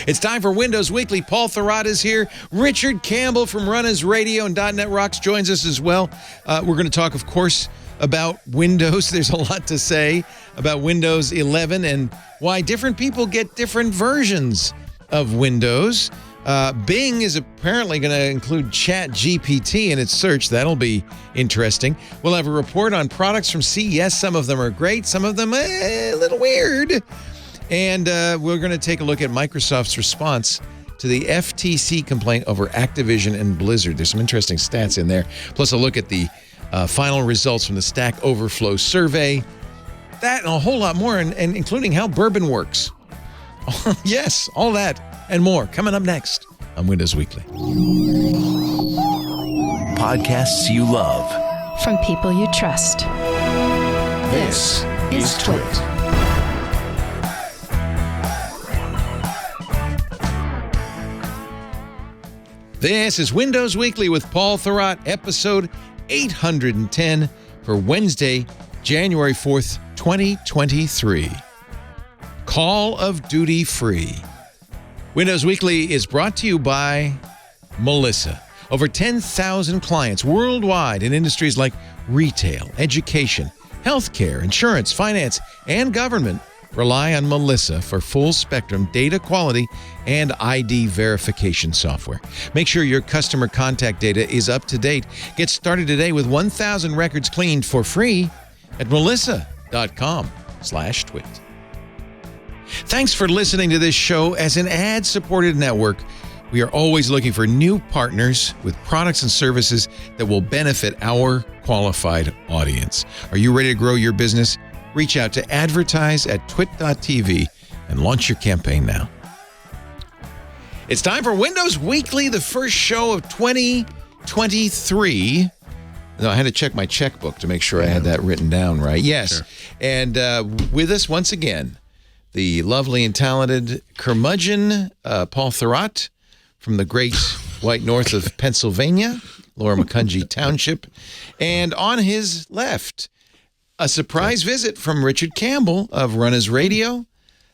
It's time for Windows Weekly. Paul Thurrott is here. Richard Campbell from Runner's Radio and .NET Rocks joins us as well. We're going to talk, of course, about Windows. There's a lot to say about Windows 11 and why different people get different versions of Windows. Bing is apparently going to include ChatGPT in its search. That'll be interesting. We'll have a report on products from CES. Some of them are great. Some of them a little weird. And we're going to take a look at Microsoft's response to the FTC complaint over Activision and Blizzard. There's some interesting stats in there. Plus a look at the final results from the Stack Overflow survey. That and a whole lot more, and including how bourbon works. Yes, all that and more coming up next on Windows Weekly. Podcasts you love. From people you trust. This is Twit. This is Windows Weekly with Paul Thurrott, episode 810 for Wednesday, January 4th, 2023. Call of Duty Free. Windows Weekly is brought to you by Melissa. Over 10,000 clients worldwide in industries like retail, education, healthcare, insurance, finance, and government rely on Melissa for full-spectrum data quality and ID verification software. Make sure your customer contact data is up to date. Get started today with 1,000 records cleaned for free at melissa.com/twit. Thanks for listening to this show. As an ad-supported network, we are always looking for new partners with products and services that will benefit our qualified audience. Are you ready to grow your business? Reach out to advertise@twit.tv and launch your campaign now. It's time for Windows Weekly, the first show of 2023. No, I had to check my checkbook to make sure I had that written down right. Yes. Sure. And with us once again, the lovely and talented curmudgeon, Paul Thurrott from the great white north of Pennsylvania, Laura McCungy Township. And on his left, a surprise visit from Richard Campbell of Runner's Radio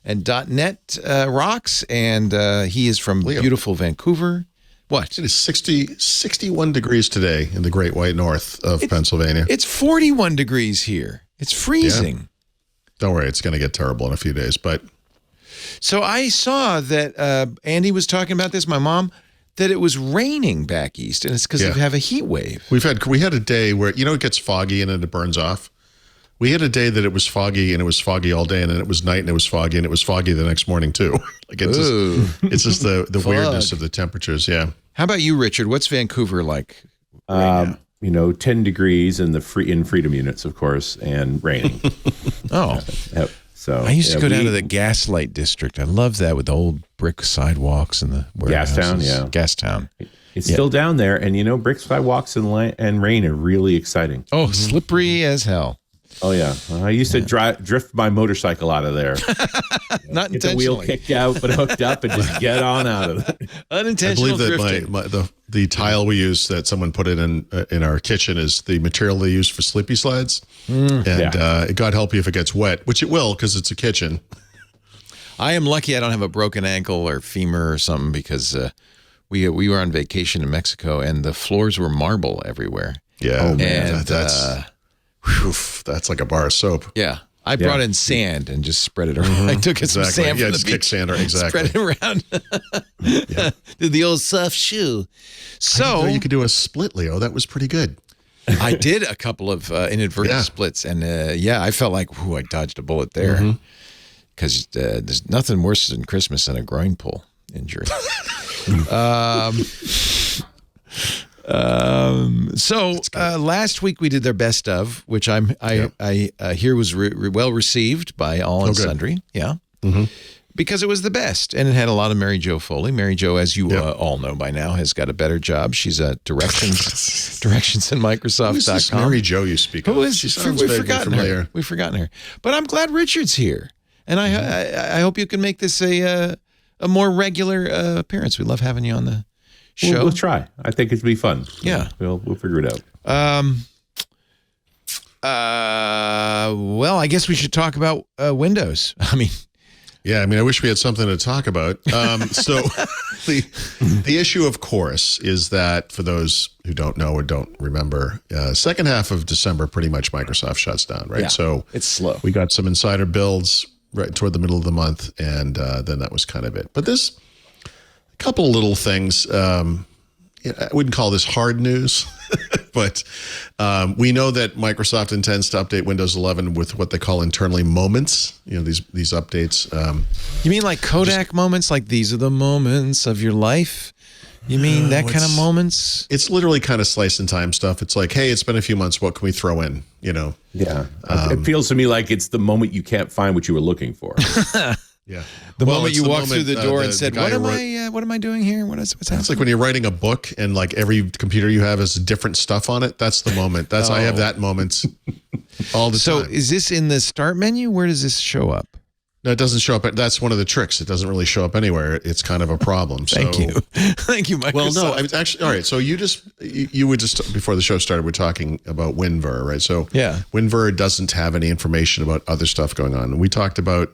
and .NET Rocks, and he is from beautiful Vancouver. What? It is 61 degrees today in the great white north of Pennsylvania. It's 41 degrees here. It's freezing. Yeah. Don't worry, it's going to get terrible in a few days. But so I saw that Andy was talking about this, my mom, that it was raining back east, and it's because they have a heat wave. We had a day where, it gets foggy and then it burns off. We had a day that it was foggy and it was foggy all day, and then it was night and it was foggy and it was foggy the next morning too. Like it's just the weirdness of the temperatures. Yeah. How about you, Richard? What's Vancouver like right now? 10 degrees in Freedom units, of course, and raining. Oh. So I used to go down to the Gaslight District. I love that with the old brick sidewalks and the warehouses. Gastown, yeah. Gastown. It's still down there, and brick sidewalks and rain are really exciting. Oh, slippery as hell. Oh, yeah. I used to drift my motorcycle out of there. Not get the wheel kicked out, but hooked up, and just get on out of it. Unintentional drifting. I believe that the tile we use that someone put in our kitchen is the material they use for sleepy slides. And God help you if it gets wet, which it will because it's a kitchen. I am lucky I don't have a broken ankle or femur or something because we were on vacation in Mexico and the floors were marble everywhere. Yeah. Oh, man. That's like a bar of soap. Yeah. I brought in sand and just spread it around. I took some sand from the beach. Sand, exactly. Spread it around. Did the old soft shoe. So I didn't know you could do a split, Leo. That was pretty good. I did a couple of inadvertent splits, and I felt like, I dodged a bullet there. Because there's nothing worse than Christmas than a groin pull injury. So last week we did their best of, which I hear was well received by all and sundry. Yeah. Mm-hmm. Because it was the best, and it had a lot of Mary Jo Foley. Mary Jo, as you all know by now, has got a better job. She's at directions in Microsoft.com. Who's this Mary Jo you speak of? She sounds we've forgotten her. We've forgotten her. But I'm glad Richard's here, and I hope you can make this a more regular appearance. We love having you on the show. We'll try. I think it'd be fun. Yeah. We'll figure it out. Well, I guess we should talk about Windows. I mean, Yeah, I mean, I wish we had something to talk about. So the issue, of course, is that for those who don't know or don't remember, second half of December, pretty much Microsoft shuts down, right? Yeah, so it's slow. We got some insider builds right toward the middle of the month, and then that was kind of it. But there's a couple of little things. I wouldn't call this hard news, but we know that Microsoft intends to update Windows 11 with what they call internally moments. You know, these updates. You mean like Kodak moments? Like these are the moments of your life? You mean that kind of moments? It's literally kind of slice and time stuff. It's like, hey, it's been a few months. What can we throw in? You know? Yeah. It feels to me like it's the moment you can't find what you were looking for. Yeah. The moment you walked through the door and said, "What am I doing here? What's happening?" It's like when you're writing a book and like every computer you have has different stuff on it. That's the moment. I have that moment all the time. So is this in the start menu? Where does this show up? No, it doesn't show up. That's one of the tricks. It doesn't really show up anywhere. It's kind of a problem. Thank you. Thank you, Microsoft. Well, no, I mean, actually, all right. So you were just, before the show started, we're talking about WinVer, right? So yeah, WinVer doesn't have any information about other stuff going on. And we talked about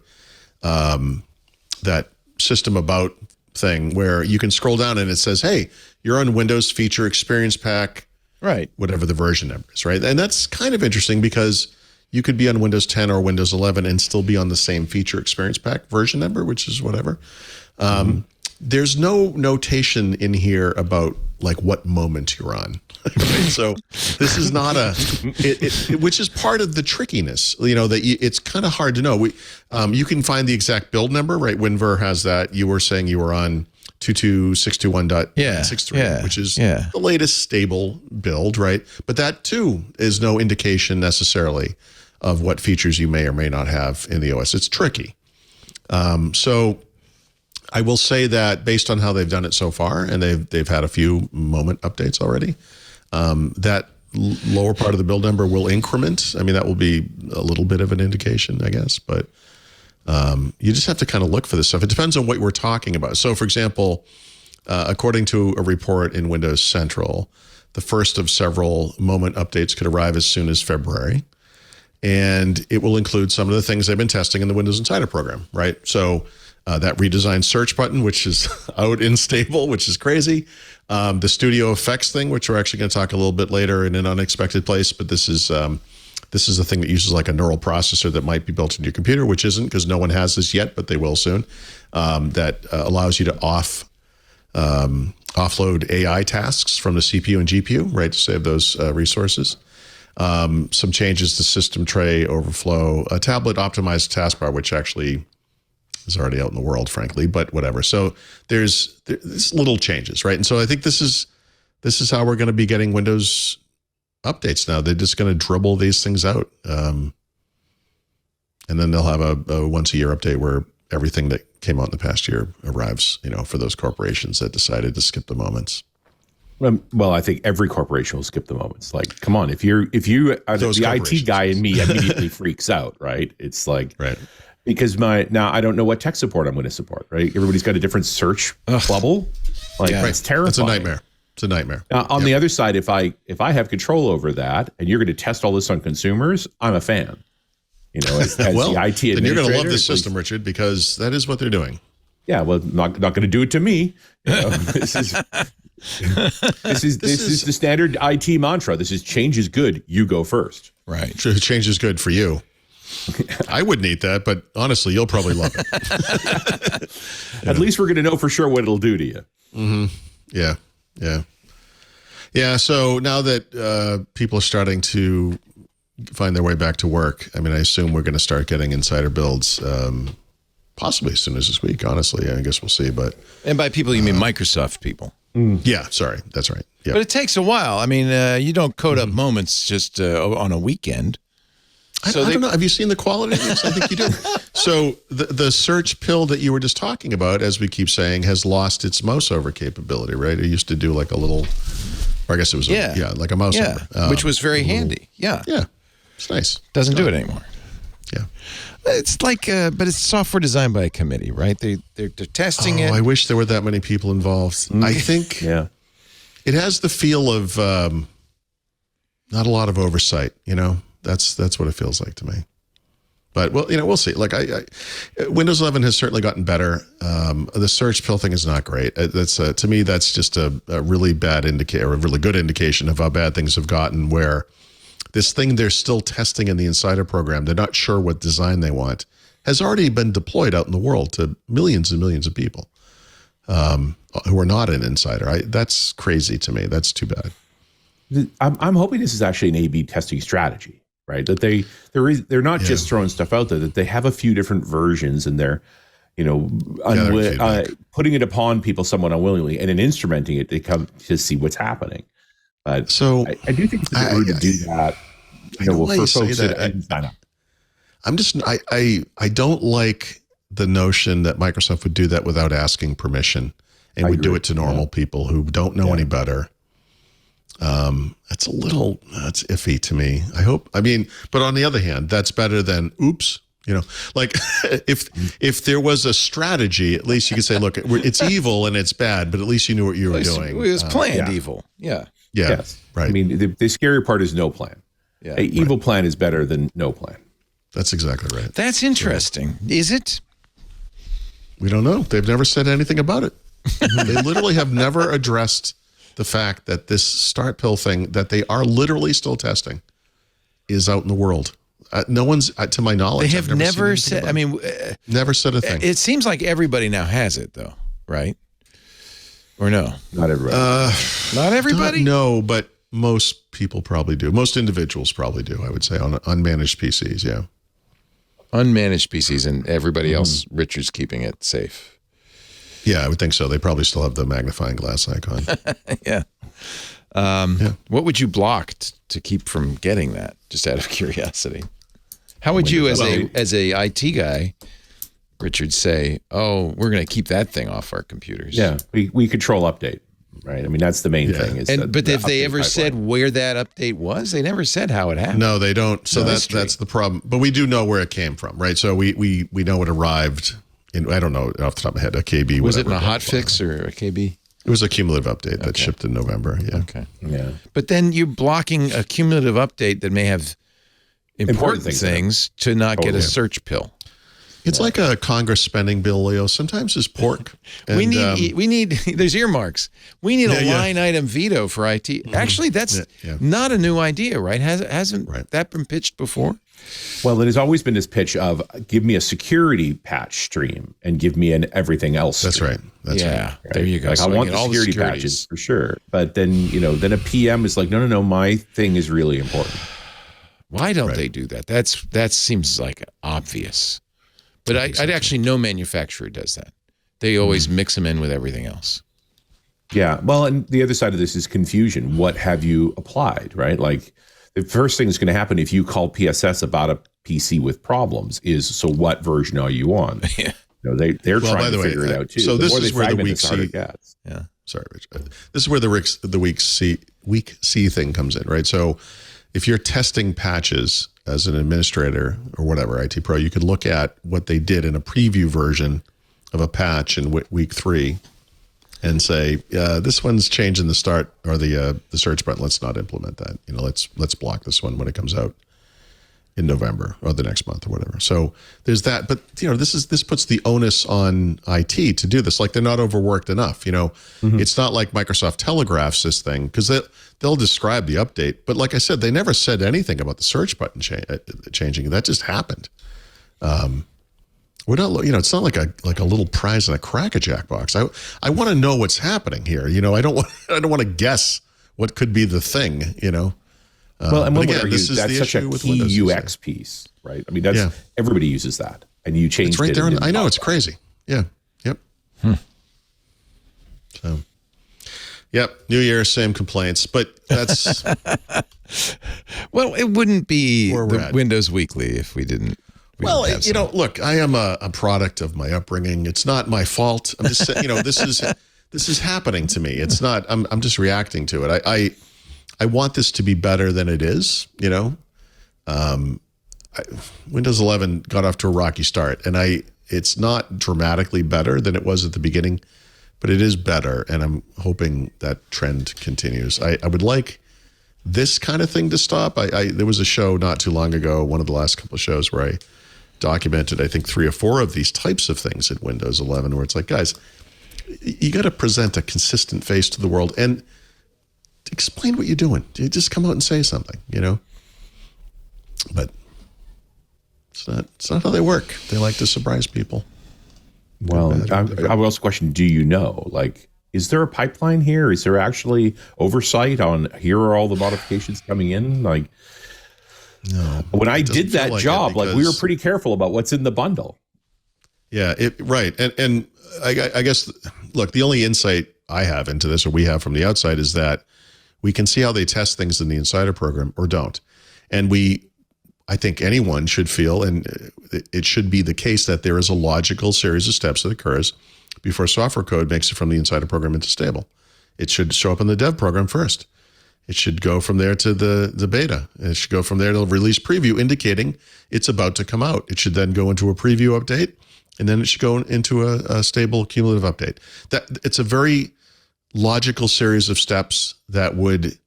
that system about thing where you can scroll down and it says, hey, you're on Windows Feature Experience Pack, right? Whatever the version number is, right? And that's kind of interesting because you could be on Windows 10 or Windows 11 and still be on the same Feature Experience Pack version number, which is whatever. There's no notation in here about like what moment you're on. Right? So this is not which is part of the trickiness, you know, that it's kind of hard to know. You can find the exact build number, right? WinVer has that. You were saying you were on 2261.63, which is the latest stable build, right? But that too is no indication necessarily of what features you may or may not have in the OS. It's tricky. So I will say that based on how they've done it so far, and they've had a few moment updates already, that lower part of the build number will increment. I mean, that will be a little bit of an indication, I guess, but you just have to kind of look for this stuff. It depends on what we're talking about. So, for example, according to a report in Windows Central, the first of several moment updates could arrive as soon as February. And it will include some of the things they've been testing in the Windows Insider program, right? So that redesigned search button, which is out in stable, which is crazy. The Studio Effects thing, which we're actually going to talk a little bit later in an unexpected place, but this is a thing that uses like a neural processor that might be built into your computer, which isn't because no one has this yet, but they will soon. That allows you to offload AI tasks from the CPU and GPU, right, to save those resources. Some changes to system tray overflow, a tablet optimized taskbar, which actually is already out in the world, frankly, but whatever. So there's little changes, right? And so I think this is how we're going to be getting Windows updates now. They're just going to dribble these things out. And then they'll have a once a year update where everything that came out in the past year arrives, you know, for those corporations that decided to skip the moments. Well, I think every corporation will skip the moments. Like, come on, if you are the IT guy in me immediately freaks out, right? It's like, right. Because now I don't know what tech support I'm going to support, right? Everybody's got a different search bubble. Like, it's terrifying. It's a nightmare. It's a nightmare. Now, on the other side, if I have control over that and you're going to test all this on consumers, I'm a fan. You know, as well, the IT administrator. Then you're going to love this system, Richard, because that is what they're doing. Yeah, well, not going to do it to me. You know, this is the standard IT mantra. This is change is good. You go first. Right. Change is good for you. I wouldn't eat that, but honestly, you'll probably love it. At least we're going to know for sure what it'll do to you. Mm-hmm. Yeah. So now that people are starting to find their way back to work, I mean, I assume we're going to start getting insider builds possibly as soon as this week. Honestly, I guess we'll see. But by people, you mean Microsoft people? Yeah, sorry, that's right. Yep. But it takes a while. I mean, you don't code up moments just on a weekend. I don't know. Have you seen the quality of this? I think you do. So the search pill that you were just talking about, as we keep saying, has lost its mouse over capability, right? It used to do like a little, or I guess it was like a mouse over. Which was very handy. Yeah. Yeah. It's nice. Doesn't do it anymore. Yeah. It's like, but it's software designed by a committee, right? They're testing it. I wish there were that many people involved. I think it has the feel of not a lot of oversight, you know? That's what it feels like to me. But well, we'll see. Like Windows 11 has certainly gotten better. The search pill thing is not great. That's to me, that's just a really bad indicator, a really good indication of how bad things have gotten. Where this thing they're still testing in the Insider program, they're not sure what design they want, has already been deployed out in the world to millions and millions of people who are not an Insider. That's crazy to me. That's too bad. I'm hoping this is actually an A/B testing strategy, right? That they're not just throwing stuff out there, that they have a few different versions and they're, putting it upon people somewhat unwillingly and then instrumenting it to come to see what's happening. But so I do think it's a good way to do that. For folks that sign up. I don't like the notion that Microsoft would do that without asking permission and would do it to normal people who don't know any better. It's that's iffy to me. But on the other hand, that's better than oops. Like if there was a strategy, at least you could say, look, it's evil and it's bad, but at least you knew what you were doing. It was planned evil. Yeah. Yes. Right. I mean, the scary part is no plan. Yeah. An evil plan is better than no plan. That's exactly right. That's interesting. Is it? We don't know. They've never said anything about it. They literally have never addressed the fact that this start pill thing that they are literally still testing is out in the world. No one's, to my knowledge, they have never said. Never said a thing. It seems like everybody now has it, though, right? Or no? Not everybody. Not everybody. No, but most people probably do. Most individuals probably do. I would say on unmanaged PCs. Yeah. Unmanaged PCs, and everybody else. Richard's keeping it safe. Yeah, I would think so. They probably still have the magnifying glass icon. Yeah. What would you block to keep from getting that? Just out of curiosity. How would you, as a IT guy, Richard, say, "Oh, we're going to keep that thing off our computers"? Yeah, we control update, right? I mean, that's the main thing. But if they ever said where that update was, they never said how it happened. No, they don't. So that's the problem. But we do know where it came from, right? So we know it arrived. I don't know off the top of my head, a KB. Was it in a hotfix or a KB? It was a cumulative update that shipped in November. Yeah. Okay. Yeah. But then you're blocking a cumulative update that may have important things to not get a search pill. It's like a Congress spending bill, Leo. Sometimes it's pork. And, we need. There's earmarks. We need a line item veto for IT. Mm-hmm. Actually, that's not a new idea, right? Hasn't that been pitched before? Well, it has always been this pitch of give me a security patch stream and give me an everything else stream. That's right. That's right. There you go. Like, so I want the security patches for sure. But then, then a PM is like, no, my thing is really important. Why don't they do that? That seems like obvious. But I'd actually, no manufacturer does that. They always mix them in with everything else. Yeah. Well, and the other side of this is confusion. What have you applied, right? Like, the first thing that's going to happen if you call PSS about a PC with problems is, so what version are you on? Yeah. They're trying to figure it out too. So this is where the weak C. Yeah. Sorry, Rich. This is where the weak C thing comes in, right? So if you're testing patches as an administrator or whatever, IT pro, you could look at what they did in a preview version of a patch in week 3 and say, this one's changing the start or the search button. Let's not implement that. Let's block this one when it comes out in November or the next month or whatever. So there's that. But this puts the onus on IT to do this. Like, they're not overworked enough. It's not like Microsoft telegraphs this thing, because they'll describe the update. But like I said, they never said anything about the search button changing. That just happened. We're not, it's not like a little prize in a Crack-a-Jack box. I want to know what's happening here. I don't want to guess what could be the thing. Well, and again, that's such a key UX piece, right? I mean, everybody uses that, and you changed it's right it. There. I know, it's crazy. Yeah. Yep. So, yep. New Year, same complaints, but that's. Well, it wouldn't be the Windows Weekly if we didn't. Well, look, I am a product of my upbringing. It's not my fault. I'm just saying, this is happening to me. It's not. I'm just reacting to it. I want this to be better than it is. Windows 11 got off to a rocky start, and it's not dramatically better than it was at the beginning, but it is better, and I'm hoping that trend continues. I would like this kind of thing to stop. There was a show not too long ago, one of the last couple of shows, where documented, I think, 3 or 4 of these types of things in Windows 11, where it's like, guys, you got to present a consistent face to the world and explain what you're doing. You just come out and say something, But it's not how they work. They like to surprise people. Well, I will also question, do you know? Like, is there a pipeline here? Is there actually oversight on here are all the modifications coming in? Like, no. When I did that job, like we were pretty careful about what's in the bundle. Yeah, right. And I guess, look, the only insight I have into this, or we have from the outside, is that we can see how they test things in the Insider program or don't. And I think anyone should feel, and it should be the case, that there is a logical series of steps that occurs before software code makes it from the Insider program into stable. It should show up in the dev program first. It should go from there to the beta. It should go from there to the release preview, indicating it's about to come out. It should then go into a preview update, and then it should go into a stable cumulative update. It's a very logical series of steps that would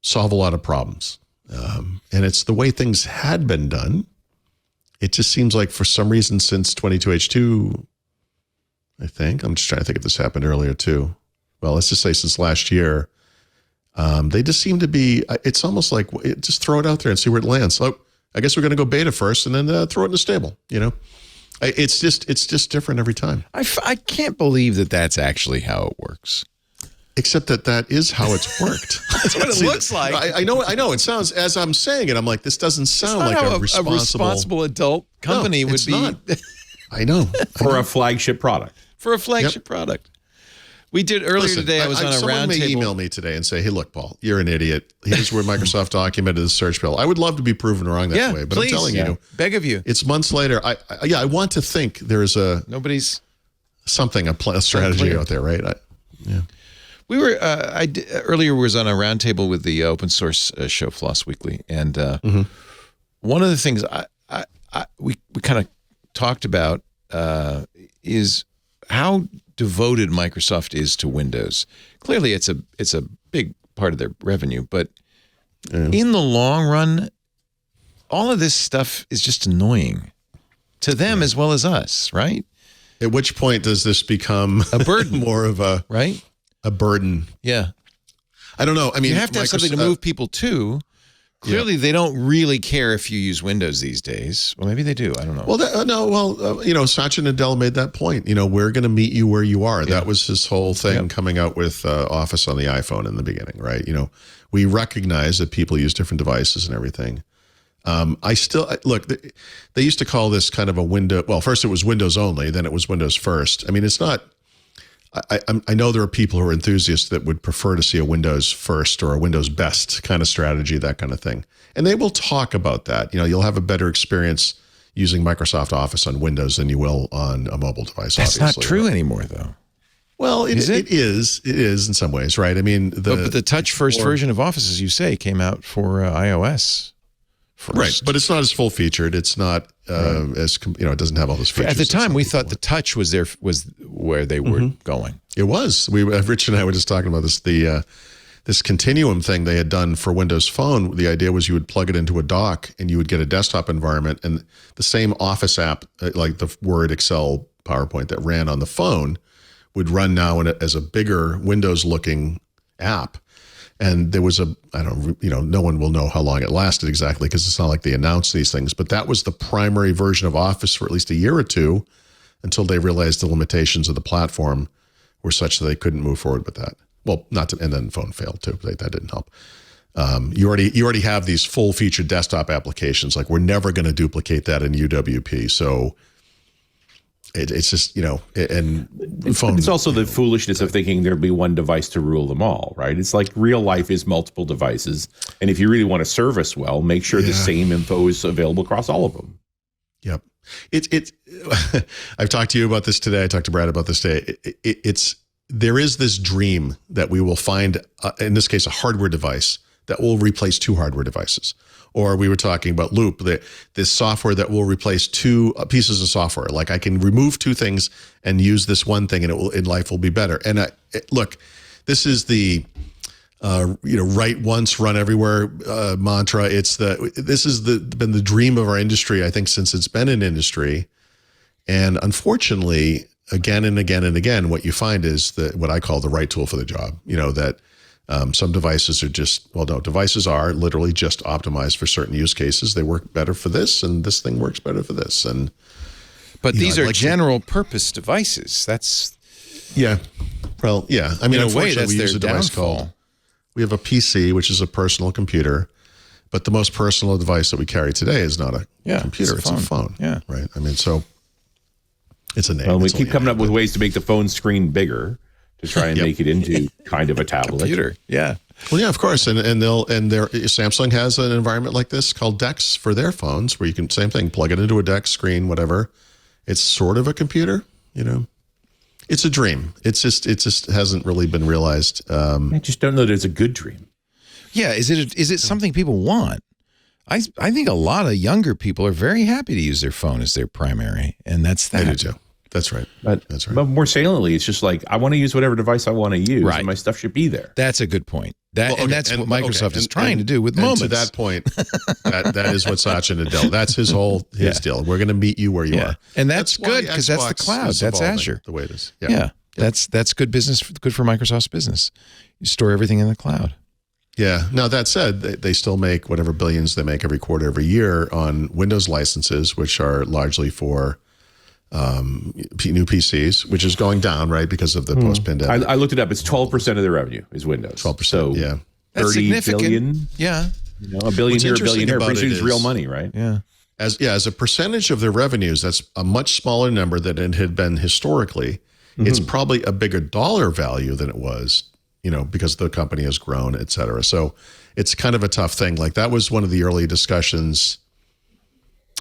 solve a lot of problems. And it's the way things had been done. It just seems like for some reason since 22H2, I think, I'm just trying to think if this happened earlier too. Well, let's just say since last year, they just seem to be, it's almost like just throw it out there and see where it lands. So I guess we're going to go beta first and then throw it into stable, It's just different every time. I can't believe that that's actually how it works. Except that is how it's worked. That's what it looks like. I know. It sounds, as I'm saying it, I'm like, this doesn't sound like how a responsible adult company would be. Not. I know. For a flagship product. For a flagship product. We did earlier today. I was on a someone may roundtable. Email me today and say, "Hey, look, Paul, you're an idiot. Here's where Microsoft documented the search bill." I would love to be proven wrong that way, but please. I'm telling you, beg of you. it's months later. I want to think there's a strategy out there, right? We were earlier was on a roundtable with the open source show Floss Weekly, and one of the things we kind of talked about is how devoted Microsoft is to Windows. Clearly, it's a big part of their revenue, but in the long run, all of this stuff is just annoying to them as well as us, right? At which point does this become a burden, more of a burden? Yeah, I don't know. I mean, you have to have something to move people to. Clearly, they don't really care if you use Windows these days. Well, maybe they do. I don't know. Well, Satya Nadella made that point. We're going to meet you where you are. That was his whole thing coming out with Office on the iPhone in the beginning, right? We recognize that people use different devices and everything. Look, they used to call this kind of a window. Well, first it was Windows only, then it was Windows first. I mean, it's not. I know there are people who are enthusiasts that would prefer to see a Windows first or a Windows best kind of strategy, that kind of thing. And they will talk about that. You'll have a better experience using Microsoft Office on Windows than you will on a mobile device. That's not true anymore, though. Well, it is in some ways, right? I mean, but the touch first version of Office, as you say, came out for iOS first. Right, but it's not as full featured. It's not as it doesn't have all those features. At the time, we thought the touch was where they were going. It was. Rich and I were just talking about this. This continuum thing they had done for Windows Phone. The idea was you would plug it into a dock and you would get a desktop environment, and the same Office app, like the Word, Excel, PowerPoint that ran on the phone, would run now as a bigger Windows-looking app. And there was no one will know how long it lasted exactly because it's not like they announced these things, but that was the primary version of Office for at least a year or two until they realized the limitations of the platform were such that they couldn't move forward with that. Well, and then phone failed too. That didn't help. You already have these full featured desktop applications. Like, we're never going to duplicate that in UWP. So it's just, and phone. It's also the foolishness of thinking there'd be one device to rule them all, right? It's like real life is multiple devices. And if you really want to service well, make sure the same info is available across all of them. Yep. I've talked to you about this today. I talked to Brad about this today. There is this dream that we will find, in this case, a hardware device that will replace 2 hardware devices. Or we were talking about Loop, this software that will replace 2 pieces of software. Like, I can remove 2 things and use this one thing, and life will be better. And look, this is write once, run everywhere mantra. This has been the dream of our industry, I think, since it's been an industry. And unfortunately, again and again and again, what you find is what I call the right tool for the job. That some devices are devices are literally just optimized for certain use cases. They work better for this, and this thing works better for this. But these are general purpose devices. That's well, yeah. I mean, in a way, that's we their use a device downfall. We have a PC, which is a personal computer, but the most personal device that we carry today is not a computer; it's a phone. Yeah, right. I mean, so it's a name. Well, we keep coming up with ways to make the phone screen bigger to try and make it into kind of a tablet. Computer. Yeah. Well, yeah, of course, and Samsung has an environment like this called DeX for their phones, where you can same thing, plug it into a DeX screen, whatever. It's sort of a computer, It's a dream. It just hasn't really been realized. I just don't know that it's a good dream. Yeah, is it something people want? I think a lot of younger people are very happy to use their phone as their primary, and that's that. They do too. That's right. That's right. But more saliently, it's just like I want to use whatever device I want to use, and my stuff should be there. That's a good point. That's what Microsoft is trying to do with Moments. To that point, that is what Satya Nadella. That's his deal. We're going to meet you where you are, and that's good because that's the cloud. That's Azure. The way it is. Yeah. That's good business. Good for Microsoft's business. You store everything in the cloud. Yeah. Now, that said, they still make whatever billions they make every quarter, every year on Windows licenses, which are largely for new PCs, which is going down, right, because of the post-pandemic. I looked it up. It's 12% of their revenue is Windows. 12%. So yeah. That's 30 significant. billion. Yeah. A billion here, a billion there. Pretty soon it's real money, right? Yeah. As a percentage of their revenues, that's a much smaller number than it had been historically. It's probably a bigger dollar value than it was, because the company has grown, et cetera. So it's kind of a tough thing. Like that was one of the early discussions.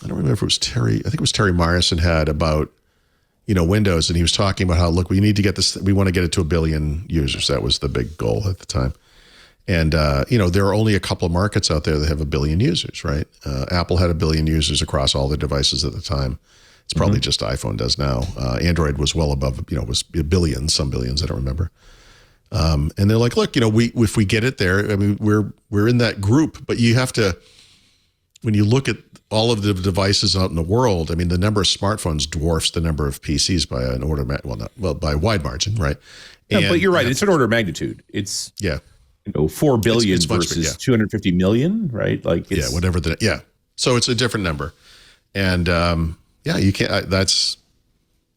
I don't remember if it was Terry. I think it was Terry Myerson had about, Windows, and he was talking about how, look, we need to get this. We want to get it to 1 billion users. That was the big goal at the time. And there are only a couple of markets out there that have 1 billion users, right? Apple had 1 billion users across all their devices at the time. It's probably just iPhone does now. Android was well above, was billions, some billions, I don't remember. And they're like, look, if we get it there, I mean, we're in that group, but you have to, when you look at all of the devices out in the world, I mean, the number of smartphones dwarfs the number of PCs by an order, by a wide margin, right? No, but you're right. It's an order of magnitude. It's 4 billion it's versus 250 million, right? Like whatever So it's a different number, and you can't. That's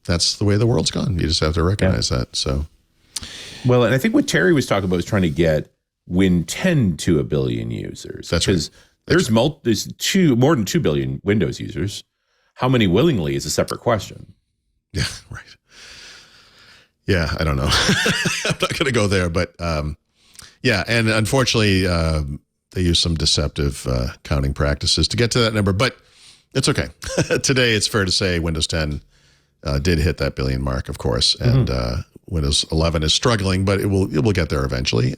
the way the world's gone. You just have to recognize that. So, well, and I think what Terry was talking about was trying to get Win 10 to 1 billion users. That's right. There's more than 2 billion Windows users. How many willingly is a separate question. Yeah, right. Yeah, I don't know. I'm not going to go there, but and unfortunately, they use some deceptive counting practices to get to that number, but it's okay. Today, it's fair to say Windows 10 did hit that billion mark, of course, and Windows 11 is struggling, but it will get there eventually.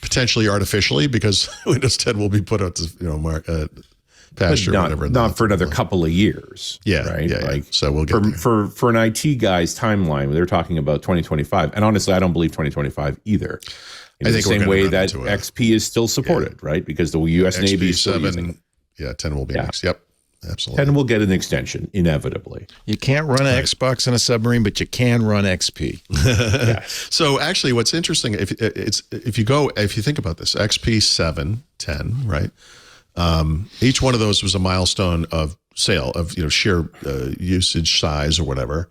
Potentially artificially, because Windows 10 will be put out to pasture, whatever. Not for another couple of years. Yeah, right. Yeah. So we'll get there. For an IT guy's timeline, they're talking about 2025, and honestly, I don't believe 2025 either. In the same way that XP is still supported, right? Because the U.S. Navy is still using it. 10 will be next. Yep. Absolutely. 10 will get an extension, inevitably. You can't run an Xbox in a submarine, but you can run XP. Yes. So actually, what's interesting, if you think about this, XP 7, 10, right? Each one of those was a milestone of sale of sheer usage size or whatever.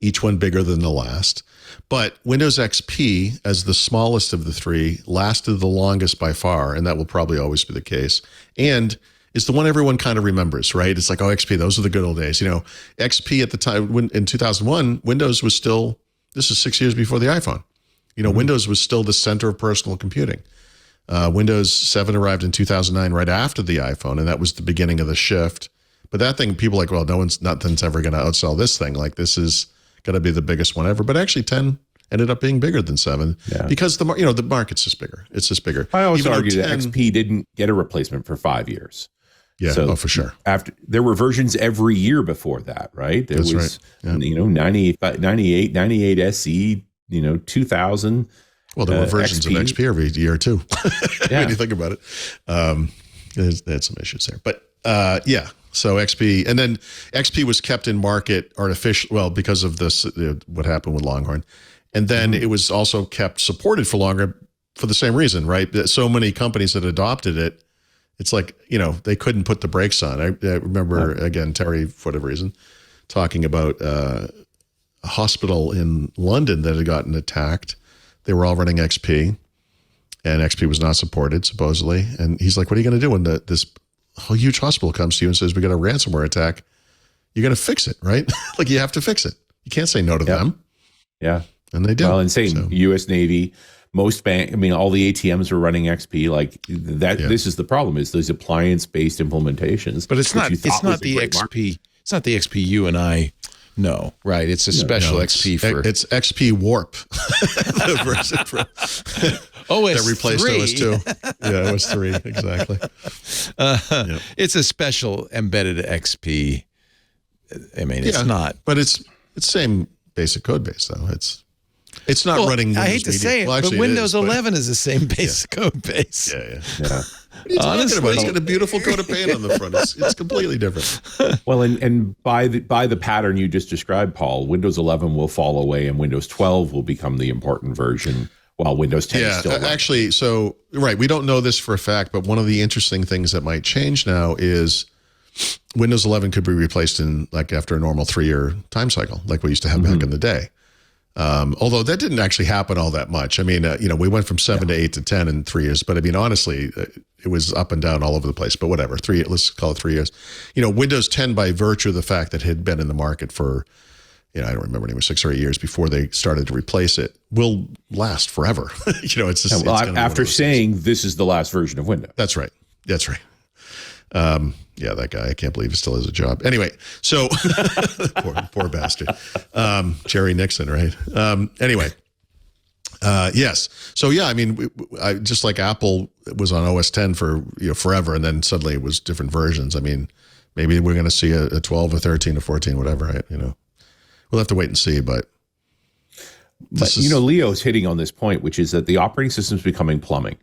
Each one bigger than the last. But Windows XP, as the smallest of the three, lasted the longest by far, and that will probably always be the case. And is the one everyone kind of remembers, right? It's like, XP, those are the good old days. XP at the time, in 2001, Windows was still, this is 6 years before the iPhone. Windows was still the center of personal computing. Windows 7 arrived in 2009 right after the iPhone, and that was the beginning of the shift. But that thing, people are like, well, nothing's ever going to outsell this thing. Like, this is going to be the biggest one ever. But actually, 10 ended up being bigger than 7 because the market's just bigger. It's just bigger. I always argue that XP didn't get a replacement for 5 years. Yeah, so for sure. After there were versions every year before that, right? There was, 98, 98 SE, 2000, Well, there were versions of XP every year too. Yeah. When you think about it, there's some issues there. But yeah, so XP, and then XP was kept in market because of this, what happened with Longhorn, and then it was also kept supported for longer for the same reason, right? That so many companies that adopted it, it's like, they couldn't put the brakes on. I remember again, Terry, for whatever reason, talking about a hospital in London that had gotten attacked. They were all running XP, and XP was not supported, supposedly. And he's like, what are you going to do when this whole huge hospital comes to you and says, we got a ransomware attack? You're going to fix it, right? Like, you have to fix it. You can't say no to them. Yeah. And they do. Well, insane. U.S. Navy, most all the ATMs were running XP. Like that. Yeah. This is the problem, is those appliance-based implementations. But it's not the XP. It's not the XP you and I know, right? It's a special XP for... It's XP Warp. The version for OS that replaced 3. OS2. Yeah, OS 3, exactly. It's a special embedded XP. I mean, it's not... But it's same basic code base, though. It's not running Windows I hate to say it, but Windows 11 is the same basic code base. Yeah. What are you talking about? It's got a beautiful coat of paint on the front. It's completely different. Well, and by the pattern you just described, Paul, Windows 11 will fall away and Windows 12 will become the important version, while Windows 10 is still running. Actually, so, right, we don't know this for a fact, but one of the interesting things that might change now is Windows 11 could be replaced after a normal 3-year time cycle, like we used to have back in the day. Although that didn't actually happen all that much. I mean, we went from 7 to 8 to 10 in 3 years, but I mean, honestly, it was up and down all over the place, but whatever, let's call it 3 years. Windows 10, by virtue of the fact that it had been in the market for, I don't remember anymore, 6 or 8 years before they started to replace it, will last forever. It's just, after saying this is the last version of Windows. That's right. Yeah, that guy, I can't believe he still has a job. Anyway, so poor bastard. Jerry Nixon, right? Anyway, yes. So yeah, I mean, just like Apple was on OS 10 for forever, and then suddenly it was different versions. I mean, maybe we're going to see a 12 or 13 or 14, whatever. Right? We'll have to wait and see. But Leo's hitting on this point, which is that the operating system is becoming plumbing.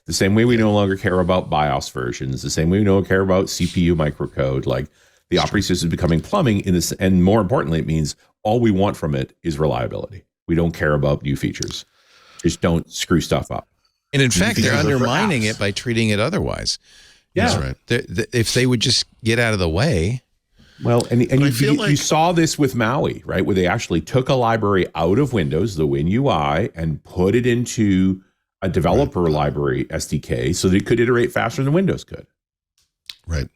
The same way we no longer care about BIOS versions, the same way we no longer care about CPU microcode, like the operating system is becoming plumbing in this. And more importantly, it means all we want from it is reliability. We don't care about new features. Just don't screw stuff up. And in fact, they're undermining it by treating it otherwise. Yeah. That's right. If they would just get out of the way. Well, and you saw this with Maui, right? Where they actually took a library out of Windows, the WinUI, and put it into a developer library SDK so that it could iterate faster than Windows could. Right.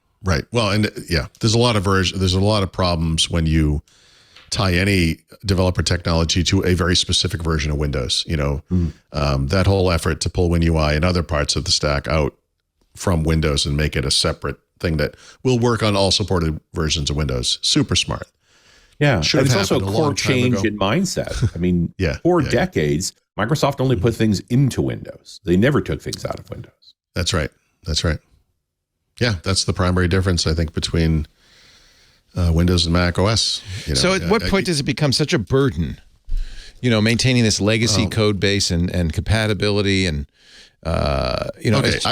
Well, and yeah, there's a lot of problems when you tie any developer technology to a very specific version of Windows. That whole effort to pull WinUI and other parts of the stack out from Windows and make it a separate thing that will work on all supported versions of Windows. Super smart. Yeah, and it's also a core change in mindset. I mean, for decades, Microsoft only put things into Windows. They never took things out of Windows. That's right. Yeah, that's the primary difference, I think, between Windows and Mac OS. So at what point does it become such a burden, maintaining this legacy code base and compatibility and, I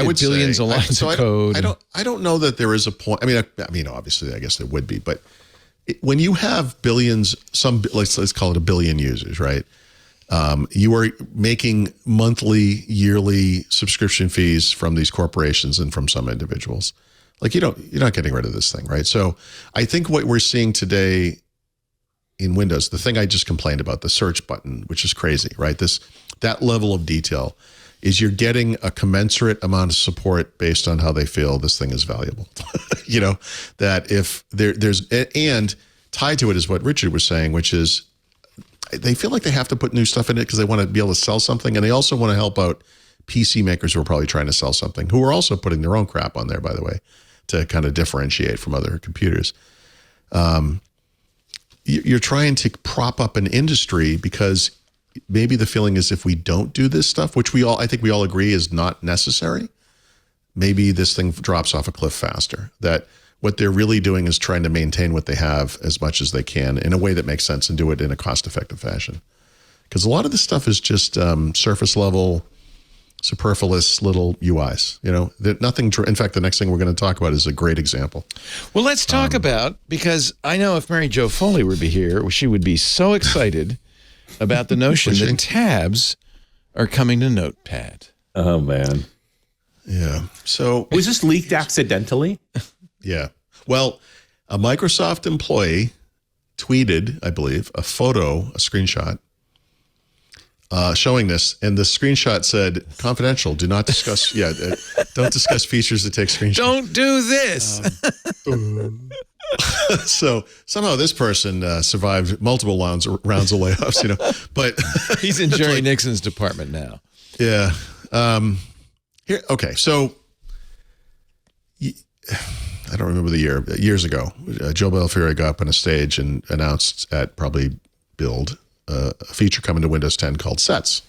would billions of lines of code. I don't know that there is a point. I mean, obviously, I guess there would be, but when you have billions, let's call it a billion users, right? You are making monthly, yearly subscription fees from these corporations and from some individuals. Like you're not getting rid of this thing, right? So I think what we're seeing today in Windows, the thing I just complained about, the search button, which is crazy, right? That level of detail is you're getting a commensurate amount of support based on how they feel this thing is valuable. That if there's, and tied to it is what Richard was saying, which is they feel like they have to put new stuff in it because they want to be able to sell something. And they also want to help out PC makers who are probably trying to sell something, who are also putting their own crap on there, by the way, to kind of differentiate from other computers. You're trying to prop up an industry because maybe the feeling is if we don't do this stuff, which I think we all agree is not necessary, maybe this thing drops off a cliff faster. That what they're really doing is trying to maintain what they have as much as they can in a way that makes sense and do it in a cost-effective fashion. because a lot of this stuff is just surface level, superfluous little UIs. That nothing. In fact, the next thing we're going to talk about is a great example. Well, let's talk about, because I know if Mary Jo Foley would be here, she would be so excited about the notion that tabs are coming to Notepad. Oh, man. Yeah. So was this leaked accidentally? Yeah. Well, a Microsoft employee tweeted, I believe, a screenshot showing this, and the screenshot said, "Confidential. Do not discuss. Don't discuss features that take screenshots. Don't do this." So somehow this person survived multiple rounds of layoffs. But he's in Jerry Nixon's department now. Yeah. Here. Okay. So I don't remember the year. Years ago, Joe Belfiore got up on a stage and announced at probably Build a feature coming to Windows 10 called Sets.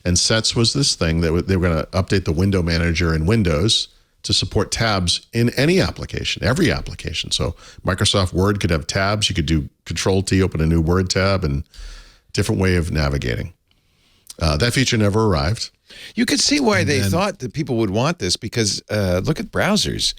And Sets was this thing that they were going to update the window manager in Windows to support tabs in any application, every application. So Microsoft Word could have tabs. You could do Control-T, open a new Word tab, and different way of navigating. That feature never arrived. You could see why they thought that people would want this, because look at browsers.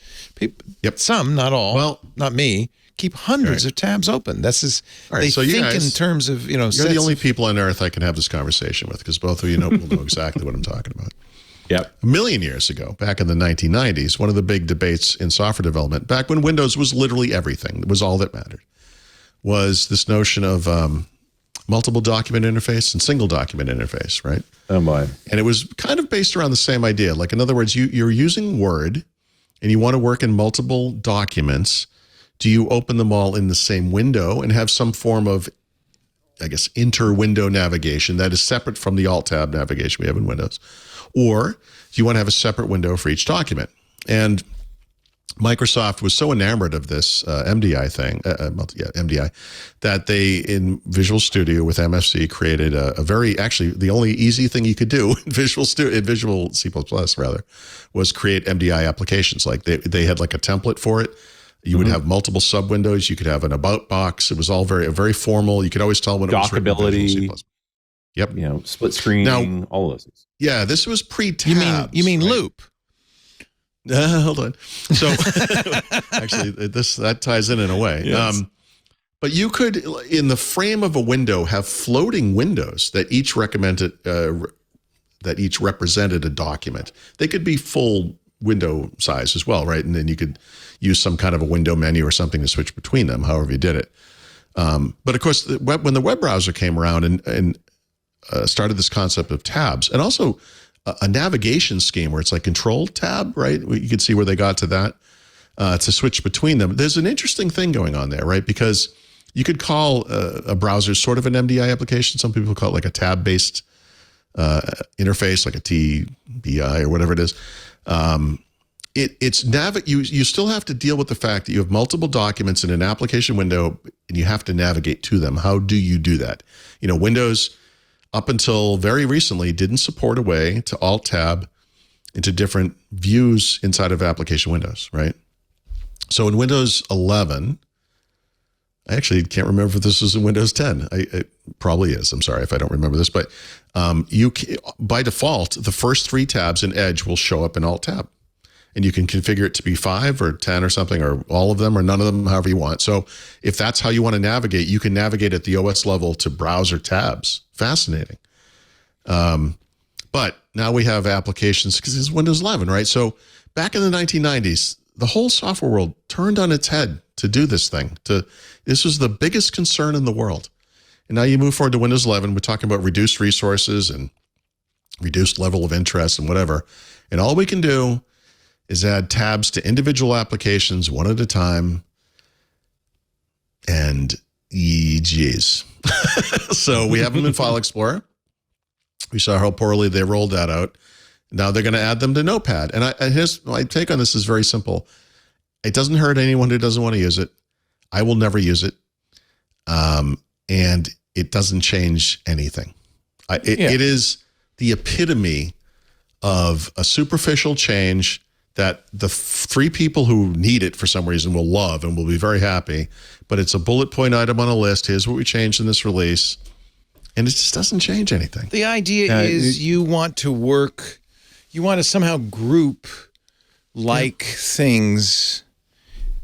Some, not all, well, not me, keep hundreds of tabs open. They think in terms of, You're the only people on earth I can have this conversation with, because both of you will know exactly what I'm talking about. Yep. A million years ago, back in the 1990s, one of the big debates in software development, back when Windows was literally everything, it was all that mattered, was this notion of multiple document interface and single document interface, right? Oh my. And it was kind of based around the same idea. Like, in other words, you're using Word and you want to work in multiple documents. Do you open them all in the same window and have some form of, I guess, inter-window navigation that is separate from the Alt-Tab navigation we have in Windows? Or do you want to have a separate window for each document? And Microsoft was so enamored of this MDI thing, MDI, that they, in Visual Studio with MFC, created actually the only easy thing you could do in Visual C++ rather, was create MDI applications. Like they had like a template for it. You would have multiple sub windows. You could have an about box. It was all very formal. You could always tell when it was written in Visual C++. Yep. Split screen, all of those things. Yeah, this was pre-tabs. You mean Loop? Hold on. So actually, that ties in a way. Yes. But you could, in the frame of a window, have floating windows that each represented a document. They could be full window size as well, right? And then you could use some kind of a window menu or something to switch between them, however you did it. But of course, when the web browser came around and started this concept of tabs, and also a navigation scheme where it's like Control Tab, right? You can see where they got to that, to switch between them. There's an interesting thing going on there, right? Because you could call a browser sort of an MDI application. Some people call it like a tab-based interface, like a TBI or whatever it is. You still have to deal with the fact that you have multiple documents in an application window and you have to navigate to them. How do you do that? Windows, up until very recently, didn't support a way to Alt-Tab into different views inside of application windows, right? So in Windows 11, I actually can't remember if this was in Windows 10. It probably is. I'm sorry if I don't remember this, but by default, the first 3 tabs in Edge will show up in Alt-Tab. And you can configure it to be 5 or 10 or something, or all of them or none of them, however you want. So if that's how you want to navigate, you can navigate at the OS level to browser tabs. Fascinating. But now we have applications, because it's Windows 11, right? So back in the 1990s, the whole software world turned on its head to do this thing. This was the biggest concern in the world. And now you move forward to Windows 11, we're talking about reduced resources and reduced level of interest and whatever. And all we can do is add tabs to individual applications one at a time, and geez. So we have them in File Explorer. We saw how poorly they rolled that out. Now they're going to add them to Notepad. And my take on this is very simple. It doesn't hurt anyone who doesn't want to use it. I will never use it. And it doesn't change anything. It is the epitome of a superficial change that the 3 people who need it for some reason will love and will be very happy, but it's a bullet point item on a list. Here's what we changed in this release. and it just doesn't change anything. The idea is you want to somehow group things.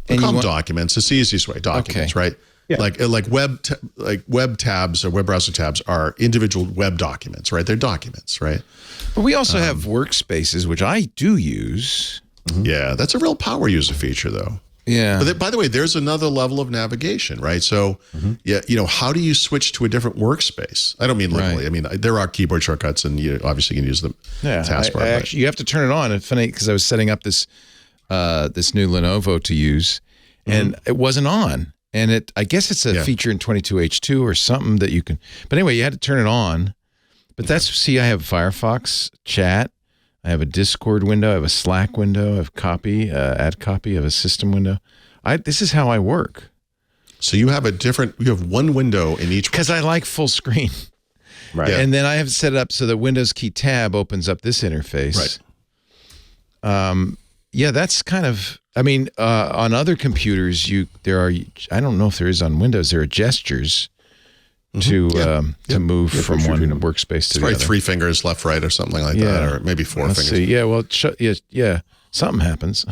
And call them documents. It's the easiest way. Documents, right? Yeah. Like web tabs or web browser tabs are individual web documents, right? They're documents, right? But we also have workspaces, which I do use. Yeah, that's a real power user feature, though. Yeah. But by the way, there's another level of navigation, right? So, how do you switch to a different workspace? I don't mean literally. Right. I mean, there are keyboard shortcuts, and you obviously can use the taskbar. Actually, you have to turn it on. It's funny because I was setting up this new Lenovo to use, and it wasn't on. And I guess it's a feature in 22H2 or something that you can. But anyway, you had to turn it on. But I have Firefox chat. I have a Discord window. I have a Slack window. I have add copy. I have a system window. This is how I work. So you have one window in each. Because I like full screen. Right. And then I have set it up so the Windows key tab opens up this interface. Right. That's kind of. I mean, on other computers, I don't know if there is on Windows, there are gestures to move from one workspace to the other. 3 fingers, left, right, or something like that, or maybe 4 fingers. See. Yeah, well, something happens.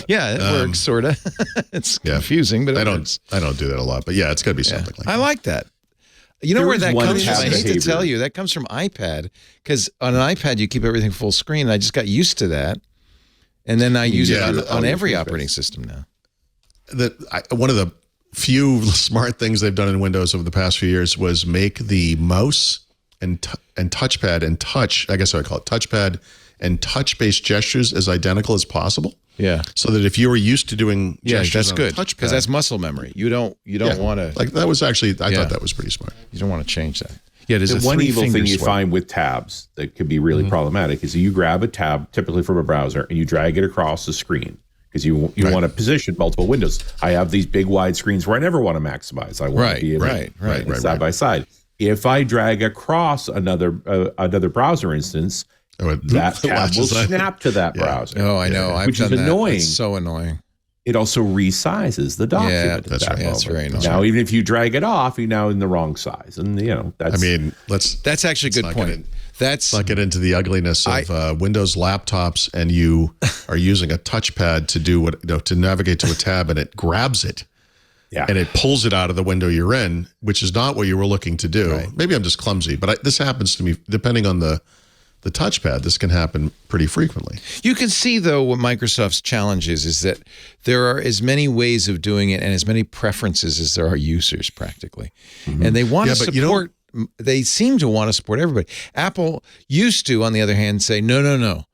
It works, sort of. It's confusing, but I don't do that a lot, but it's got to be something like that. I like that. You know where that comes from? I hate to tell you, that comes from iPad, because on an iPad, you keep everything full screen, and I just got used to that. And then I use it on every operating system now. One of the few smart things they've done in Windows over the past few years was make the mouse and touchpad and touch, I guess I would call it touchpad and touch-based gestures as identical as possible. Yeah. So that if you were used to doing gestures on a touchpad, because that's muscle memory. You don't want to. Like that was actually, I thought that was pretty smart. You don't want to change that. Yeah, there's one evil thing you find with tabs that could be really problematic is you grab a tab, typically from a browser, and you drag it across the screen because you want to position multiple windows. I have these big wide screens where I never want to maximize. I want to be able to side by side. If I drag across another browser instance, that tab will snap to that browser. Oh, I know. I've done that. Annoying. It's so annoying. It also resizes the document. Yeah, that's right. That's very annoying. Now, even if you drag it off, you're now in the wrong size, and that's. I mean, that's actually a good point. Let's not get into the ugliness of Windows laptops, and you are using a touchpad to do to navigate to a tab, and it grabs it, and it pulls it out of the window you're in, which is not what you were looking to do. Right. Maybe I'm just clumsy, but this happens to me depending on the touchpad. This can happen pretty frequently. You can see, though, what Microsoft's challenge is that there are as many ways of doing it and as many preferences as there are users, practically. And they want to support, they seem to want to support everybody. Apple used to, on the other hand, say, no.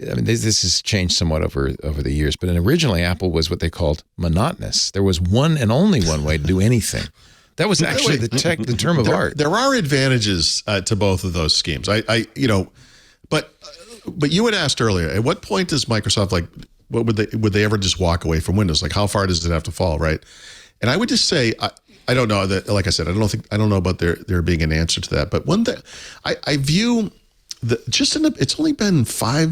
I mean, this has changed somewhat over the years, but originally Apple was what they called monotonous. There was one and only one way to do anything. That was actually the term of art. There are advantages to both of those schemes. But you had asked earlier, at what point does Microsoft what would they ever just walk away from Windows? Like, how far does it have to fall, right? And I would just say, I don't know that. Like I said, I don't know about there being an answer to that. But one thing I view it's only been 5,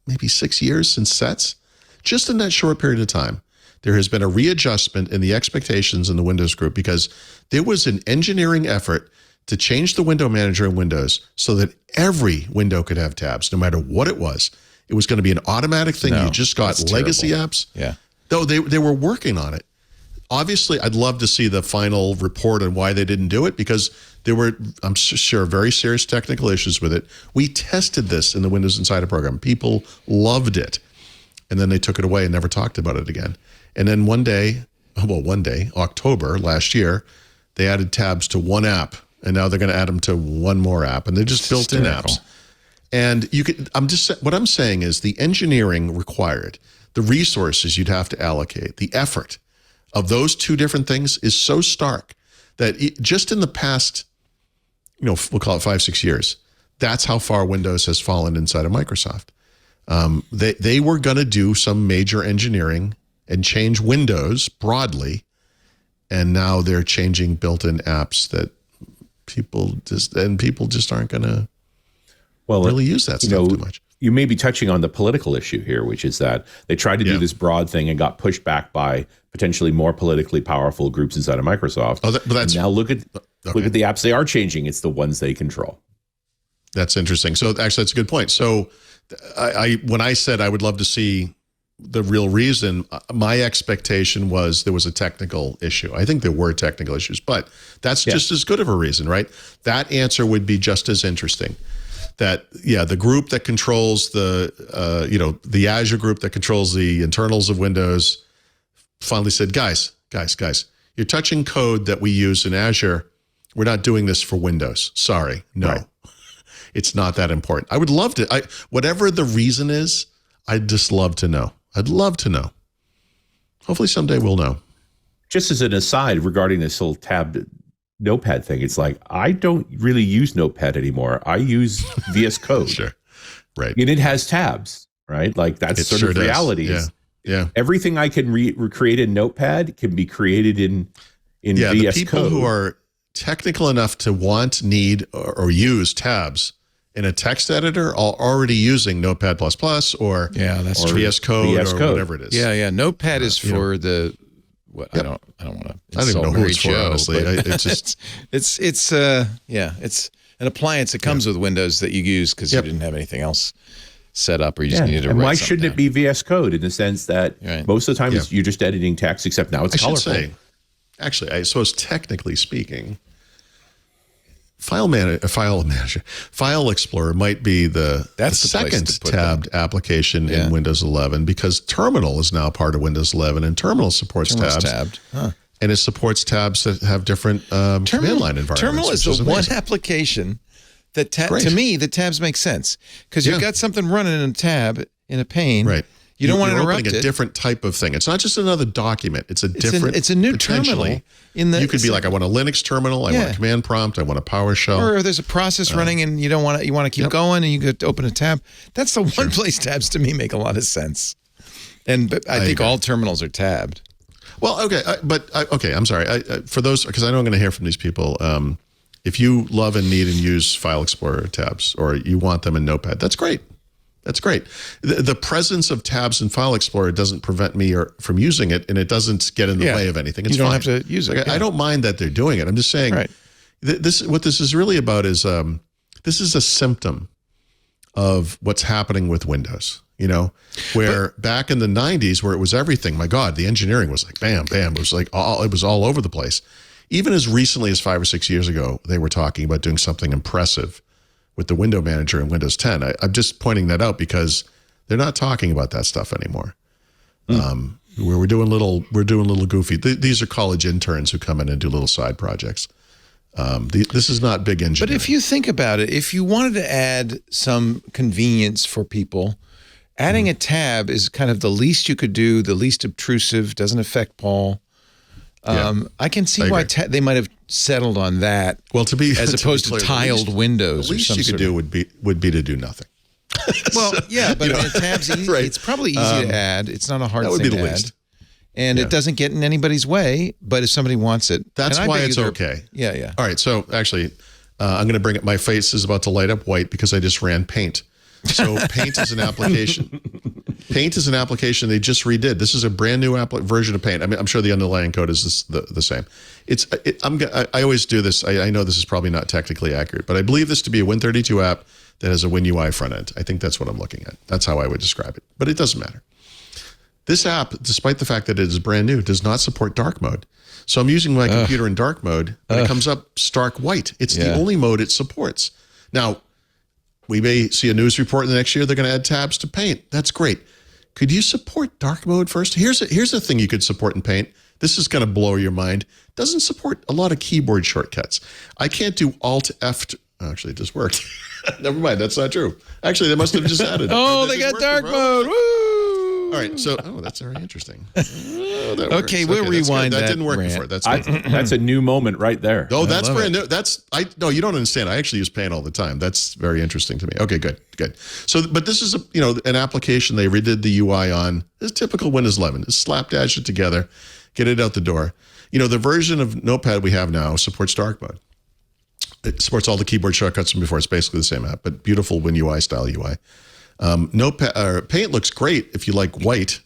maybe 6 years since sets. Just in that short period of time, there has been a readjustment in the expectations in the Windows group because there was an engineering effort to change the window manager in Windows so that every window could have tabs, no matter what it was. It was going to be an automatic thing. You just got legacy apps. Yeah. Though they were working on it. Obviously, I'd love to see the final report on why they didn't do it because there were, I'm sure, very serious technical issues with it. We tested this in the Windows Insider program. People loved it. And then they took it away and never talked about it again. And then one day, October last year, they added tabs to one app, and now they're going to add them to one more app, and they're just built-in apps. And what I'm saying is the engineering required, the resources you'd have to allocate, the effort of those two different things is so stark that just in the past, we'll call it 5-6 years, that's how far Windows has fallen inside of Microsoft. They were going to do some major engineering and change Windows broadly, and now they're changing built-in apps that people just aren't going to really use that stuff too much. You may be touching on the political issue here, which is that they tried to do this broad thing and got pushed back by potentially more politically powerful groups inside of Microsoft. But that's now look at Look at the apps they are changing. It's the ones they control. That's interesting. So actually, that's a good point. So when I said I would love to see the real reason, my expectation was there was a technical issue. I think there were technical issues, but that's just as good of a reason, right? That answer would be just as interesting. That, the group that controls the Azure group that controls the internals of Windows finally said, guys, you're touching code that we use in Azure. We're not doing this for Windows. Sorry. No, right. It's not that important. I would love to, whatever the reason is, I'd just love to know. I'd love to know. Hopefully someday we'll know. Just as an aside regarding this whole tabbed Notepad thing, it's like, I don't really use Notepad anymore. I use VS Code. Sure. Right. And it has tabs, right? Like that's sort of reality. Yeah. Everything I can recreate in Notepad can be created in VS Code. The people who are technical enough to want, need, or use tabs in a text editor are already using Notepad++ or VS Code or whatever it is. Yeah. Notepad is for the. What, I don't want to. I don't even know who it's for, honestly. It's just it's an appliance that comes with Windows that you use because you didn't have anything else set up, or you just needed to. And write why shouldn't it be VS Code in the sense that most of the time you're just editing text, except now it's colorful. Should say, actually, I suppose technically speaking, File Explorer might be the second tabbed application in Windows 11 because Terminal is now part of Windows 11 and Terminal supports tabs. Tabbed. Huh. And it supports tabs that have different command line environments. Terminal is the one application that, to me, the tabs make sense because you've got something running in a tab in a pane. Right. You don't want to interrupt opening a different type of thing. It's not just another document. It's a different. It's a new terminal. You could be like, I want a Linux terminal. I want a command prompt. I want a PowerShell. Or if there's a process running and you want to keep going and you could open a tab. That's the one place tabs to me make a lot of sense. But I think all terminals are tabbed. Well, okay, I'm sorry. For those, because I know I'm going to hear from these people. If you love and need and use File Explorer tabs, or you want them in Notepad, that's great. That's great. The presence of tabs in File Explorer doesn't prevent me from using it, and it doesn't get in the way of anything. It's you don't fine. have to use it. I don't mind that they're doing it. I'm just saying, what this is really about is this is a symptom of what's happening with Windows. Where back in the 90s, where it was everything. My God, the engineering was like bam, bam. It was like it was all over the place. Even as recently as 5 or 6 years ago, they were talking about doing something impressive with the window manager in Windows 10. I'm just pointing that out because they're not talking about that stuff anymore. We're doing little goofy. These are college interns who come in and do little side projects. This is not big engineering. But if you think about it, if you wanted to add some convenience for people, adding a tab is kind of the least you could do, the least obtrusive, doesn't affect Paul. I can see why they might have settled on that. Well, as opposed to tiled windows. The least you could do would be to do nothing. Well, but tabs easy. Right. It's probably easy to add. It's not a hard thing to add. And it doesn't get in anybody's way. But if somebody wants it, that's why it's okay. Yeah. All right. So actually, I'm going to bring it. My face is about to light up white because I just ran Paint. So Paint is an application. Paint is an application they just redid. This is a brand new version of Paint. I mean, I'm sure the underlying code is the same. I always do this. I know this is probably not technically accurate, but I believe this to be a Win32 app that has a WinUI front end. I think that's what I'm looking at. That's how I would describe it, but it doesn't matter. This app, despite the fact that it is brand new, does not support dark mode. So I'm using my computer in dark mode, and it comes up stark white. It's the only mode it supports. Now, we may see a news report in the next year. They're going to add tabs to Paint. That's great. Could you support dark mode first? Here's a thing you could support in Paint. This is going to blow your mind. It doesn't support a lot of keyboard shortcuts. I can't do Alt F. Actually, it just worked. Never mind. That's not true. Actually, they must have just added it. They got dark mode. Woo! All right. So, that's very interesting. Okay, we'll rewind that. That didn't work before. That's a new moment right there. Oh, that's brand new. No, you don't understand. I actually use Paint all the time. That's very interesting to me. Okay, good. So, but this is an application they redid the UI on. It's typical Windows 11. Just slapdash it together, get it out the door. The version of Notepad we have now supports dark mode. It supports all the keyboard shortcuts from before. It's basically the same app, but beautiful WinUI style UI. Paint looks great if you like white.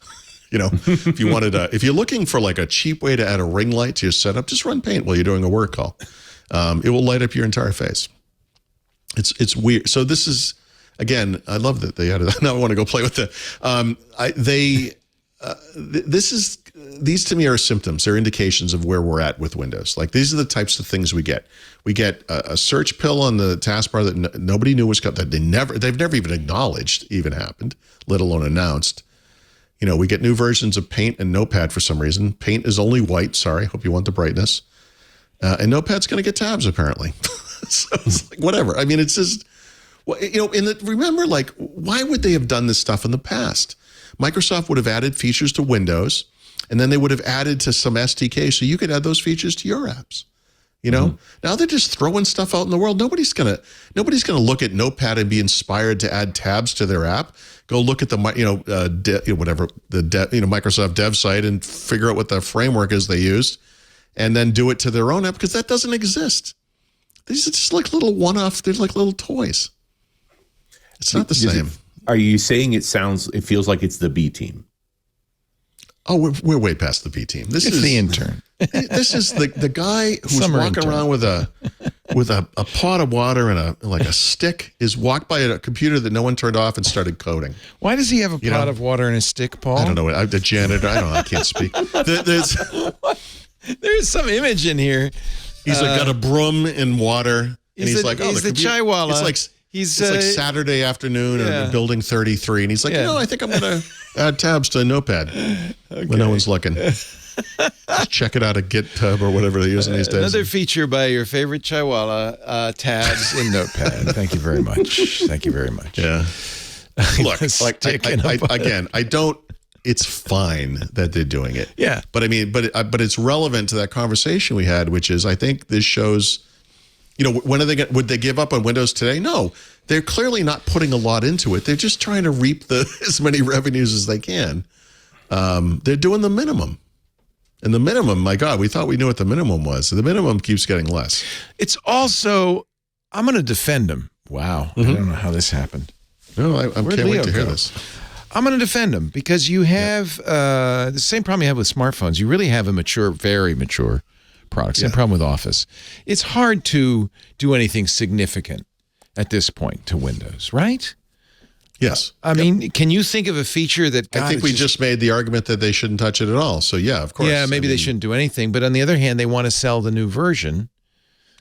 If you're looking for like a cheap way to add a ring light to your setup, just run Paint while you're doing a work call. It will light up your entire face. It's weird. So this is, again, I love that they had it. Now I want to go play with the. These to me are symptoms. They're indications of where we're at with Windows. Like these are the types of things we get. We get a search pill on the taskbar that nobody knew was coming. That they've never even acknowledged even happened, let alone announced. You know, we get new versions of Paint and Notepad for some reason. Paint is only white. Sorry, hope you want the brightness. And Notepad's going to get tabs apparently. So it's like whatever. I mean, it's just, you know. Remember, like, why would they have done this stuff in the past? Microsoft would have added features to Windows, and then they would have added to some SDK so you could add those features to your apps. You know, now they're just throwing stuff out in the world. Nobody's gonna look at Notepad and be inspired to add tabs to their app. Go look at the Microsoft Dev site and figure out what the framework is they used, and then do it to their own app because that doesn't exist. These are just like little one-off. They're like little toys. It's not the same. Are you saying it feels like it's the B team? Oh, we're way past the B team. This is the intern. This is the guy who's walking around with a pot of water and a stick. Is walked by a computer that no one turned off and started coding. Why does he have a pot of water and a stick, Paul? I don't know. The janitor. I don't know. I can't speak. There's some image in here. He's got a broom and water, and he's like, he's the chaiwala. It's like Saturday afternoon in building 33, and he's like, I think I'm going to add tabs to Notepad when no one's looking. Just check it out at GitHub or whatever they're using these days. Another feature by your favorite chaiwala, tabs in Notepad. Thank you very much. Thank you very much. Yeah. Look, like again, I don't. It's fine that they're doing it. Yeah. But I mean, but it's relevant to that conversation we had, which is I think this shows. You know, when are would they give up on Windows today? No, they're clearly not putting a lot into it. They're just trying to reap as many revenues as they can. They're doing the minimum. And the minimum, my God, we thought we knew what the minimum was. The minimum keeps getting less. It's also, I'm going to defend them. Wow. I don't know how this happened. No, I can't wait to hear this. I'm going to defend them because you have the same problem you have with smartphones. You really have a very mature product. Same problem with Office. It's hard to do anything significant at this point to Windows, right? Yes. I mean, can you think of a feature that I think we just made the argument that they shouldn't touch it at all. So yeah, of course. Yeah, maybe they shouldn't do anything. But on the other hand, they want to sell the new version.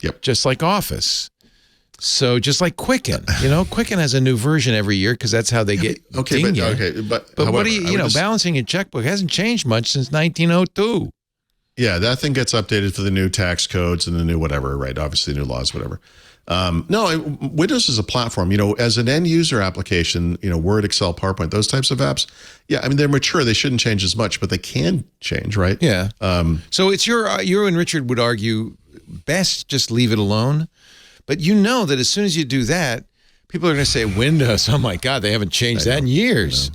Yep. Just like Office. So just like Quicken, Quicken has a new version every year because that's how they get but however, what do you balancing your checkbook hasn't changed much since 1902. Yeah, that thing gets updated for the new tax codes and the new whatever, right? Obviously, new laws, whatever. Windows is a platform. As an end user application, Word, Excel, PowerPoint, those types of apps. Yeah, I mean they're mature. They shouldn't change as much, but they can change, right? Yeah. So it's you and Richard would argue best just leave it alone. But that as soon as you do that, people are going to say Windows. Oh my God, they haven't changed that in years.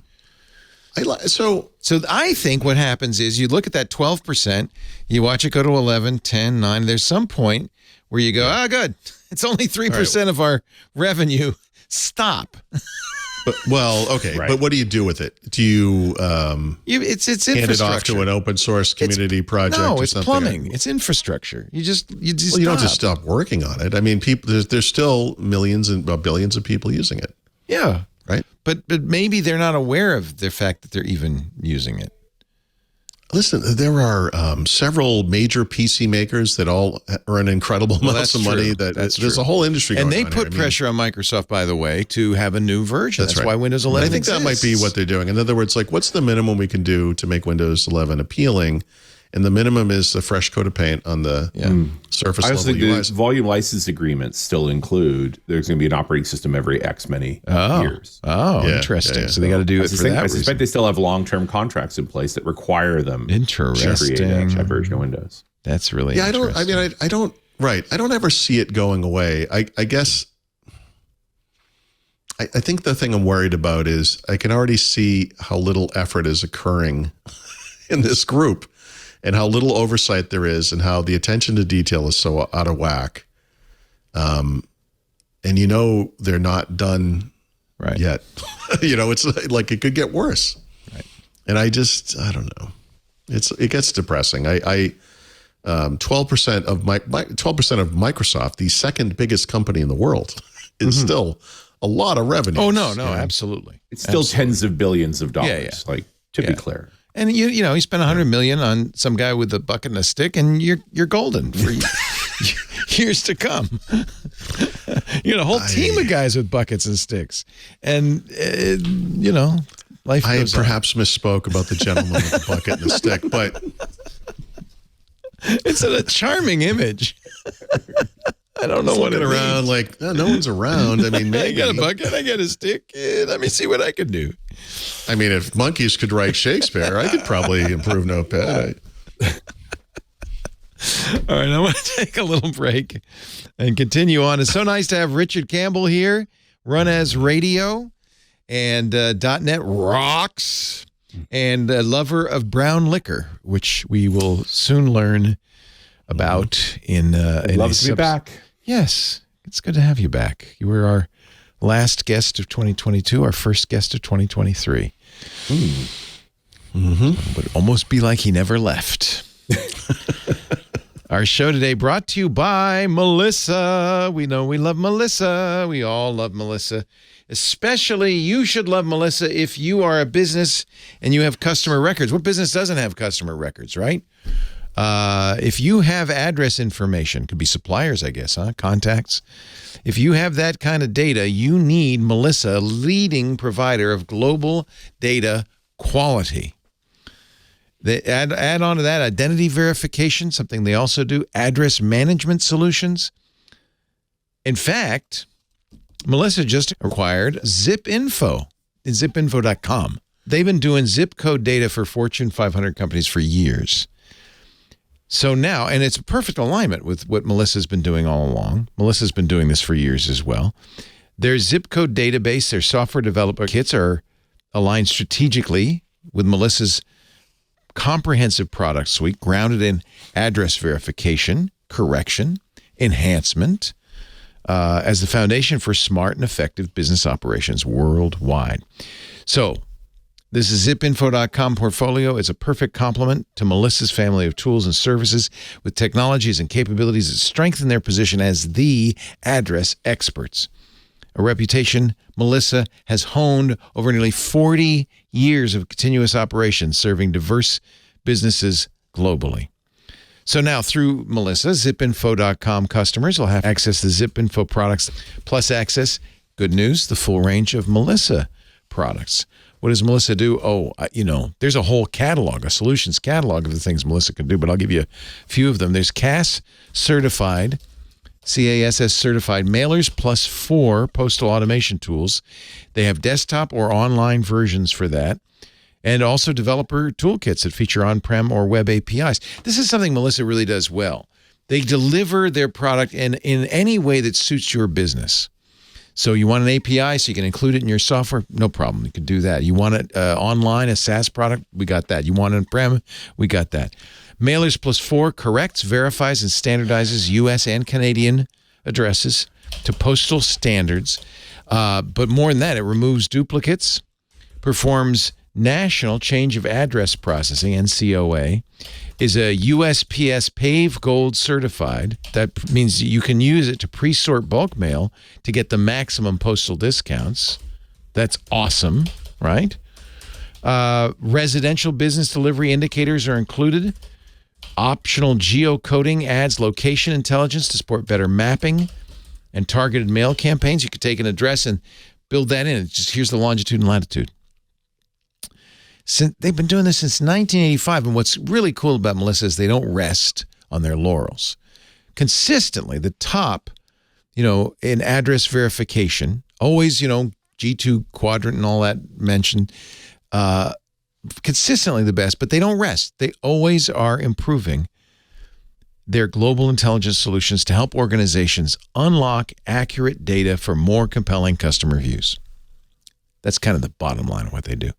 So I think what happens is you look at that 12%, you watch it go to 11, 10, 9. There's some point where you go, good. It's only 3% of our revenue. Stop. Okay. Right. But what do you do with it? Do you it's hand it off to an open source community project? No, or it's something? plumbing. It's infrastructure. You don't just stop working on it. I mean, there's still millions and billions of people using it. Yeah. Right. But maybe they're not aware of the fact that they're even using it. Listen, there are several major PC makers that all earn incredible amounts of money. There's a whole industry going on. And they put pressure on Microsoft, by the way, to have a new version. That's right. Why Windows 11 I think exists. that might be what they're doing. In other words, like, what's the minimum we can do to make Windows 11 appealing? And the minimum is a fresh coat of paint on the surface level UIs. The volume license agreements still include there's going to be an operating system every X many years. Oh, interesting. Yeah. So they got to do it for that I suspect they still have long-term contracts in place that require them to create that version of Windows. That's really interesting. I don't ever see it going away. I guess I think the thing I'm worried about is I can already see how little effort is occurring in this group. And how little oversight there is, and how the attention to detail is so out of whack. And they're not done yet. It's like it could get worse. Right. And I don't know. It gets depressing. 12% of 12% of Microsoft, the second biggest company in the world, is still a lot of revenue. Oh, no, absolutely. It's still tens of billions of dollars. Yeah. Like, to be clear. And you know, he spent $100 million on some guy with a bucket and a stick, and you're golden for years to come. You got a whole team of guys with buckets and sticks, and you know, life goes on. I perhaps misspoke about the gentleman with the bucket and the stick, but it's a charming image. I don't know what it around means. like no one's around. I mean, maybe. I got a bucket, I got a stick. Let me see what I can do. I mean, if monkeys could write Shakespeare, I could probably improve Notepad. All right, I want to take a little break and continue on. It's so nice to have Richard Campbell here, Run As Radio, and .NET Rocks, and a lover of brown liquor, which we will soon learn about in Love to be back. Yes, it's good to have you back. You were our last guest of 2022, our first guest of 2023. It would almost be like he never left. Our show today brought to you by Melissa. We know we love Melissa. We all love Melissa. Especially you should love Melissa if you are a business and you have customer records. What business doesn't have customer records, right? If you have address information, could be suppliers, I guess, contacts. If you have that kind of data, you need Melissa, leading provider of global data quality. They add on to that identity verification, something they also do, address management solutions. In fact, Melissa just acquired ZipInfo, zipinfo.com. They've been doing zip code data for Fortune 500 companies for years. So now, and it's a perfect alignment with what Melissa's been doing all along. Melissa's been doing this for years as well. Their zip code database, their software developer kits are aligned strategically with Melissa's comprehensive product suite, grounded in address verification, correction, enhancement, as the foundation for smart and effective business operations worldwide. So this is zipinfo.com portfolio. It's a perfect complement to Melissa's family of tools and services with technologies and capabilities that strengthen their position as the address experts. A reputation Melissa has honed over nearly 40 years of continuous operations serving diverse businesses globally. So now through Melissa, zipinfo.com customers will have access to ZipInfo products plus access, good news, the full range of Melissa products. What does Melissa do? Oh, there's a whole catalog, a solutions catalog of the things Melissa can do, but I'll give you a few of them. There's CASS certified mailers plus 4 postal automation tools. They have desktop or online versions for that, and also developer toolkits that feature on-prem or web APIs. This is something Melissa really does well. They deliver their product in any way that suits your business. So you want an API so you can include it in your software? No problem. You can do that. You want it online, a SaaS product? We got that. You want it on-prem? We got that. Mailers plus 4 corrects, verifies, and standardizes U.S. and Canadian addresses to postal standards. But more than that, it removes duplicates, performs national change of address processing, NCOA, is a USPS PAVE Gold certified. That means you can use it to pre-sort bulk mail to get the maximum postal discounts. That's awesome, right? Residential business delivery indicators are included. Optional geocoding adds location intelligence to support better mapping and targeted mail campaigns. You could take an address and build that in. Here's the longitude and latitude. They've been doing this since 1985, and what's really cool about Melissa is they don't rest on their laurels. Consistently, the top, in address verification, always, G2 quadrant and all that mentioned, consistently the best, but they don't rest. They always are improving their global intelligence solutions to help organizations unlock accurate data for more compelling customer views. That's kind of the bottom line of what they do.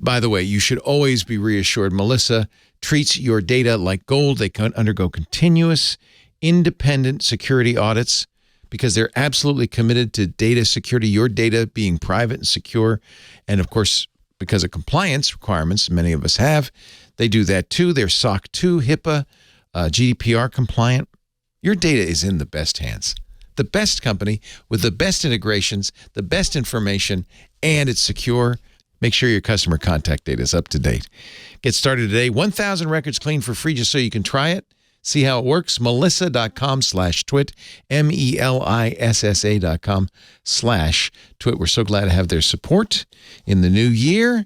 By the way, you should always be reassured. Melissa treats your data like gold. They can undergo continuous, independent security audits because they're absolutely committed to data security, your data being private and secure. And of course, because of compliance requirements many of us have, they do that too. They're SOC 2, HIPAA GDPR compliant, your data is in the best hands. The best company with the best integrations, the best information, and it's secure. Make sure your customer contact data is up to date. Get started today. 1,000 records clean for free just so you can try it. See how it works. Melissa.com/twit. MELISSA.com/twit. We're so glad to have their support in the new year.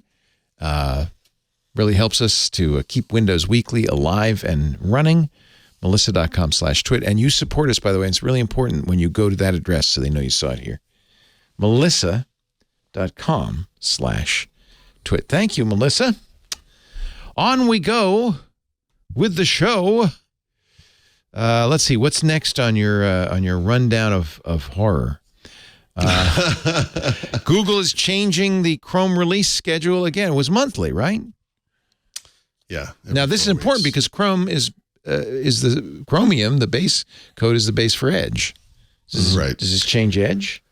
Really helps us to keep Windows Weekly alive and running. Melissa.com/twit. And you support us, by the way. It's really important when you go to that address so they know you saw it here. Melissa.com/twit. Thank you, Melissa. On we go with the show. Let's see, what's next on your rundown of horror? Google is changing the Chrome release schedule again. It was monthly, right? Yeah. Now this is important because Chrome is the Chromium. The base code is the base for Edge. Right. Does this change Edge?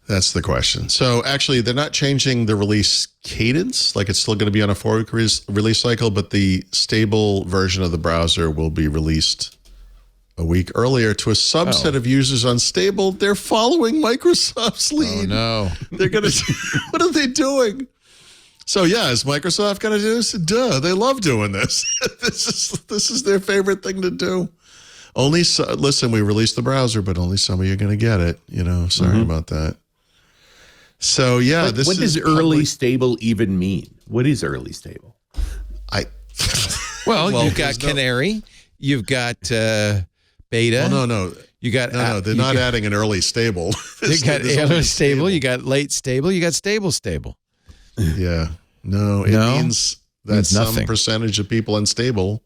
That's the question. So actually, they're not changing the release cadence. Like it's still going to be on a 4-week release cycle, but the stable version of the browser will be released a week earlier to a subset of users on stable. They're following Microsoft's lead. Oh, no. They're going to, what are they doing? So yeah, is Microsoft going to do this? Duh, they love doing this. This is their favorite thing to do. Listen, we released the browser, but only some of you are going to get it. Sorry about that. So yeah, what does early stable even mean? What is early stable? Well, you've got Canary, you've got beta. Well, no. You got they're not adding an early stable. You got early stable, you got late stable, you got stable. Yeah. No, it means that some percentage of people in stable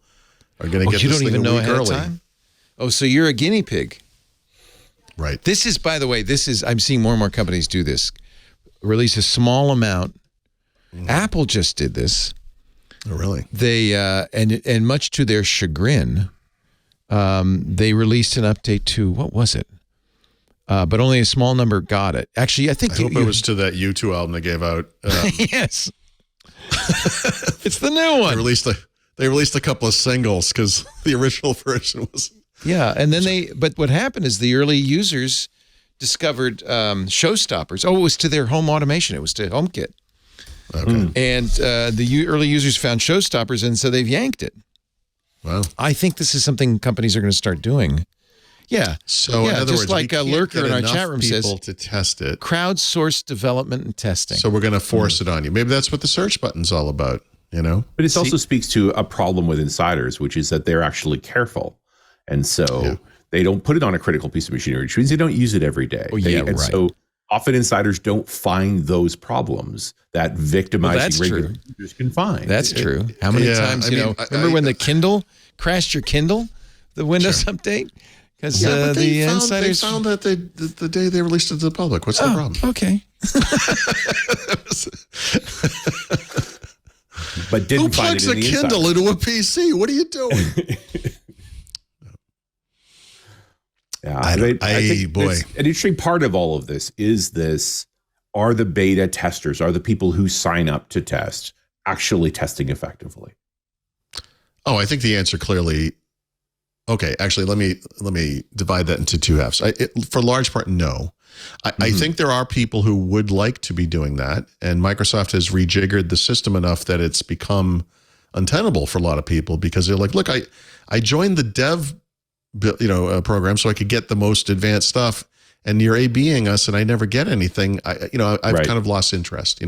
are going to get this thing a week early. Time? Oh, so you're a guinea pig. Right. This is, by the way, I'm seeing more and more companies do this. Release a small amount. Apple just did this. Oh, really? They and much to their chagrin, they released an update to, what was it? But only a small number got it. Actually, I think I hope it was to that U2 album they gave out. Yes. It's the new one. They released a couple of singles because the original version was. Yeah, and then but what happened is the early users discovered showstoppers. Oh, it was to their home automation. It was to HomeKit. Okay. And the early users found showstoppers, and so they've yanked it. Wow. I think this is something companies are going to start doing. Yeah. So in other just words, like a lurker in our chat room says, to test it. Crowdsourced development and testing. So we're going to force it on you. Maybe that's what the search button's all about, But it also speaks to a problem with insiders, which is that they're actually careful. And so they don't put it on a critical piece of machinery, which means they don't use it every day. Right. So often insiders don't find those problems that victimizing regular users can find. That's true. How many times, remember when the Kindle crashed your Kindle, the Windows update? Because the insiders found that the day they released it to the public. What's the problem? Okay. But didn't find it in the Who plugs a Kindle into a PC? What are you doing? Yeah, I think an interesting part of all of this are the beta testers, are the people who sign up to test actually testing effectively? Oh, I think the answer clearly. Okay, actually, let me divide that into two halves. For large part, no. I think there are people who would like to be doing that, and Microsoft has rejiggered the system enough that it's become untenable for a lot of people because they're like, look, I joined the dev program so I could get the most advanced stuff, and you're A/Bing us, and I never get anything. I've kind of lost interest.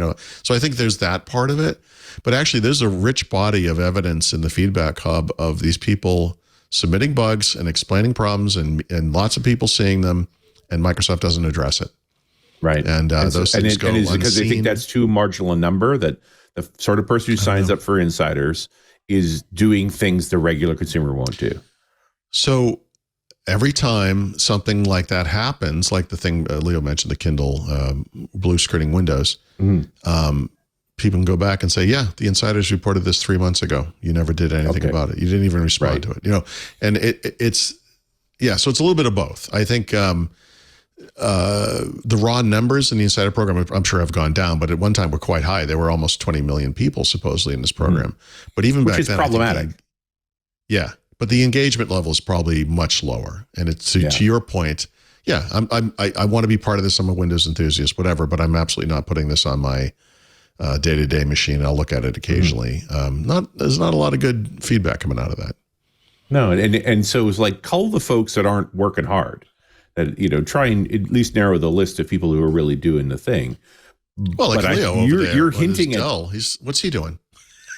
So I think there's that part of it, but actually, there's a rich body of evidence in the feedback hub of these people submitting bugs and explaining problems, and lots of people seeing them, and Microsoft doesn't address it. Right, and those things go unseen. Because they think that's too marginal a number, that the sort of person who signs up for insiders is doing things the regular consumer won't do. So every time something like that happens, like the thing Leo mentioned, the Kindle blue screening Windows, people can go back and say, yeah, the insiders reported this 3 months ago. You never did anything about it. You didn't even respond to it. And it's so it's a little bit of both. I think the raw numbers in the insider program, I'm sure, have gone down, but at one time were quite high. There were almost 20 million people supposedly in this program. But even back then, which is problematic. but the engagement level is probably much lower. And it's to your point. Yeah, I want to be part of this. I'm a Windows enthusiast, whatever, but I'm absolutely not putting this on my day-to-day machine. I'll look at it occasionally. There's not a lot of good feedback coming out of that. No, and so it's like, cull the folks that aren't working hard. That, you know, try and at least narrow the list of people who are really doing the thing. Well, like Leo over there, you're hinting at what's he doing?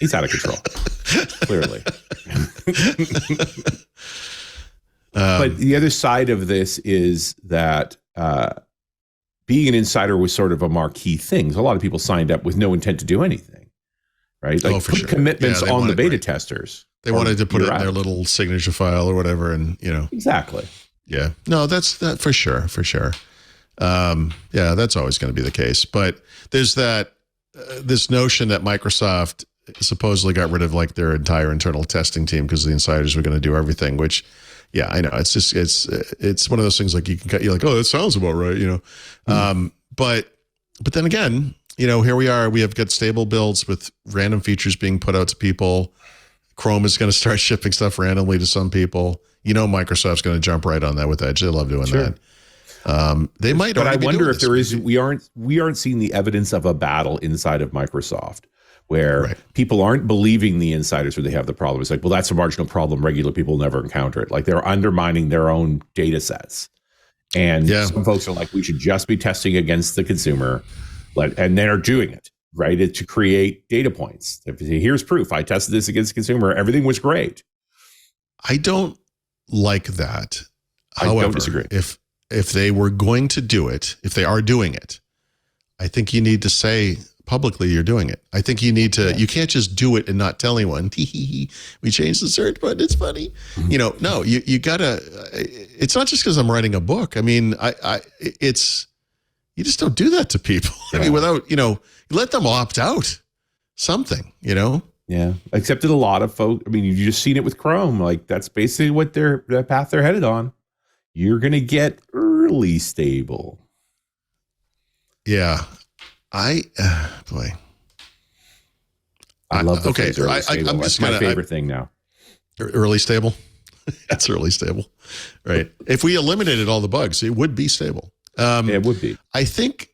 He's out of control, clearly. But the other side of this is that being an insider was sort of a marquee thing. So a lot of people signed up with no intent to do anything, right? Like, for put sure. commitments on the beta right. testers. They wanted to put it in their little signature file or whatever, and exactly. Yeah, no, that's that for sure. Yeah, that's always going to be the case. But there's that this notion that Microsoft supposedly got rid of like their entire internal testing team because the insiders were going to do everything. Which, yeah, I know it's just it's one of those things like you're like, oh, that sounds about right, But then again, here we are. We have got stable builds with random features being put out to people. Chrome is going to start shipping stuff randomly to some people. Microsoft's going to jump right on that with Edge. They love doing that. They might, but I wonder if there is. We aren't seeing the evidence of a battle inside of Microsoft where people aren't believing the insiders where they have the problem. It's like, well, that's a marginal problem. Regular people never encounter it. Like, they're undermining their own data sets. And some folks are like, we should just be testing against the consumer, and they're doing it. Right, to create data points. Here's proof. I tested this against the consumer. Everything was great. I don't like that. However, I don't disagree. If they were going to do it, if they are doing it, I think you need to say publicly you're doing it. I think you need to. You can't just do it and not tell anyone. We changed the search button. It's funny. No. You gotta. It's not just because I'm writing a book. I mean, it's. You just don't do that to people. I mean, without, let them opt out. Something, Yeah. Except that a lot of folks, I mean, you've just seen it with Chrome. Like, that's basically what the path they're headed on. You're going to get early stable. Yeah. I love the phrase early stable. I'm That's just my favorite thing now. Early stable. That's early stable. Right. If we eliminated all the bugs, it would be stable. It would be. I think.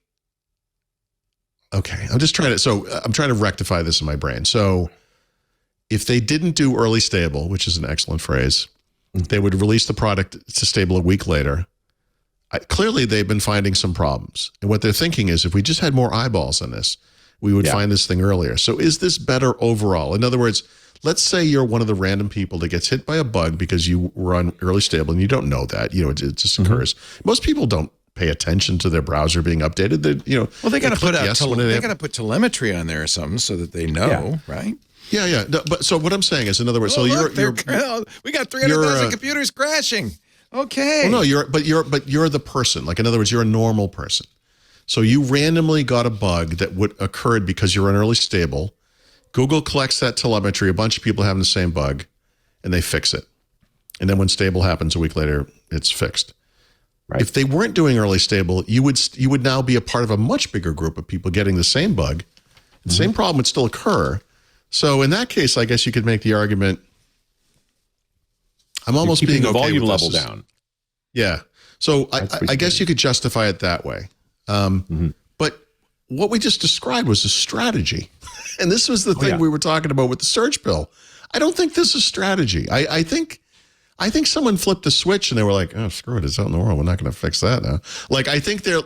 Okay, I'm trying to rectify this in my brain. So, if they didn't do early stable, which is an excellent phrase, they would release the product to stable a week later. Clearly, they've been finding some problems, and what they're thinking is, if we just had more eyeballs on this, we would find this thing earlier. So, is this better overall? In other words, let's say you're one of the random people that gets hit by a bug because you were on early stable and you don't know that. It just occurs. Most people don't pay attention to their browser being updated. They got to put telemetry on there or something so that they know, right? Yeah. No, but so what I'm saying is, in other words, we got 300,000 computers crashing. Okay. Well, no, you're the person. Like, in other words, you're a normal person. So you randomly got a bug that occurred because you're on early stable. Google collects that telemetry. A bunch of people having the same bug, and they fix it. And then when stable happens a week later, it's fixed. Right. If they weren't doing early stable, you would now be a part of a much bigger group of people getting the same bug. The same problem would still occur. So in that case, I guess you could make the argument. I'm almost being the okay volume with level this. down. Yeah. So I guess you could justify it that way. But what we just described was a strategy. And this was the thing we were talking about with the search bill. I don't think this is strategy. I think someone flipped a switch and they were like, oh, screw it. It's out in the world. We're not going to fix that now. Like, I think they're,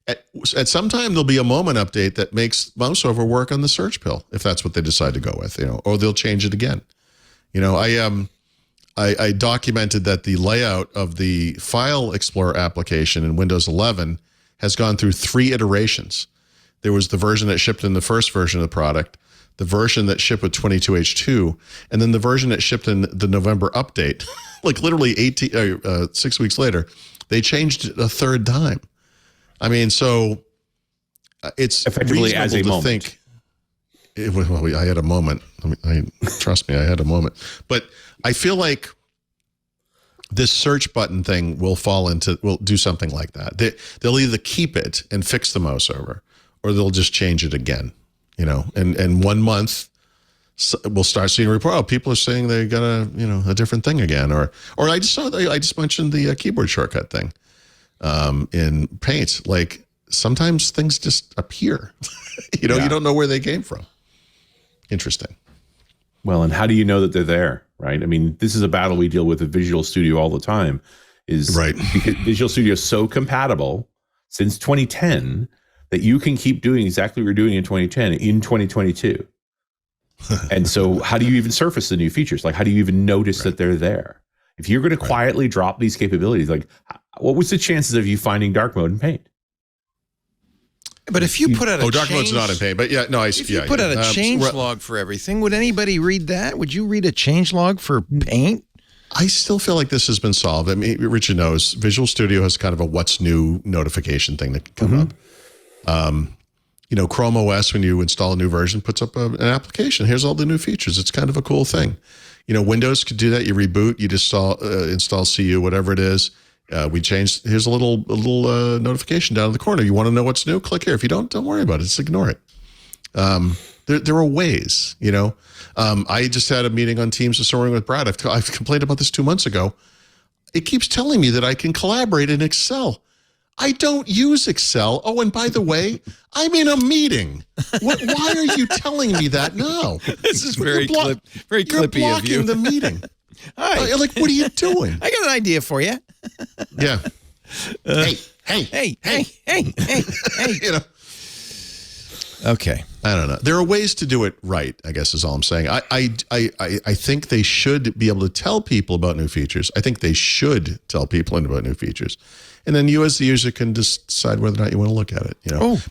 at some time there'll be a moment update that makes MouseOver work on the search pill, if that's what they decide to go with, or they'll change it again. I documented that the layout of the File Explorer application in Windows 11 has gone through 3 iterations. There was the version that shipped in the first version of the product, the version that shipped with 22H2, and then the version that shipped in the November update. Like, literally 6 weeks later, they changed it a third time. I mean, so it's effectively as a moment. I had a moment. Trust me, I had a moment. But I feel like this search button thing will do something like that. They'll either keep it and fix the MouseOver, or they'll just change it again. And 1 month, we'll start seeing a report. Oh, people are saying they got a different thing again, or I just mentioned the keyboard shortcut thing in Paint. Like sometimes things just appear. You don't know where they came from. Interesting. Well, and how do you know that they're there, right? I mean, this is a battle we deal with at Visual Studio all the time. Is right because Visual Studio is so compatible since 2010 that you can keep doing exactly what you're doing in 2010 in 2022. And so how do you even surface the new features? Like, how do you even notice that they're there? If you're going to quietly drop these capabilities, like what was the chances of you finding dark mode in Paint? But if you put out a dark mode's not in Paint, but if you put out a change log for everything, would anybody read that? Would you read a change log for Paint? I still feel like this has been solved. I mean, Richard knows Visual Studio has kind of a what's new notification thing that can come up. Chrome OS, when you install a new version, puts up an application. Here's all the new features. It's kind of a cool thing. Windows could do that. You reboot, you just install CU, whatever it is. We changed. Here's a little notification down in the corner. You want to know what's new? Click here. If you don't worry about it. Just ignore it. There are ways. I just had a meeting on Teams this morning with Brad. I've complained about this 2 months ago. It keeps telling me that I can collaborate in Excel. I don't use Excel. Oh, and by the way, I'm in a meeting. Why are you telling me that now? This is very clippy of you. You're blocking the meeting. Hi. Like, what are you doing? I got an idea for you. Yeah. Hey. Okay. I don't know. There are ways to do it right, I guess is all I'm saying. I think they should be able to tell people about new features. I think they should tell people about new features. And then you as the user can decide whether or not you want to look at it,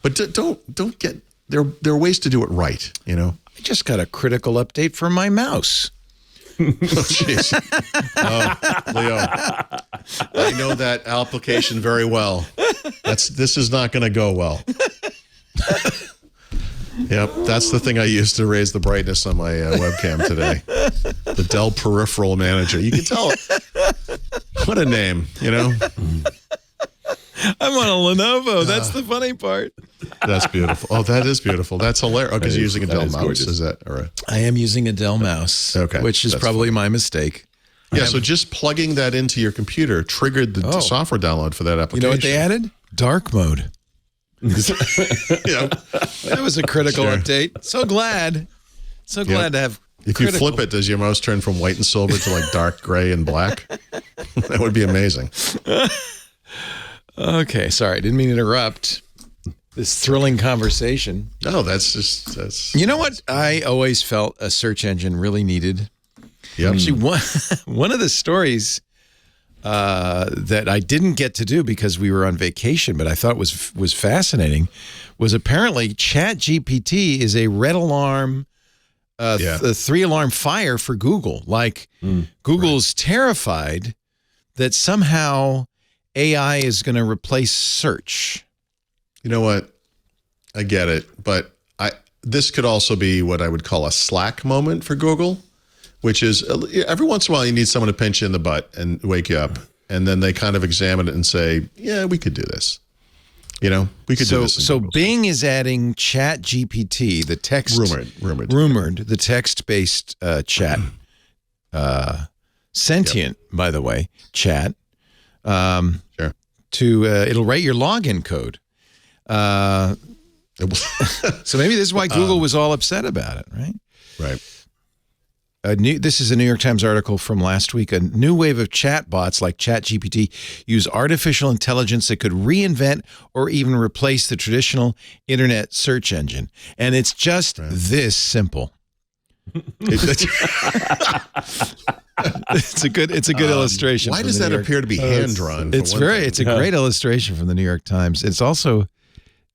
But don't get there are ways to do it right, I just got a critical update for my mouse. Oh, jeez. Oh, Leo. I know that application very well. This is not going to go well. Yep, that's the thing I used to raise the brightness on my webcam today. The Dell Peripheral Manager. You can tell. What a name, I'm on a Lenovo. That's the funny part. That's beautiful. Oh, that is beautiful. That's hilarious. Oh, because you're using a Dell mouse. Gorgeous. Is that all right? I am using a Dell mouse, which is probably my mistake. Yeah, so just plugging that into your computer triggered the software download for that application. You know what they added? Dark mode. Yeah. That was a critical update. So glad to have. If you flip it, does your mouse turn from white and silver to like dark gray and black? That would be amazing. Okay, sorry, I didn't mean to interrupt this thrilling conversation. No, that's. You know what I always felt a search engine really needed? Yep. Actually, one of the stories that I didn't get to do because we were on vacation, but I thought was fascinating, was apparently ChatGPT is a red alarm, a 3-alarm fire for Google. Like Google's terrified that somehow AI is going to replace search. You know what? I get it, but this could also be what I would call a Slack moment for Google, which is every once in a while you need someone to pinch you in the butt and wake you up, and then they kind of examine it and say, "Yeah, we could do this." We could do this. So Bing is adding ChatGPT, the text rumored, the text-based chat, sentient, by the way, chat. Sure. It'll write your login code. So maybe this is why Google was all upset about it, right? Right. This is a New York Times article from last week. A new wave of chatbots like ChatGPT use artificial intelligence that could reinvent or even replace the traditional internet search engine. And it's just this simple. It's a good illustration. Why does that appear to be hand drawn? It's a great illustration from the New York Times. It's also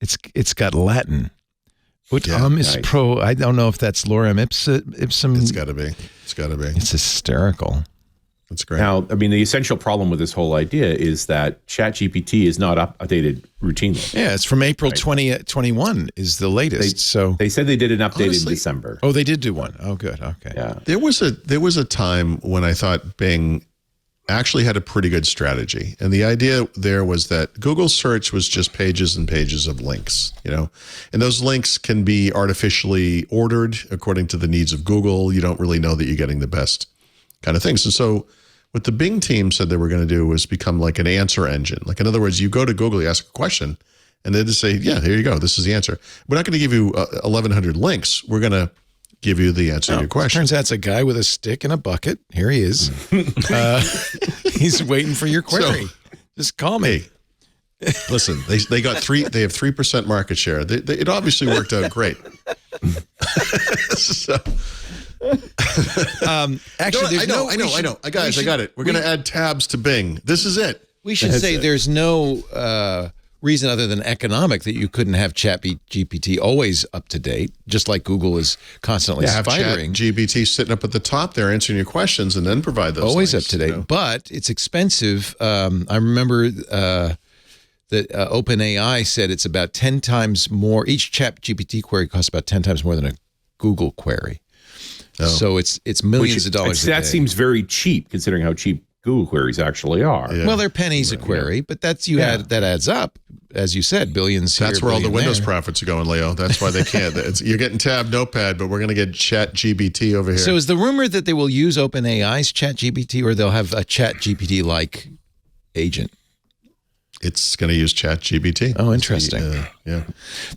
it's got Latin. Is pro. I don't know if that's lorem ipsum. It's got to be. It's hysterical. That's great. Now, I mean, the essential problem with this whole idea is that ChatGPT is not updated routinely. Yeah, it's from April 2021 is the latest. They said they did an update in December. Oh, they did do one. Oh, good. Okay. Yeah. There was a time when I thought Bing actually had a pretty good strategy. And the idea there was that Google search was just pages and pages of links, and those links can be artificially ordered according to the needs of Google. You don't really know that you're getting the best kind of things. And so what the Bing team said they were going to do was become like an answer engine. Like, in other words, you go to Google, you ask a question, and they just say, yeah, here you go. This is the answer. We're not going to give you 1,100 links. We're going to give you the answer to your question. Turns out it's a guy with a stick and a bucket. Here he is. He's waiting for your query. Just call me. Hey, listen, they have 3% market share. It obviously worked out great. So, actually, I know. Guys, I got it. We're going to add tabs to Bing. This is it. We should say there's no reason other than economic that you couldn't have ChatGPT always up to date, just like Google is constantly spiring. ChatGPT sitting up at the top there answering your questions and then provide those always links, up to date, but it's expensive. I remember that OpenAI said it's about 10 times more. Each ChatGPT query costs about 10 times more than a Google query. Oh. So it's millions of dollars a day. That seems very cheap considering how cheap Google queries actually are. Yeah. Well, they're pennies a query, but that adds up, as you said, billions. That's here, where all the billion Windows there. profits are going, Leo. That's why they can't. You're getting tab Notepad, but we're going to get ChatGPT over here. So is the rumor that they will use OpenAI's ChatGPT, or they'll have a ChatGPT-like agent? It's going to use ChatGPT. Oh, interesting. Yeah.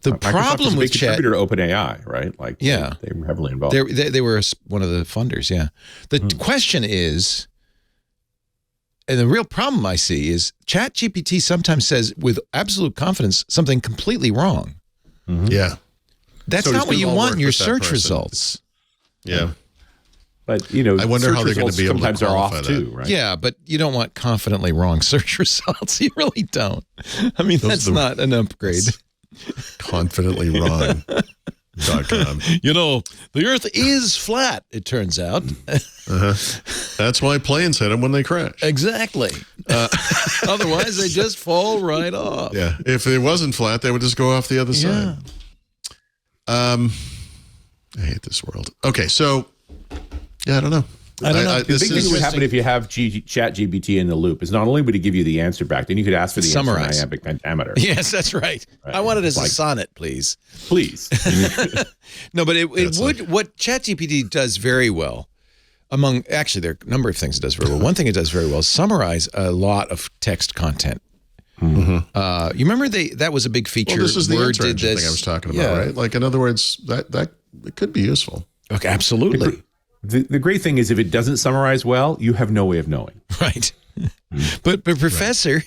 The problem with Chat, contributor to OpenAI, right? Like, yeah, they were heavily involved. They were one of the funders. Yeah. The question is. And the real problem I see is ChatGPT sometimes says with absolute confidence something completely wrong. Mm-hmm. Yeah. That's not what you want in your search results. Yeah. But, I wonder how they're going to be able to sometimes are off that. too, right? Yeah, but you don't want confidently wrong search results. You really don't. I mean, that's not an upgrade. Confidently wrong.com. The Earth is flat, it turns out. That's why planes hit them when they crash. Exactly. Otherwise, they just fall right off. Yeah. If it wasn't flat, they would just go off the other side. I hate this world. Okay, so, I don't know. I don't know. The big thing that would happen if you have ChatGPT in the loop is not only would it give you the answer back, then you could ask for the Summarize. answer in iambic pentameter. Yes, that's right. I want it as a sonnet, please. Please. No, but it would. What ChatGPT does very well, actually, there are a number of things it does very well. One thing it does very well is summarize a lot of text content. Mm-hmm. You remember that was a big feature. Well, this is the Word answer did engine this. thing I was talking about, right? Like, in other words, that it could be useful. Okay, absolutely. The great thing is if it doesn't summarize well, you have no way of knowing. Right. But Professor,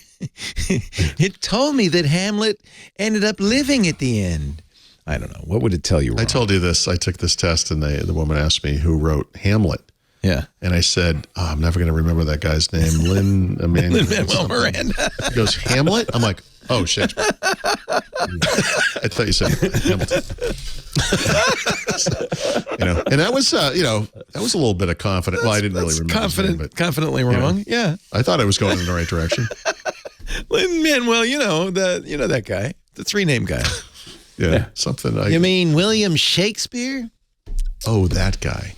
it told me that Hamlet ended up living at the end. I don't know. What would it tell you wrong? I told you this. I took this test, and the woman asked me who wrote Hamlet. Yeah. And I said, I'm never going to remember that guy's name. Lin-Manuel Miranda. He goes, Hamlet? I'm like, oh, Shakespeare. I thought you said Hamilton. And that was, that was a little bit of confident. Well, I didn't really remember his name, but, confidently wrong. Yeah. I thought I was going in the right direction. Lin-Manuel, that guy, the three-name guy. Yeah. Something. You mean William Shakespeare? Oh, that guy.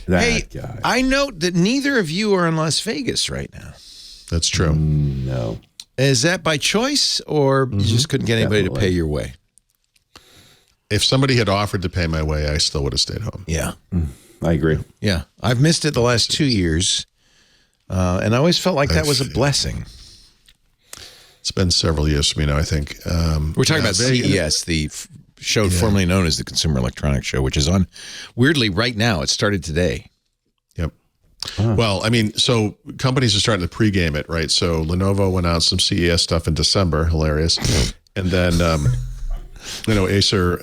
That guy. I note that neither of you are in Las Vegas right now. That's true. No. Is that by choice, or you just couldn't get anybody to pay your way? If somebody had offered to pay my way, I still would have stayed home. Yeah. I agree. Yeah. I've missed it the last 2 years, and I always felt like that was a blessing. It's been several years for me now, I think. We're talking about CES, the show formerly known as the Consumer Electronics Show, which is on, weirdly, right now. It started today. Yep. Well, I mean, so companies are starting to pregame it, right? So Lenovo announced some CES stuff in December, hilarious. And then, Acer,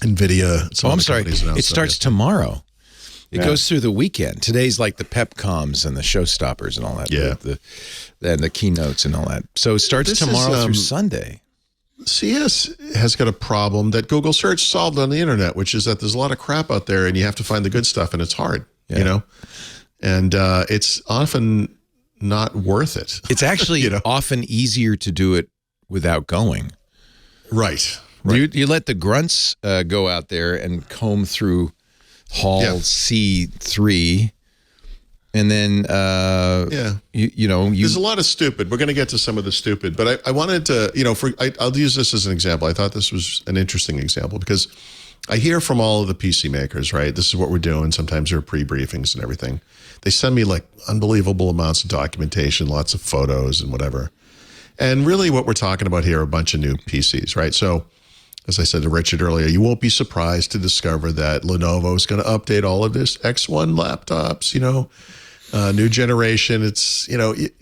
NVIDIA. I'm sorry. It starts tomorrow. It goes through the weekend. Today's like the Pepcoms and the showstoppers and all that. Yeah. And the keynotes and all that. So it starts tomorrow through Sunday. CES has got a problem that Google search solved on the internet, which is that there's a lot of crap out there and you have to find the good stuff, and it's hard, and it's often not worth it. It's actually often easier to do it without going. Right. You let the grunts go out there and comb through Hall C3, And then, there's a lot of stupid. We're going to get to some of the stupid, but I wanted to, I'll use this as an example. I thought this was an interesting example because I hear from all of the PC makers, right? This is what we're doing. Sometimes there are pre-briefings and everything. They send me like unbelievable amounts of documentation, lots of photos and whatever. And really what we're talking about here are a bunch of new PCs, right? So as I said to Richard earlier, you won't be surprised to discover that Lenovo is going to update all of this X1 laptops, new generation. It's,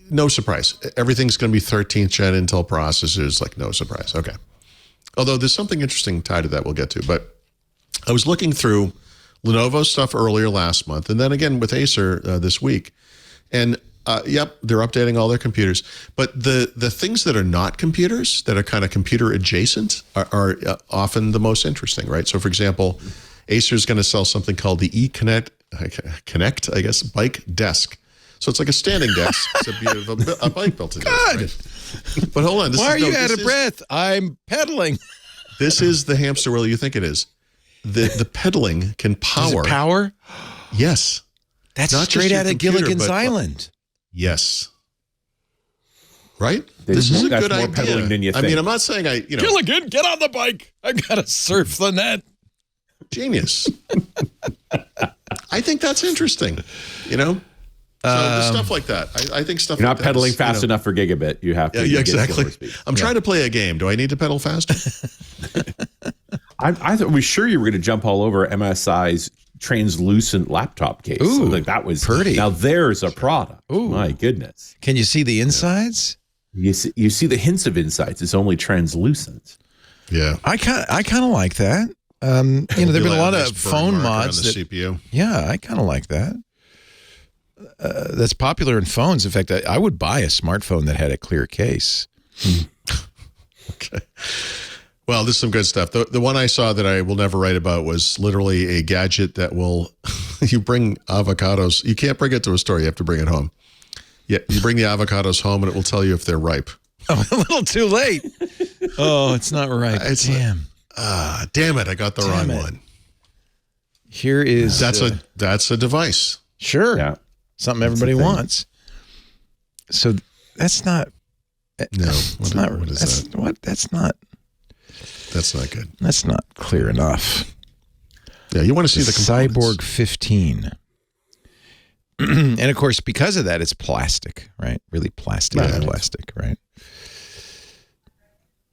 no surprise. Everything's going to be 13th gen Intel processors, like no surprise. Okay. Although there's something interesting tied to that we'll get to. But I was looking through Lenovo stuff earlier last month, and then again with Acer this week. And they're updating all their computers. But the things that are not computers, that are kind of computer adjacent, are often the most interesting, right? So for example, Acer is going to sell something called the eConnect, I guess, bike desk. So it's like a standing desk, except you have a bike built into it. Right? But hold on. Why are you out of breath? I'm pedaling. This is the hamster wheel you think it is. The pedaling can power. Is it power? Yes. That's not straight out of Gilligan's Island. Yes. Right? This is a good idea. Pedaling than you think. I mean, I'm not saying Gilligan, get on the bike. I gotta surf the net. Genius. I think that's interesting. So stuff like that. I think stuff. You're like not pedaling fast enough for gigabit. You have to. Yeah, exactly. I'm trying to play a game. Do I need to pedal faster? I thought we sure you were going to jump all over MSI's translucent laptop case. Ooh, like that was pretty. Now there's a product. Ooh. My goodness. Can you see the insides? You see the hints of insides. It's only translucent. Yeah. I kind of like that. There've been a lot of phone mods on the CPU. Yeah, I kind of like that. That's popular in phones. In fact, I would buy a smartphone that had a clear case. Okay. Well, this is some good stuff. The one I saw that I will never write about was literally a gadget that will, you bring avocados. You can't bring it to a store. You have to bring it home. Yeah, you bring the avocados home and it will tell you if they're ripe. Oh, a little too late. Oh, it's not ripe. Damn. Damn it. I got the wrong one. Here is. That's a device. Sure. Yeah. Something everybody wants. So that's not. No. What is that? What? That's not. That's not good. That's not clear enough. Yeah, you want to see the components. Cyborg 15. And of course, because of that, it's plastic, right? Really plastic, right?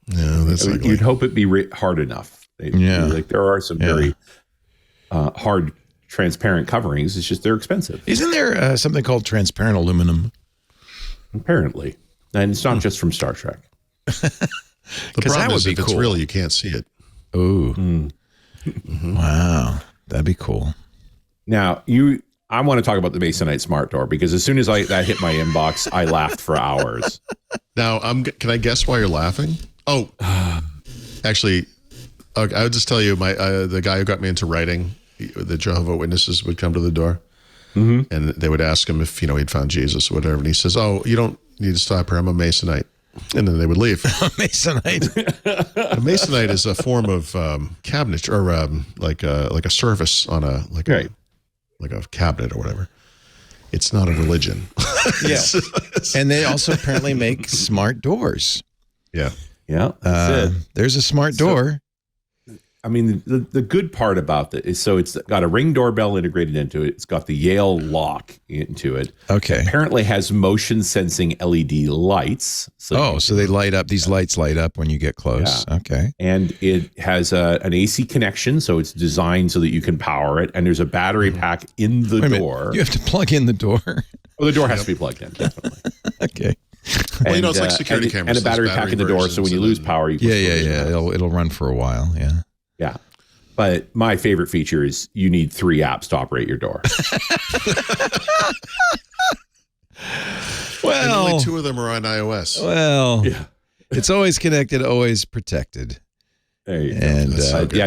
No, that's ugly. You'd hope it'd be hard enough. Like there are some very hard, transparent coverings. It's just they're expensive. Isn't there something called transparent aluminum? Apparently, and it's not just from Star Trek. The problem is if it's real, you can't see it. Ooh. Wow. That'd be cool. Now, I want to talk about the Masonite Smart Door because as soon as that hit my inbox, I laughed for hours. Now, can I guess why you're laughing? Oh, actually, I would just tell you, the guy who got me into writing, the Jehovah's Witnesses would come to the door, and they would ask him if he'd found Jesus or whatever, and he says, "Oh, you don't need to stop here. I'm a Masonite." And then they would leave. Masonite. A Masonite is a form of cabinet, or like a service on like a cabinet or whatever. It's not a religion. Yeah. And they also apparently make smart doors. Yeah. Yeah. That's it. There's a smart door. I mean, the good part about that is it's got a Ring doorbell integrated into it. It's got the Yale lock into it. Okay. Apparently has motion sensing LED lights. So they light up. These lights light up when you get close. Yeah. Okay. And it has an AC connection, so it's designed so that you can power it. And there's a battery pack in the door. You have to plug in the door. Oh, the door has to be plugged in, definitely. Okay. Well, it's like security cameras. And a battery pack in the door, so when you lose power, you can It'll run for a while. Yeah. Yeah. But my favorite feature is you need 3 apps to operate your door. And only 2 of them are on iOS. Well, it's always connected, always protected. There you go. And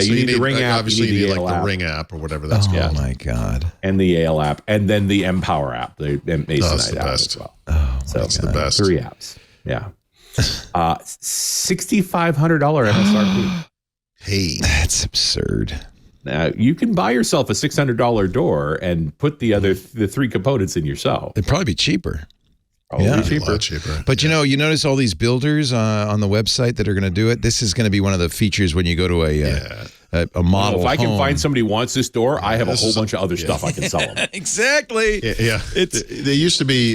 you need the Ring app. Obviously, you need the Ring app or whatever that's called. Oh my God! And the Yale app, and then the Empower app, the Masonite the app best. as well. Oh, that's the best. 3 apps. Yeah. $6,500 MSRP. Hey, that's absurd. Now, you can buy yourself a $600 door and put the three components in yourself. It'd probably be cheaper. Probably Yeah. cheaper. A lot cheaper. But you notice all these builders on the website that are going to do it. This is going to be one of the features when you go to a model. If I can home. find somebody who wants this door, I have a whole bunch of other stuff I can sell them. Exactly. Yeah. They used to be,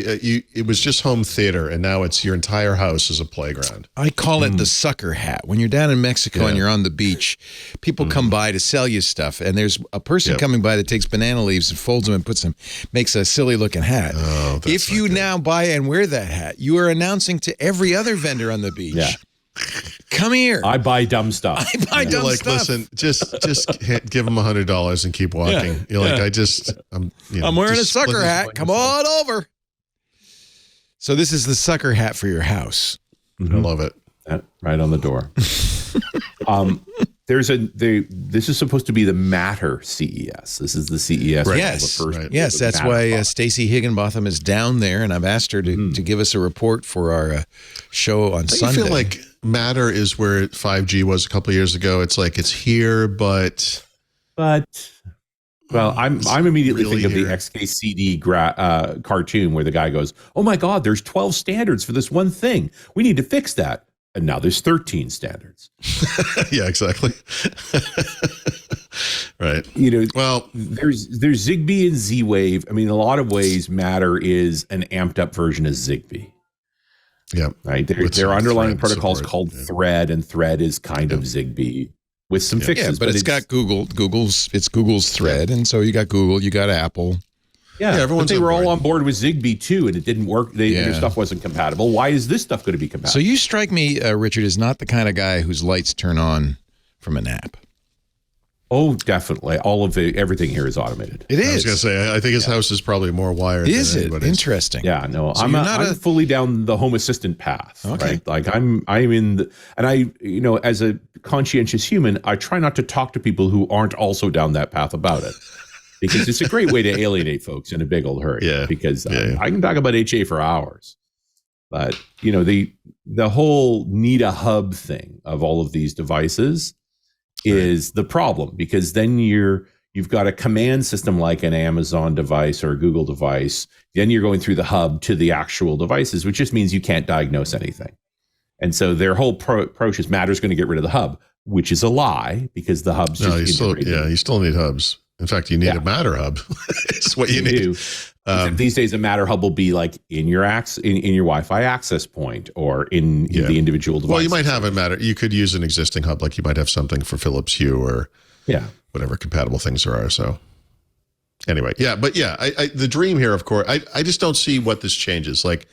it was just home theater, and now it's your entire house is a playground. I call it the sucker hat. When you're down in Mexico and you're on the beach, people come by to sell you stuff, and there's a person coming by that takes banana leaves and folds them and makes a silly looking hat. Oh, that's if you now buy and wear that hat, you are announcing to every other vendor on the beach. Yeah. Come here. I buy dumb stuff. I buy dumb You're like, stuff. listen, just give them $100 and keep walking. Yeah. You're like, I'm wearing a sucker hat. Come on over. So this is the sucker hat for your house. I love it. Right on the door. This is supposed to be the Matter CES. This is the CES. Right. Yes, the first yes. That's Matter why product. Stacey Higginbotham is down there, and I've asked her to give us a report for our show on I Sunday. feel like Matter is where 5G was a couple of years ago. It's like it's here, but well, I'm immediately really thinking of the here. XKCD cartoon where the guy goes, "Oh my God, there's 12 standards for this one thing. We need to fix that." And now there's 13 standards. yeah, exactly. Right. Well, there's Zigbee and Z-Wave. I mean, in a lot of ways, Matter is an amped up version of Zigbee. yeah. Right. With Their some underlying Thread protocol is support, called Thread, and Thread is kind of Zigbee with some fixes. but it's got Google's Thread, and so you got Google, you got Apple. Yeah, everyone's but they on were all board. on board with Zigbee too, and it didn't work. Their stuff wasn't compatible. Why is this stuff going to be compatible? So you strike me, Richard, as not the kind of guy whose lights turn on from a nap. Oh, definitely. Everything here is automated. It I was is. going to say, I think his house is probably more wired Is than it? anybody's. Interesting. Yeah, no, So I'm you're not I'm fully down the Home Assistant path. Okay. Right? Like I'm in, and I, as a conscientious human, I try not to talk to people who aren't also down that path about it, because it's a great way to alienate folks in a big old hurry. Yeah. Because I can talk about HA for hours, but the whole need a hub thing of all of these devices is the problem, because then you've got a command system like an Amazon device or a Google device. Then you're going through the hub to the actual devices, which just means you can't diagnose anything. And so their whole approach is Matter's going to get rid of the hub, which is a lie, because the hub's No, just you still need hubs. In fact, you need a Matter hub. It's what you need. do. Except these days, a Matter hub will be like in your in your Wi-Fi access point or in the individual device. Well, you might have a Matter. You could use an existing hub, like you might have something for Philips Hue or whatever compatible things there are. So anyway, the dream here, of course, I just don't see what this changes. Like,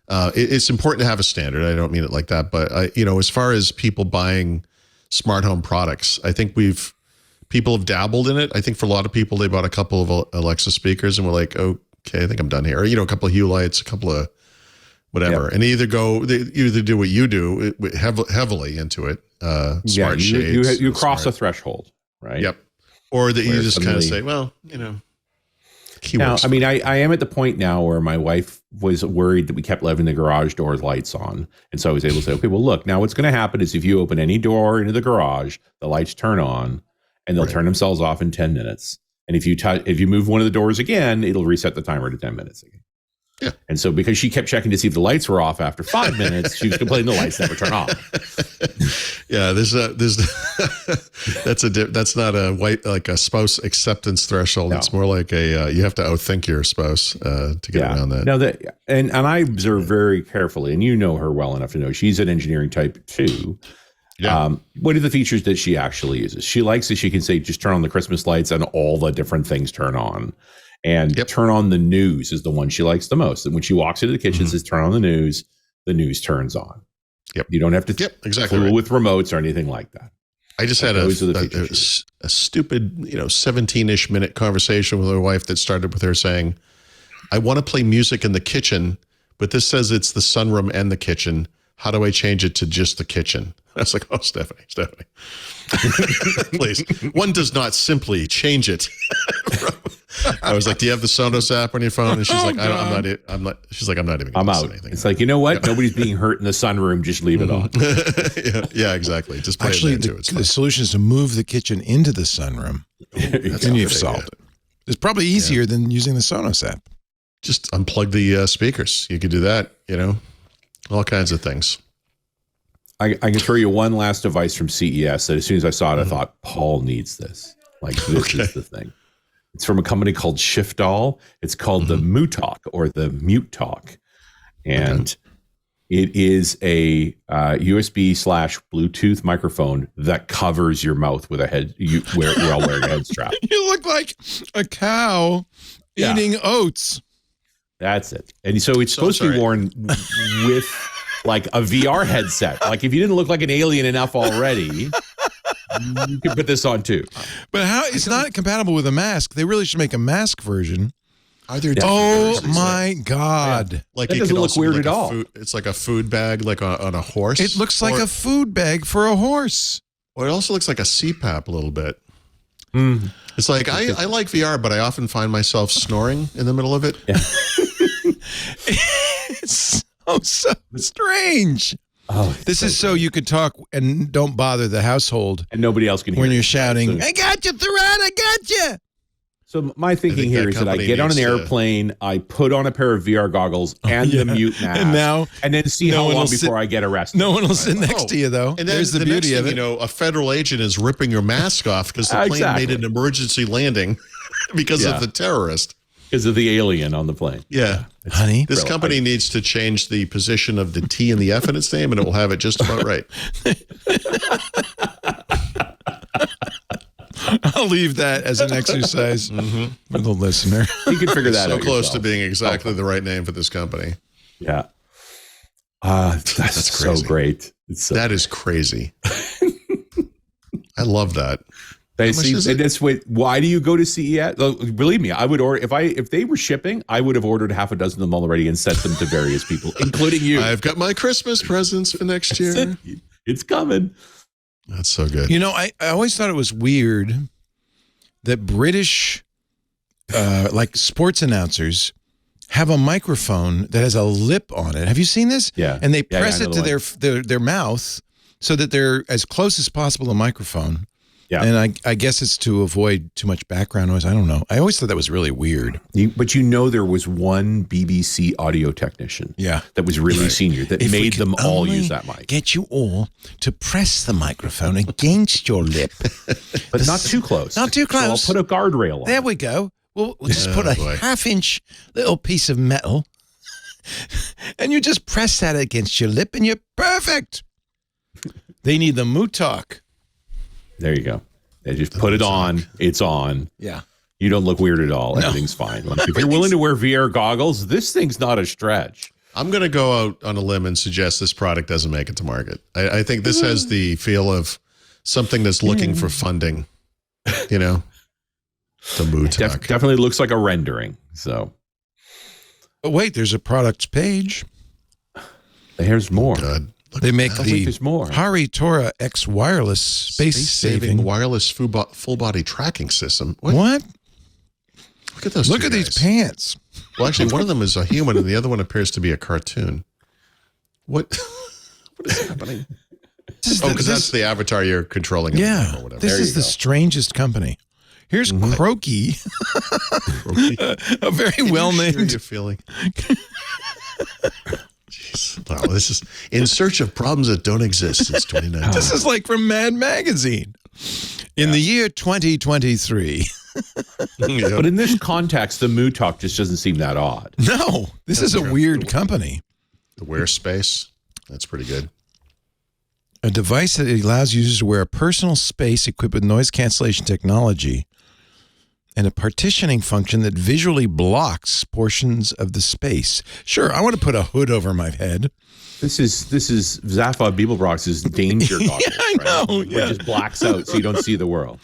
it's important to have a standard. I don't mean it like that, but as far as people buying smart home products, I think people have dabbled in it. I think for a lot of people, they bought a couple of Alexa speakers and were like, okay, I think I'm done here. Or, a couple of Hue lights, a couple of whatever. And they either do what you do heavily into it. Smart shades. You cross a threshold, right? Yep. Or that you Where just kind of say, well, keywords. Now, I mean, I am at the point now where my wife was worried that we kept leaving the garage door lights on. And so I was able to say, okay, well, look, now what's going to happen is if you open any door into the garage, the lights turn on and they'll turn themselves off in 10 minutes. And if you move one of the doors again, it'll reset the timer to 10 minutes again. Yeah. And so because she kept checking to see if the lights were off after 5 minutes, she was complaining the lights never turn on. Yeah, that's not a like a spouse acceptance threshold. No. It's more like you have to outthink your spouse to get around that. No, and I observe very carefully, and you know her well enough to know she's an engineering type too. Yeah. What are the features that she actually uses? She likes that she can say, just turn on the Christmas lights and all the different things turn on. And turn on the news is the one she likes the most. And when she walks into the kitchen, says, turn on the news turns on. Yep. You don't have to exactly fool with remotes or anything like that. I just had a stupid, 17-ish minute conversation with my wife that started with her saying, I want to play music in the kitchen, but this says it's the sunroom and the kitchen. How do I change it to just the kitchen? I was like, oh, Stephanie. Please. One does not simply change it I was like, "Do you have the Sonos app on your phone?" And she's like, I'm not. She's like, "I'm not even. I'm gonna out." say anything. It's like, you know what? Nobody's being hurt in the sunroom. Just leave it on. yeah, exactly. Just play Actually, it there too. It's the solution is to move the kitchen into the sunroom. And you've solved it. It's probably easier than using the Sonos app. Just unplug the speakers. You could do that. All kinds of things. I can throw you one last device from CES that as soon as I saw it, I thought, Paul needs this. Like, this is the thing. It's from a company called Shiftall. It's called the Mutalk or the Mutalk. And it is a USB/Bluetooth microphone that covers your mouth with a head. We're all wearing a head strap. You look like a cow eating oats. That's it. And so it's supposed to be worn with like a VR headset. Like if you didn't look like an alien enough already, you could put this on too. But how? It's not compatible with a mask. They really should make a mask version. Are there? Oh my God! Yeah. Like that it doesn't could look also weird be at like all. It's like a food bag, like on a horse. It looks like a food bag for a horse. Or it also looks like a CPAP a little bit. It's like I like VR, but I often find myself snoring in the middle of it. Yeah. It's so strange. Oh, this is so you could talk and don't bother the household and nobody else can hear when it. you're shouting, So, "I got you, Theron! I got you!" So my thinking that here is that I company get on an needs to- airplane, I put on a pair of VR goggles and the mute mask, And then see no how one long will sit- before I get arrested. No one will sit next to you, though. And then There's the next beauty of thing it. a federal agent is ripping your mask off because the plane Exactly. made an emergency landing because of the terrorist. Because of the alien on the plane. Yeah. Honey, This company needs to change the position of the T and the F in its name, and it will have it just about right. I'll leave that as an exercise for the listener. You can figure that So out close yourself. to being exactly the right name for this company. Yeah. That's so crazy. great. It's so That is crazy. I love that. They How much see, is and it? that's what. Why do you go to CES? Look, believe me, I would order if they were shipping. I would have ordered half a dozen of them already and sent them to various people, including you. I've got my Christmas presents for next year. It's coming. That's so good. You know, I always thought it was weird that British, like sports announcers, have a microphone that has a lip on it. Have you seen this? Yeah. And they Yeah, press I know it the to their mouth so that they're as close as possible to the microphone. Yeah. And I guess it's to avoid too much background noise. I don't know. I always thought that was really weird. But there was one BBC audio technician. Yeah. That was really senior that If we made could them all only use that mic, get you all to press the microphone against your lip. but not too close. Not too close. So I'll put a guardrail on. There we go. We'll just put a boy. half-inch little piece of metal, and you just press that against your lip, and you're perfect. They need the Mutalk. There you go. They just put it on. It's on. Yeah. You don't look weird at all. Everything's fine. Like, if you're willing to wear VR goggles, this thing's not a stretch. I'm going to go out on a limb and suggest this product doesn't make it to market. I think this has the feel of something that's looking for funding, you know? The Mutalk. Definitely looks like a rendering. So But wait, there's a products page. there's more. God. Look They at make that. the there's more. Hari Tora X wireless space-saving. wireless full body tracking system. What? Look at those. Look two at these guys. pants. Well, actually, one of them is a human, and the other one appears to be a cartoon. What? What is happening? Oh, because that's the avatar you're controlling. Yeah, Or whatever. this There is you the go. strangest company. Here's Croaky, a very Can you well-named. share your feeling. Jeez. Wow, this is in search of problems that don't exist since 2019. This is like from Mad Magazine. In the year 2023. But in this context, the Mutalk just doesn't seem that odd. No, this is a weird company. The wear space. That's pretty good. A device that allows users to wear a personal space equipped with noise cancellation technology and a partitioning function that visually blocks portions of the space. Sure, I want to put a hood over my head. This is Zaphod Beeblebrox's danger goggles. Yeah, I know, Right? yeah. Where it just blacks out so you don't see the world.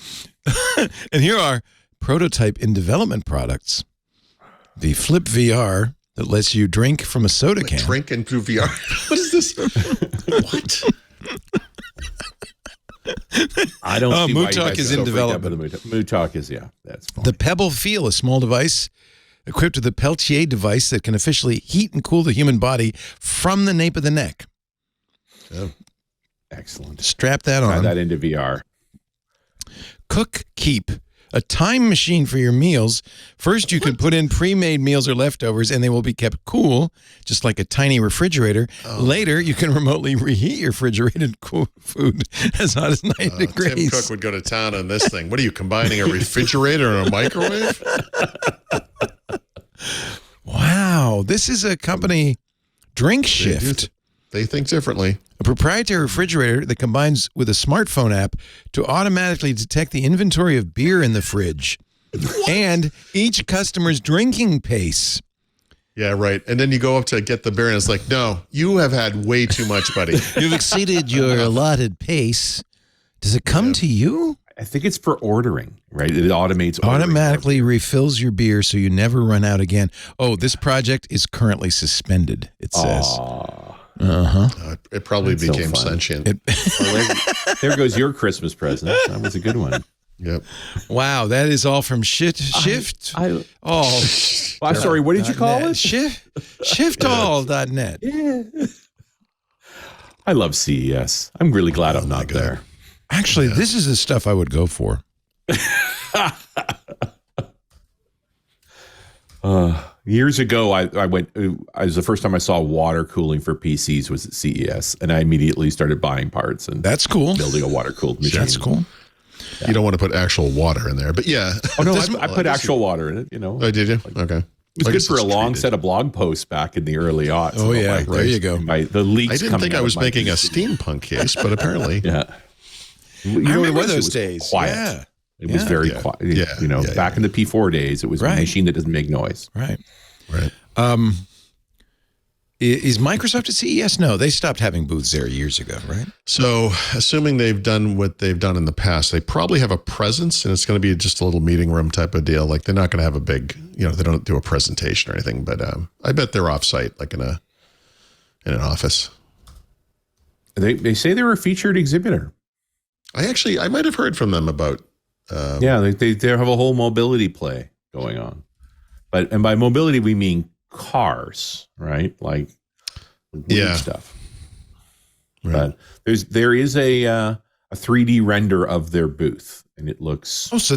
And here are prototype in development products. The Flip VR that lets you drink from a soda can. Drink and through VR. What is this? What? I don't see why you Mutalk guys is are in so freaked out development. by the Mutalk is, that's fine. The Pebble Feel, a small device equipped with a Peltier device that can officially heat and cool the human body from the nape of the neck. Yeah. Excellent. Strap that Try on. that into VR. Cook Keep, a time machine for your meals. First, you can put in pre-made meals or leftovers, and they will be kept cool, just like a tiny refrigerator. Later, you can remotely reheat your refrigerated cool food as hot as 90 Tim degrees. Cook would go to town on this thing. What are you combining, a refrigerator and a microwave? Wow, this is a company, Drink Shift. They think differently. A proprietary refrigerator that combines with a smartphone app to automatically detect the inventory of beer in the fridge and each customer's drinking pace. Yeah, right. And then you go up to get the beer, and it's like, no, you have had way too much, buddy. You've exceeded your allotted pace. Does it come to you? I think it's for ordering, right? It automates ordering. Automatically refills your beer so you never run out again. Oh, this project is currently suspended, it says. It probably That's so became fun. sentient. There goes your Christmas present. That was a good one. Yep. Wow, that is all from Shift. I'm sorry, what did you call it? Shiftall.net. I love CES. I'm really glad I'm not there. Actually, this is the stuff I would go for. Years ago, I went. It was the first time I saw water cooling for PCs was at CES, and I immediately started buying parts and That's cool. building a water cooled machine. That's cool. You don't want to put actual water in there, but yeah. Oh no, I put actual water in it. Oh, did you? Okay. It was good for a long set of blog posts back in the early aughts. Oh, yeah. There you go. The leaks. I didn't think I was making a steampunk case, but apparently. Yeah. You I know what remember it was? those It was days. Quiet. Yeah. It was very quiet. Back in the P4 days, it was a machine that doesn't make noise. Right. Right. Is Microsoft at CES? No, they stopped having booths there years ago, right? So, assuming they've done what they've done in the past, they probably have a presence, and it's going to be just a little meeting room type of deal. Like, they're not going to have a big, they don't do a presentation or anything, but I bet they're offsite, like in an office. They say they're a featured exhibitor. I might have heard from them about. They have a whole mobility play going on, and by mobility we mean cars, right? Like weird stuff. Right. But there is a 3D render of their booth, and it looks So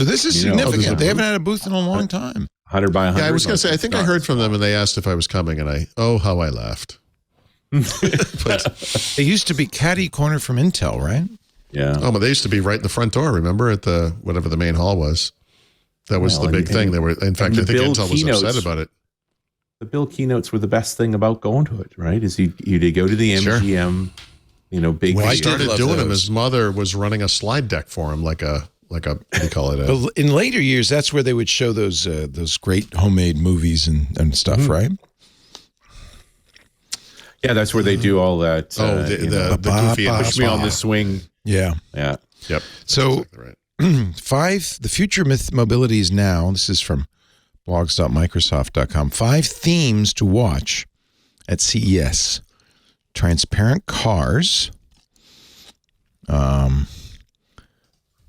this is significant. They haven't had a booth in a long time. 100 by 100. Yeah, I was going to say, I think I heard from them, and they asked if I was coming, and how I laughed. They used to be catty corner from Intel, right? Yeah. Oh, but they used to be right in the front door. Remember at whatever the main hall was. That was the big thing. They were, in fact, I think Intel was upset about it. The Bill keynotes were the best thing about going to it, right? Is you go to the MGM, big. When I he started love doing them, those. his mother was running a slide deck for him, like a what do you call it? But in later years, that's where they would show those great homemade movies and stuff, right? Yeah, that's where they do all that. The goofy push me on the swing. Yeah. Yeah. Yep. So exactly right. the future mobility is now, this is from blogs.microsoft.com, 5 themes to watch at CES. Transparent cars, a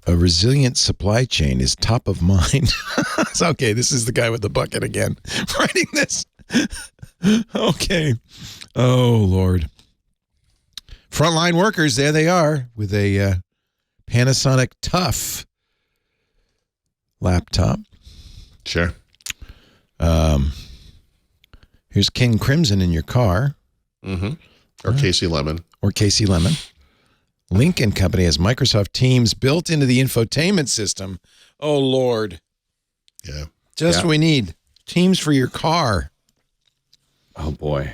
resilient supply chain is top of mind. It's okay, this is the guy with the bucket again writing this. Okay. Oh, Lord. Frontline workers, there they are with a Panasonic Tough laptop. Sure. Here's King Crimson in your car. Mm-hmm. Or Casey Lemon. Or Casey Lemon. Lincoln Company has Microsoft Teams built into the infotainment system. Oh, Lord. Yeah. Just what we need. Teams for your car. Oh, boy.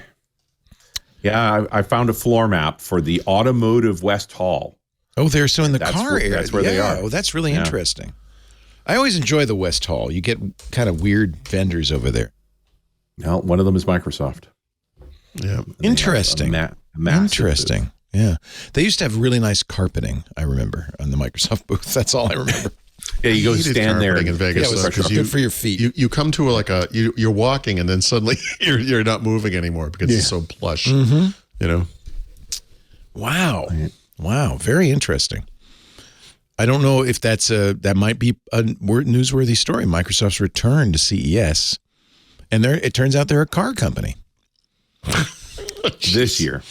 Yeah, I found a floor map for the Automotive West Hall. Oh, they're so in the car area. That's where they are. Oh, that's really interesting. I always enjoy the West Hall. You get kind of weird vendors over there. No, one of them is Microsoft. Yeah. Interesting. Interesting. Yeah. They used to have really nice carpeting, I remember, on the Microsoft booth. That's all I remember. Yeah, you go stand there in Vegas. Yeah, it was good for your feet. You come to you're walking, and then suddenly you're not moving anymore because it's so plush. Mm-hmm. You know. Wow. Wow, very interesting. I don't know if that might be a newsworthy story. Microsoft's return to CES, and it turns out they're a car company. This year.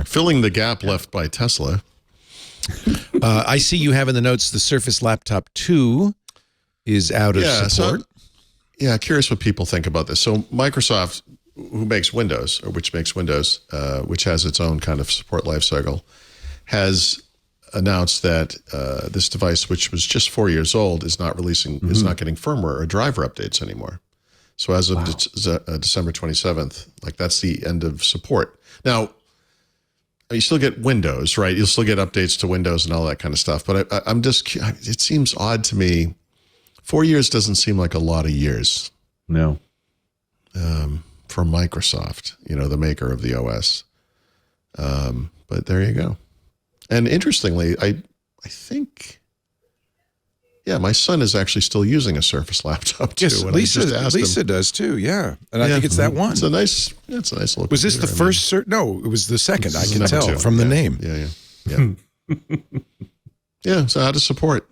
Filling the gap left by Tesla. I see you have in the notes the Surface Laptop 2 is out of support. Curious what people think about this. So Microsoft, which makes Windows, which has its own kind of support lifecycle, has announced that this device, which was just 4 years old, is not getting firmware or driver updates anymore. So as of December 27th, that's the end of support. Now, you still get Windows, right? You'll still get updates to Windows and all that kind of stuff. But it seems odd to me. 4 years doesn't seem like a lot of years. No. For Microsoft, the maker of the OS. But there you go. And interestingly, I think, my son is actually still using a Surface laptop too. Yes, Lisa does too. Yeah, and I think it's that one. It's a nice little. Was this the first? No, it was the second. I can tell from the name. Yeah. So how to support?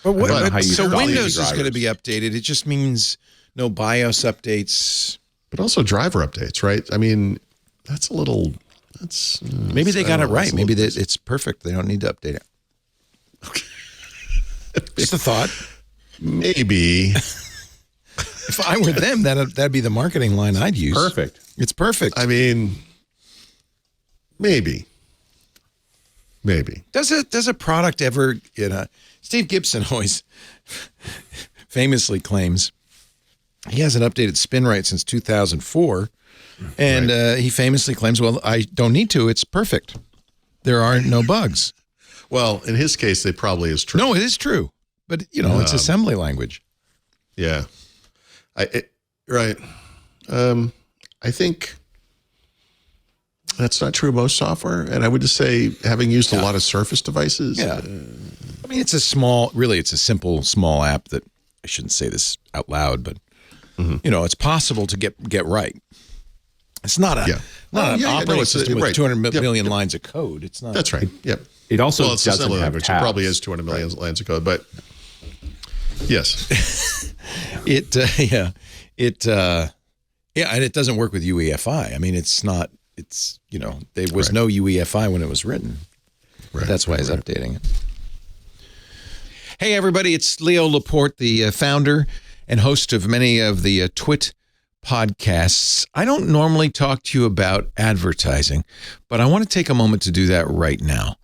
But Windows is going to be updated. It just means no BIOS updates, but also driver updates, right? I mean, that's a little. Maybe they got it right. Maybe it's perfect. They don't need to update it. Okay. Just a thought. Maybe. If I were them, that'd be the marketing line I'd use. Perfect. It's perfect. I mean, maybe. Does a product ever Steve Gibson always famously claims he hasn't updated SpinRite since 2004. And he famously claims, well, I don't need to. It's perfect. There are no bugs. Well, in his case, it probably is true. No, it is true. But, it's assembly language. Yeah. Right. I think that's not true of most software. And I would just say, having used a lot of Surface devices. Yeah. I mean, it's a simple, small app that, I shouldn't say this out loud, but, it's possible to get right. It's not an operating system with 200 million lines of code. It's not. That's right. Yep. It also doesn't have tabs. It probably has 200 million lines of code, but yes. And it doesn't work with UEFI. I mean, there was no UEFI when it was written. Right. That's why he's updating it. Hey, everybody, it's Leo Laporte, the founder and host of many of the Twit podcasts. I don't normally talk to you about advertising, but I want to take a moment to do that right now.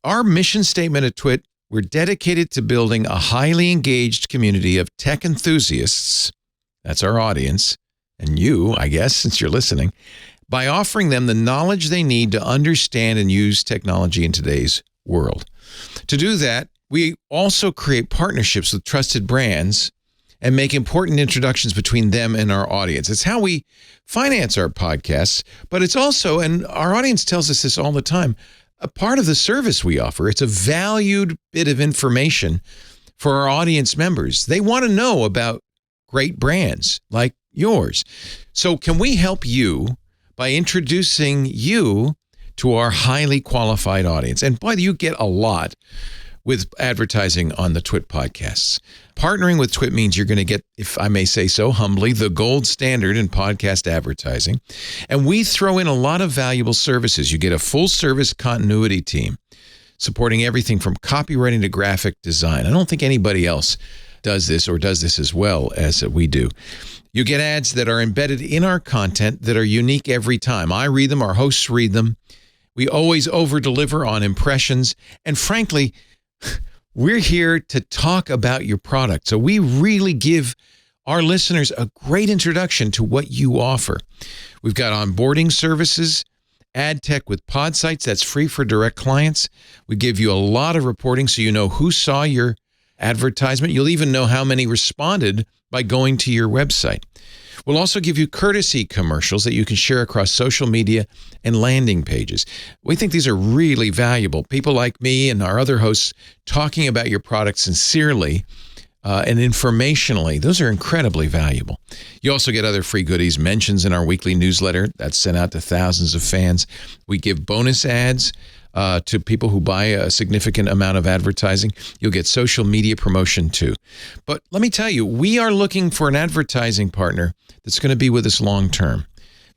Our mission statement at Twit, we're dedicated to building a highly engaged community of tech enthusiasts, that's our audience, and you, I guess, since you're listening, by offering them the knowledge they need to understand and use technology in today's world. To do that, we also create partnerships with trusted brands and make important introductions between them and our audience. It's how we finance our podcasts, but it's also, and our audience tells us this all the time, a part of the service we offer. It's a valued bit of information for our audience members. They want to know about great brands like yours. So can we help you by introducing you to our highly qualified audience? And boy, you get a lot with advertising on the Twit podcasts. Partnering with Twit means you're going to get, if I may say so humbly, the gold standard in podcast advertising. And we throw in a lot of valuable services. You get a full service continuity team supporting everything from copywriting to graphic design. I don't think anybody else does this or does this as well as we do. You get ads that are embedded in our content that are unique every time. I read them, our hosts read them. We always over-deliver on impressions. And frankly, we're here to talk about your product. So we really give our listeners a great introduction to what you offer. We've got onboarding services, ad tech with pod sites. That's free for direct clients. We give you a lot of reporting so you know who saw your advertisement. You'll even know how many responded by going to your website. We'll also give you courtesy commercials that you can share across social media and landing pages. We think these are really valuable. People like me and our other hosts talking about your product sincerely and informationally, those are incredibly valuable. You also get other free goodies, mentions in our weekly newsletter that's sent out to thousands of fans. We give bonus ads to people who buy a significant amount of advertising. You'll get social media promotion too. But let me tell you, we are looking for an advertising partner that's going to be with us long term.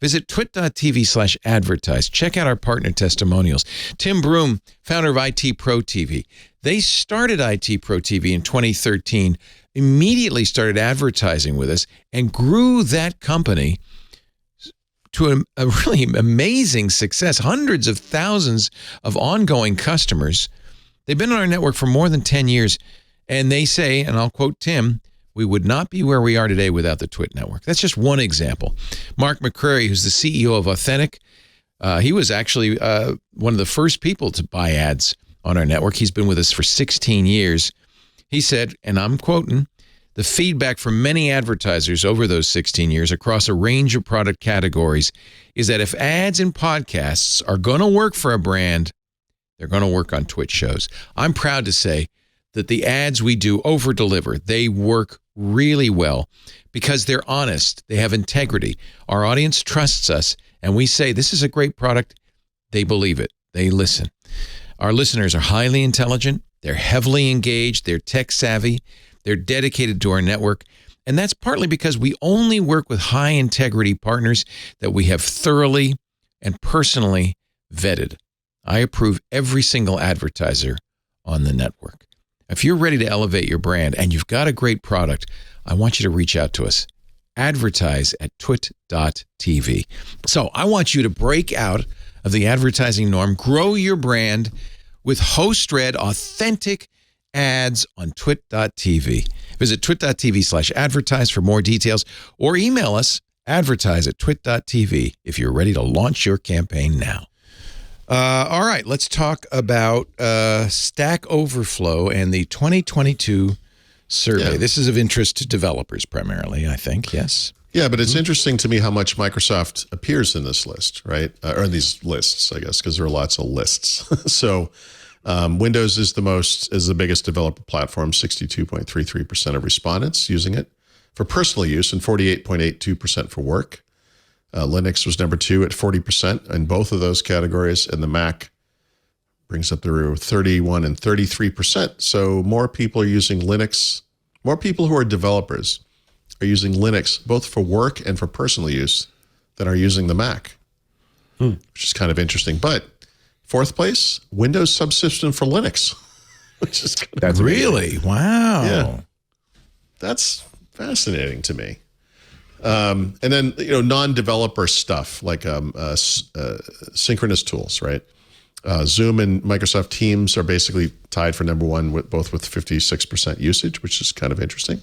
Visit twit.tv/advertise. Check out our partner testimonials. Tim Broom, founder of IT Pro TV. They started IT Pro TV in 2013, immediately started advertising with us, and grew that company to a really amazing success. Hundreds of thousands of ongoing customers. They've been on our network for more than 10 years, and they say, and I'll quote Tim, "We would not be where we are today without the Twit network." That's just one example. Mark McCrary, who's the CEO of Authentic, he was actually one of the first people to buy ads on our network. He's been with us for 16 years. He said, and I'm quoting, "The feedback from many advertisers over those 16 years across a range of product categories is that if ads and podcasts are going to work for a brand, they're going to work on Twitch shows." I'm proud to say that the ads we do over-deliver. They work really well because they're honest. They have integrity. Our audience trusts us, and we say, this is a great product. They believe it. They listen. Our listeners are highly intelligent. They're heavily engaged. They're tech-savvy. They're dedicated to our network. And that's partly because we only work with high-integrity partners that we have thoroughly and personally vetted. I approve every single advertiser on the network. If you're ready to elevate your brand and you've got a great product, I want you to reach out to us. Advertise at twit.tv. So I want you to break out of the advertising norm, grow your brand with host-read, authentic ads on twit.tv. Visit twit.tv/advertise for more details or email us advertise@twit.tv if you're ready to launch your campaign now. All right, let's talk about Stack Overflow and the 2022 survey. Yeah. This is of interest to developers primarily, I think, yes? Yeah, but it's interesting to me how much Microsoft appears in this list, right? Or in these lists, I guess, because there are lots of lists. So Windows is the biggest developer platform, 62.33% of respondents using it for personal use and 48.82% for work. Linux was number 2 at 40% in both of those categories, and the Mac brings up the rear 31 and 33%. So more people are using Linux. More people who are developers are using Linux both for work and for personal use than are using the Mac, which is kind of interesting. But fourth place, Windows subsystem for Linux, which is kind of That's really wow. Yeah, that's fascinating to me. And then, non-developer stuff like synchronous tools, right? Zoom and Microsoft Teams are basically tied for number 1 with 56% usage, which is kind of interesting.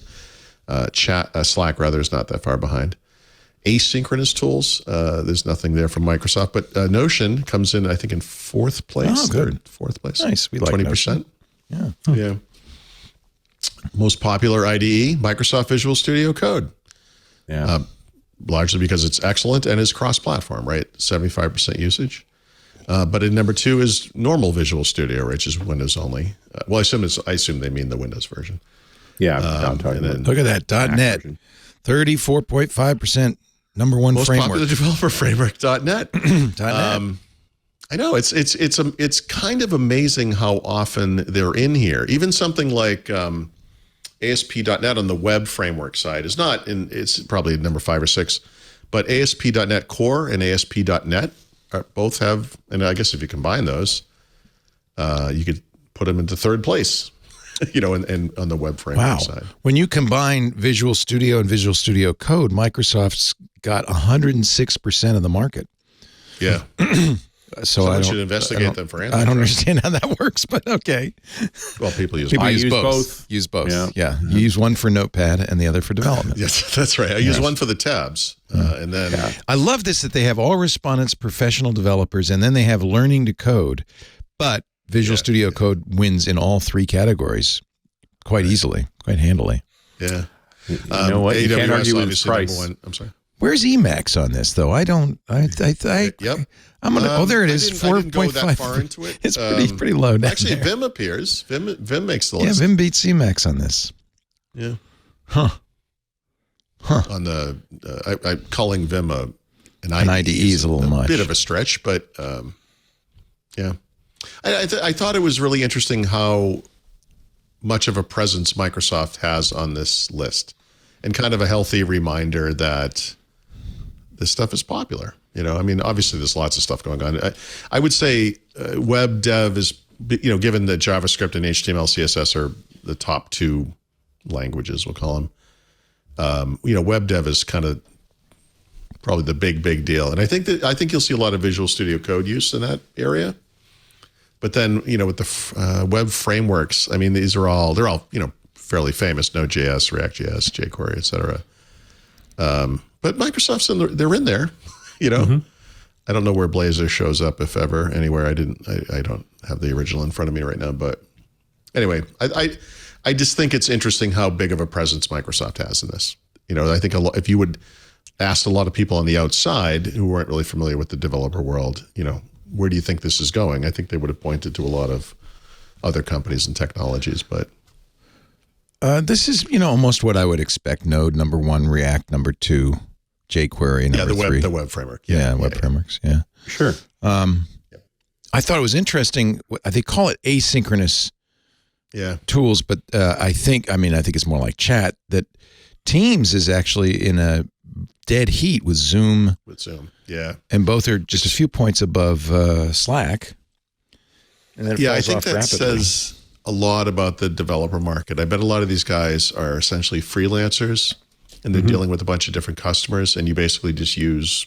Slack rather is not that far behind. Asynchronous tools, there's nothing there from Microsoft, but Notion comes in, I think, in 4th place. Oh, good. Fourth place. Nice. We like 20%. Notion. Yeah. Most popular IDE, Microsoft Visual Studio Code. Yeah. Largely because it's excellent and is cross-platform, right? 75% usage. But in number 2 is normal Visual Studio, which is Windows only. Well, I assume they mean the Windows version. Yeah. I'm talking about Look at that, .NET, 34.5%, number 1 Most framework. popular developer framework, .NET. .NET. I know it's kind of amazing how often they're in here. Even something like ASP.NET on the web framework side is not in. It's probably number 5 or 6, but ASP.NET Core and ASP.NET both have. And I guess if you combine those, you could put them into 3rd place. And on the web framework side. When you combine Visual Studio and Visual Studio Code, Microsoft's got 106% of the market. Yeah. So I should investigate them for Android. I don't understand how that works, but okay. Well, people use both. Use both. Yeah. You use one for Notepad and the other for development. Yes, that's right. I use one for the tabs, and then I love this that they have all respondents, professional developers, and then they have learning to code. But Visual Studio Code wins in all 3 categories quite easily, quite handily. Yeah. You know what? You can't argue with obviously price. number 1. I'm sorry. Where's Emacs on this, though? I don't. Yep. I'm gonna. There it is. I didn't go that 4.5. far into it. It's pretty low down Actually, there. Vim appears. Vim makes the Yeah, list. Vim beats Emacs on this. Yeah. Huh. On the, I'm calling Vim an IDE is a little much. bit of a stretch, but yeah. I thought it was really interesting how much of a presence Microsoft has on this list, and kind of a healthy reminder that this stuff is popular. You know, I mean, obviously there's lots of stuff going on. I would say web dev is, you know, given that JavaScript and HTML, CSS are the top two languages, we'll call them. You know, web dev is kind of probably the big deal. And I think you'll see a lot of Visual Studio Code use in that area. But then, you know, with the web frameworks, I mean, they're all, you know, fairly famous: Node.js, React.js, jQuery, etc. But Microsoft's they're in there, you know. Mm-hmm. I don't know where Blazor shows up, if ever, anywhere. I don't have the original in front of me right now. But anyway, I just think it's interesting how big of a presence Microsoft has in this. You know, I think if you would ask a lot of people on the outside who weren't really familiar with the developer world, you know, where do you think this is going? I think they would have pointed to a lot of other companies and technologies, but this is, you know, almost what I would expect. Node number 1, React number 2, jQuery number 3. The web framework. Web frameworks. Yeah, sure. I thought it was interesting. They call it asynchronous tools, but I think it's more like chat. That Teams is actually in a dead heat with Zoom. Yeah. And both are just a few points above Slack. And then I think that says a lot about the developer market. I bet a lot of these guys are essentially freelancers, and they're dealing with a bunch of different customers, and you basically just use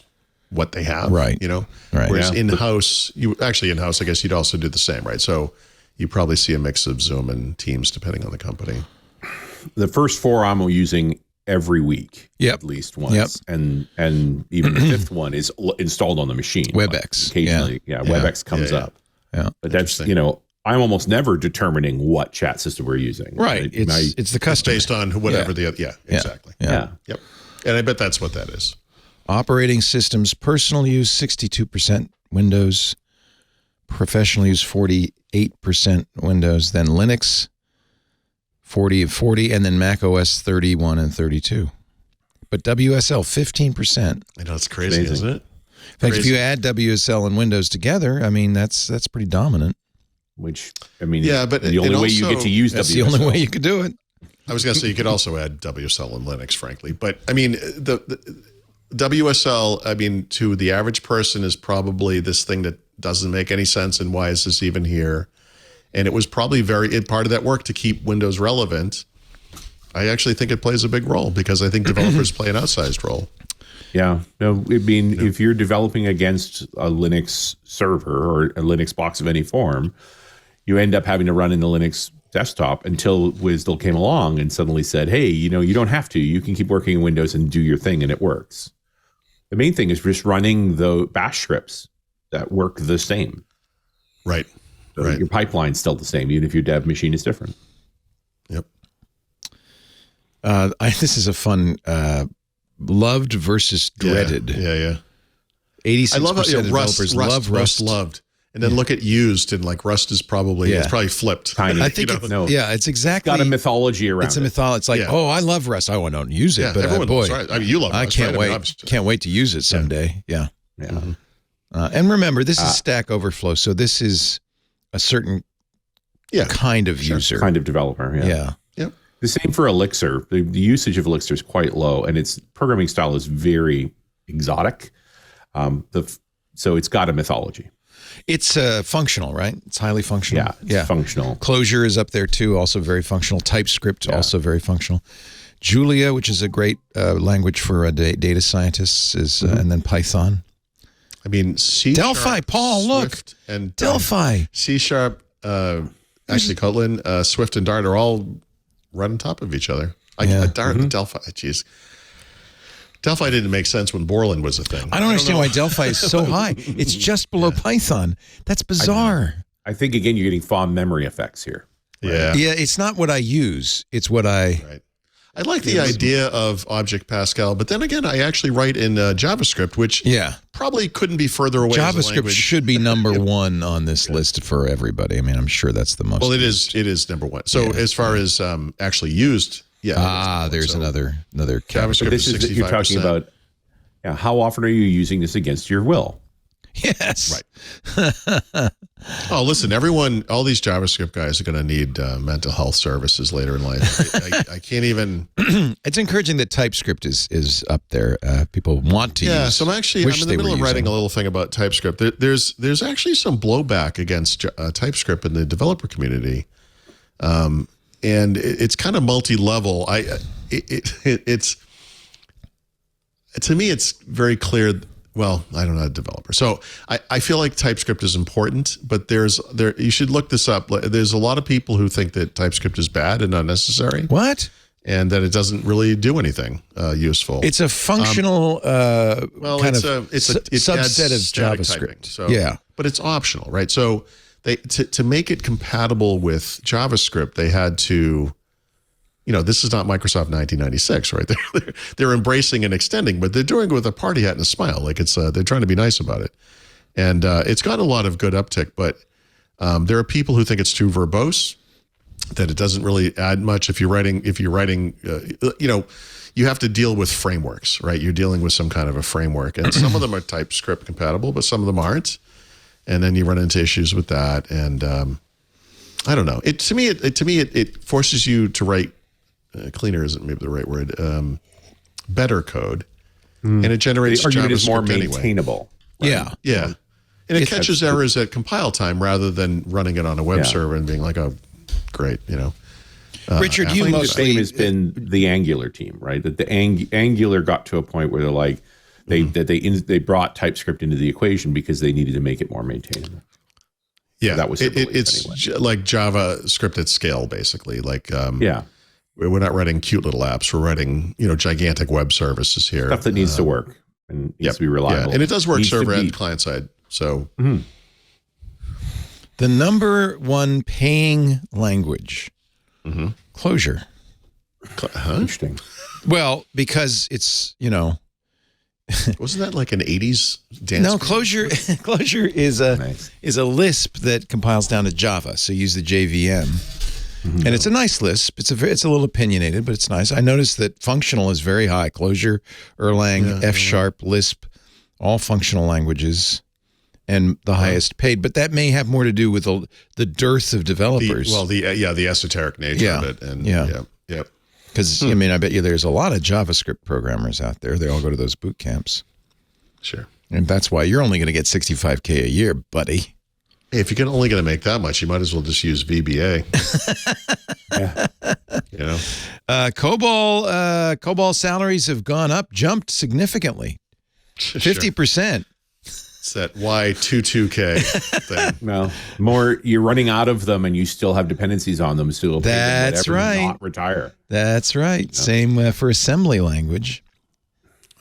what they have, right? You know, right. Whereas in-house, I guess you'd also do the same, right? So you probably see a mix of Zoom and Teams depending on the company. The first 4 I'm using every week, at least once, and even the 5th one is installed on the machine. WebEx, occasionally, WebEx comes up. Yeah, but that's, you know, I'm almost never determining what chat system we're using. Right, it's the customer. It's based on whatever exactly. Yeah. Yep. And I bet that's what that is. Operating systems, personal use 62% Windows, professional use 48% Windows, then Linux 40, and then Mac OS 31 and 32. But WSL 15%. I know, it's crazy, isn't it? In fact, if you add WSL and Windows together, I mean, that's pretty dominant. Which, I mean, but the only way you get to use that's WSL. The only way you could do it. I was going to say you could also add WSL and Linux, frankly. But I mean, the WSL, I mean, to the average person is probably this thing that doesn't make any sense, and why is this even here? And it was probably part of that work to keep Windows relevant. I actually think it plays a big role, because I think developers play an outsized role. Yeah. No, I mean, if you're developing against a Linux server or a Linux box of any form, you end up having to run in the Linux desktop until WSDL came along and suddenly said, hey, you know, you don't have to. You can keep working in Windows and do your thing, and it works. The main thing is just running the bash scripts that work the same. Right. So your pipeline's still the same, even if your dev machine is different. Yep. This is a fun loved versus dreaded. Yeah. 86% I love how, of developers love Rust. Loved. And then look at used, and like Rust is probably it's probably flipped. Tiny. I think it's exactly. It's got a mythology around it. It's a mythology. It's like, oh, I love Rust. I don't use it, but everyone boy, loves, right? I mean, you love Rust. I can't right? wait. Can't wait to use it someday. Yeah. Mm-hmm. And remember, this is Stack Overflow, so this is a certain kind of user, kind of developer. Yeah. Yep. The same for Elixir. The usage of Elixir is quite low, and its programming style is very exotic. So it's got a mythology. It's functional, right? It's highly functional. Yeah, it's functional. Clojure is up there too, also very functional. TypeScript, also very functional. Julia, which is a great language for data scientists, is, and then Python. I mean, C#, Delphi, Paul, Swift, look, and Delphi, C#, actually Kotlin, Swift, and Dart are all right on top of each other. Dart, Delphi, geez. Delphi didn't make sense when Borland was a thing. I don't understand why Delphi is so high. It's just below Python. That's bizarre. I think, again, you're getting fond memory effects here. Right? Yeah, it's not what I use. It's what I... Right. I like the idea of Object Pascal, but then again, I actually write in JavaScript, which probably couldn't be further away. JavaScript should be number one on this list for everybody. I mean, I'm sure that's the most. Well, it is number one. So as far as actually used Yeah. There's another category. JavaScript This is that you're talking 65%. about. Yeah, how often are you using this against your will? Yes. Right. Oh, listen, all these JavaScript guys are going to need mental health services later in life. I can't even. It's encouraging that TypeScript is up there. People want to use. Yeah, so I'm in the middle of writing a little thing about TypeScript. There's actually some blowback against TypeScript in the developer community, and it's kind of multi-level. It's to me, it's very clear. Well, I don't know a developer. So I feel like TypeScript is important, but you should look this up. There's a lot of people who think that TypeScript is bad and unnecessary. What? And that it doesn't really do anything useful. It's a functional it's a subset of JavaScript. So, yeah. But it's optional, right? So to make it compatible with JavaScript, they had to, this is not Microsoft 1996, right? They're embracing and extending, but they're doing it with a party hat and a smile. Like they're trying to be nice about it. And it's got a lot of good uptick, but there are people who think it's too verbose, that it doesn't really add much. If you're writing, you have to deal with frameworks, right? You're dealing with some kind of a framework, and some of them are TypeScript compatible, but some of them aren't. And then you run into issues with that. And I don't know. To me, it forces you to write. Cleaner isn't maybe the right word. Better code, and it generates The argument is more JavaScript maintainable. Anyway. Yeah. Yeah, and it catches errors at compile time rather than running it on a web server and being like, "Oh, great," Richard, you The mostly same has been the Angular team, right? That the Angular got to a point where they're like they brought TypeScript into the equation because they needed to make it more maintainable. Yeah, that was it's like JavaScript at scale, basically. Like, we're not writing cute little apps. We're writing, gigantic web services here. Stuff that needs to work and needs to be reliable. Yeah. And it does work Needs to server be- and client side. So the number one paying language, Clojure. Interesting. Well, because it's wasn't that like an 80s dance? no, band? Clojure is a Lisp that compiles down to Java. So use the JVM. And it's a nice Lisp. It's a little opinionated, but it's nice. I noticed that functional is very high. Clojure, Erlang, F#, Lisp, all functional languages, and the highest paid. But that may have more to do with the dearth of developers. The esoteric nature of it. And yeah. Because, I bet you there's a lot of JavaScript programmers out there. They all go to those boot camps. Sure. And that's why you're only going to get $65K a year, buddy. Hey, if you're only going to make that much, you might as well just use VBA. COBOL salaries have jumped significantly. 50%. It's that Y22K thing. No, more you're running out of them, and you still have dependencies on them. So That's right. Not retire. That's right. Same for assembly language.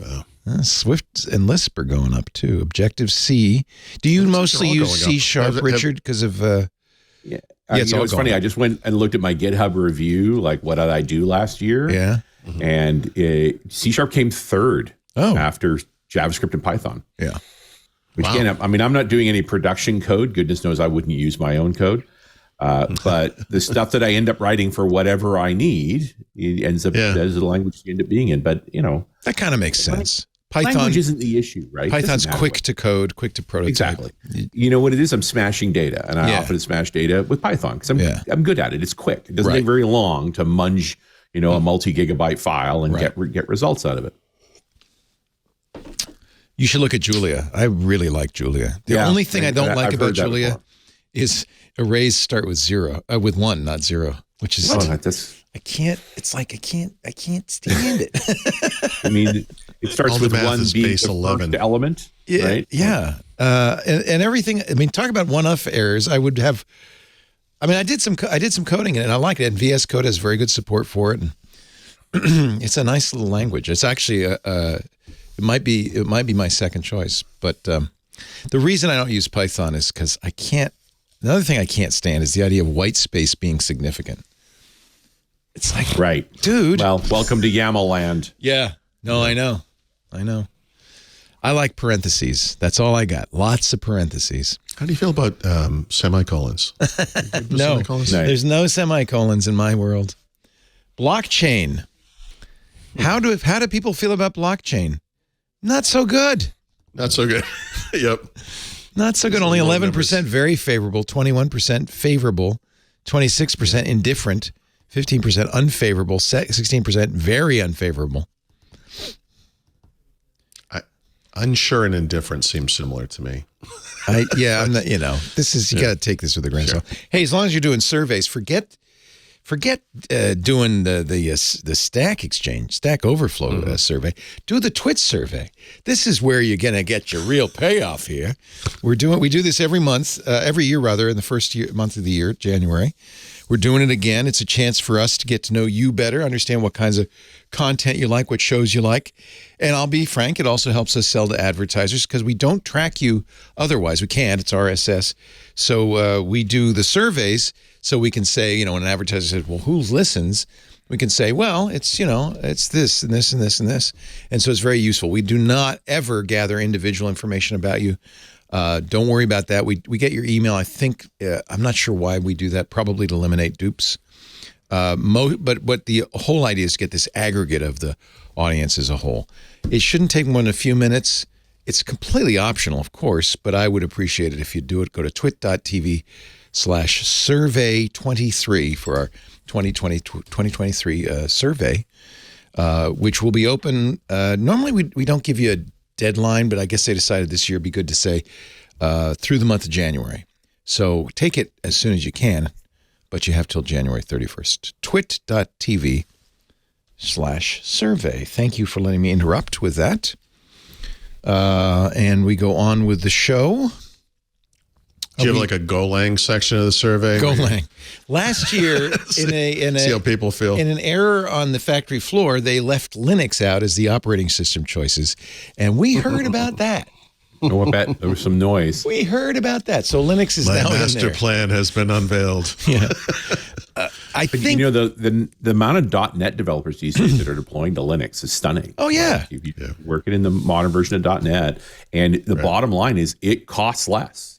Wow. Swift and Lisp are going up too. Objective-C. Do you mostly use C#, Richard, because of? Yeah, it's funny. I just went and looked at my GitHub review. Like, what did I do last year? Yeah, and C# came third after JavaScript and Python. Yeah. Which again, I'm not doing any production code. Goodness knows I wouldn't use my own code. But the stuff that I end up writing for whatever I need, it ends up as the language you end up being in. But that kind of makes sense. Python language isn't the issue, right? Python's quick to code, quick to prototype. Exactly. You know what it is? I'm smashing data, and I often smash data with Python because I'm good at it. It's quick. It doesn't take very long to munge, a multi-gigabyte file and get results out of it. You should look at Julia. I really like Julia. The only thing I don't like about Julia is arrays start with 1, not 0, which is I can't. It's like I can't stand it. It starts with 1 being the 11 element, right? Yeah, and everything. Talk about one-off errors. I would have. I did some coding in it, and I like it. And VS Code has very good support for it, and it's a nice little language. It's actually it might be my second choice, but the reason I don't use Python is because I can't. Another thing I can't stand is the idea of white space being significant. It's like, dude. Well, welcome to YAML land. Yeah. No, I know. I like parentheses. That's all I got. Lots of parentheses. How do you feel about semicolons? No, there's no semicolons in my world. Blockchain. How do people feel about blockchain? Not so good. Not so good. Yep. Not so good. Only 11% very favorable, 21% favorable, 26% indifferent, 15% unfavorable, 16% very unfavorable. Unsure and indifferent seems similar to me. I'm not, this is, you got to take this with a grain of salt. Hey, as long as you're doing surveys, forget doing the Stack Overflow survey. Do the Twit survey. This is where you're gonna get your real payoff here. We do this every month, every year rather, in the first month of the year, January. We're doing it again. It's a chance for us to get to know you better, understand what kinds of content you like, what shows you like. And I'll be frank, it also helps us sell to advertisers because we don't track you otherwise. We can't. It's RSS. So we do the surveys so we can say, when an advertiser says, well, who listens? We can say, well, it's, it's this and this and this and this. And so it's very useful. We do not ever gather individual information about you. Don't worry about that. We get your email. I think, I'm not sure why we do that, probably to eliminate dupes. But what the whole idea is to get this aggregate of the audience as a whole. It shouldn't take more than a few minutes. It's completely optional, of course, but I would appreciate it if you do it. Go to twit.tv/survey23 for our 2023 survey, which will be open. Normally, we don't give you a deadline, but I guess they decided this year it'd be good to say through the month of January. So take it as soon as you can, but you have till January 31st. twit.tv/survey. Thank you for letting me interrupt with that. And we go on with the show. Do you have like a Golang section of the survey? Golang. Last year, see how people feel. In an error on the factory floor, they left Linux out as the operating system choices, and we heard about that. Oh, I bet there was some noise. We heard about that. So Linux is now in there. My master plan has been unveiled. Yeah. I think the amount of .NET developers these days that are deploying to Linux is stunning. Oh yeah, you working in the modern version of .NET, and the bottom line is it costs less.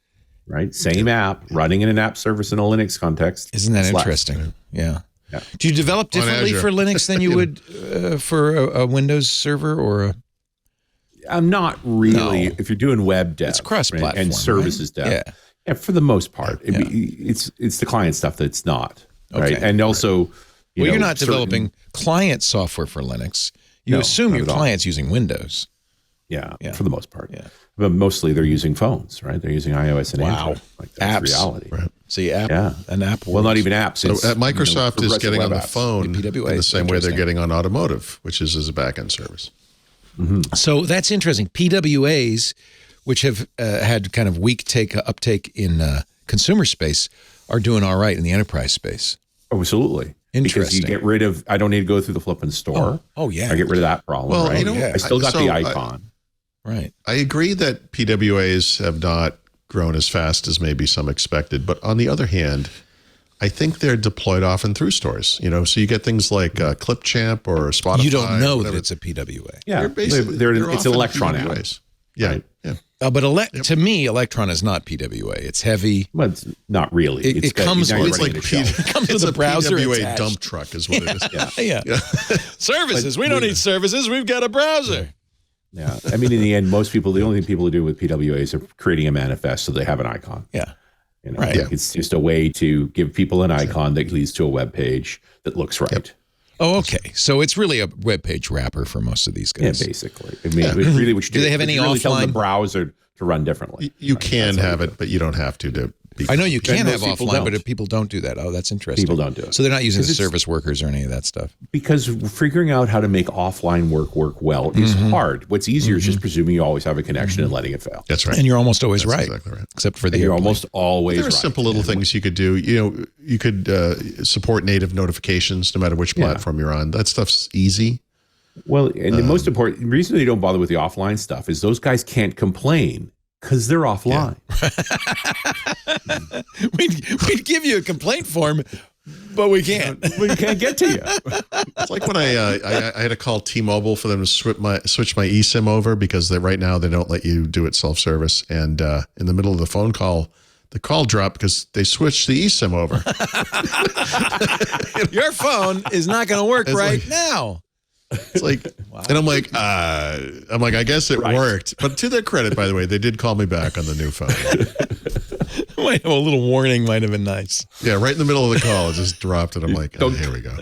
Right, same app running in an app service in a Linux context. Isn't that interesting? Yeah. Do you develop differently for Linux than you would for a Windows server or a? I'm not really. No. If you're doing web dev, it's cross-platform and services dev. Yeah, for the most part, it's the client stuff that's not right. And also, you're not developing client software for Linux. You assume your client's using Windows. Yeah, for the most part. Yeah. But mostly they're using phones, right? They're using iOS and Android. Like that's apps. Reality. Right. So an app. Well, not even apps. So Microsoft is getting on the phone PWA, in the same way they're getting on automotive, which is as a backend service. Mm-hmm. So that's interesting. PWAs, which have had kind of weak uptake in consumer space, are doing all right in the enterprise space. Absolutely. Interesting. Because you get rid of, I don't need to go through the flipping store. Oh yeah. I get rid of that problem. Well, right? I still got the icon. Right. I agree that PWAs have not grown as fast as maybe some expected. But on the other hand, I think they're deployed often through stores. So you get things like Clipchamp or Spotify. You don't know that it's a PWA. Yeah. It's an Electron app. Yeah. Right. Yeah. But to me, Electron is not PWA. It's heavy. Well, it's not really. It comes with a browser PWA attached. dump truck is what it is. Yeah. Services. We don't need services. We've got a browser. Yeah. I mean, in the end, most people, the only thing people do with PWAs are creating a manifest so they have an icon. Yeah. Right. Like it's just a way to give people an icon that leads to a web page that looks right. Yep. Oh, okay. So it's really a web page wrapper for most of these guys. Yeah, basically. I mean, really, what you do they have any really offline? Tell the browser to run differently. You can have it, but you don't have to. I know you can have offline, but if people don't do that, that's interesting. People don't do it. So they're not using the service workers or any of that stuff. Because figuring out how to make offline work well is hard. What's easier is just presuming you always have a connection and letting it fail. That's right. And you're almost always right. Exactly right. Except for you're almost always right. There are simple little things you could do. You could support native notifications no matter which platform you're on. That stuff's easy. Well, and the most important reason they don't bother with the offline stuff is those guys can't complain. Because they're offline. Yeah. we'd give you a complaint form, but we can't. We can't get to you. It's like when I had to call T-Mobile for them to switch my eSIM over because right now they don't let you do it self-service. And in the middle of the phone call, The call dropped because they switched the eSIM over. Your phone is not going to work now. It's like, and I'm like, I guess it worked. But to their credit, by the way, they did call me back on the new phone. Might have a little warning might have been nice. Yeah, right in the middle of the call, it just dropped, and I'm like, here we go.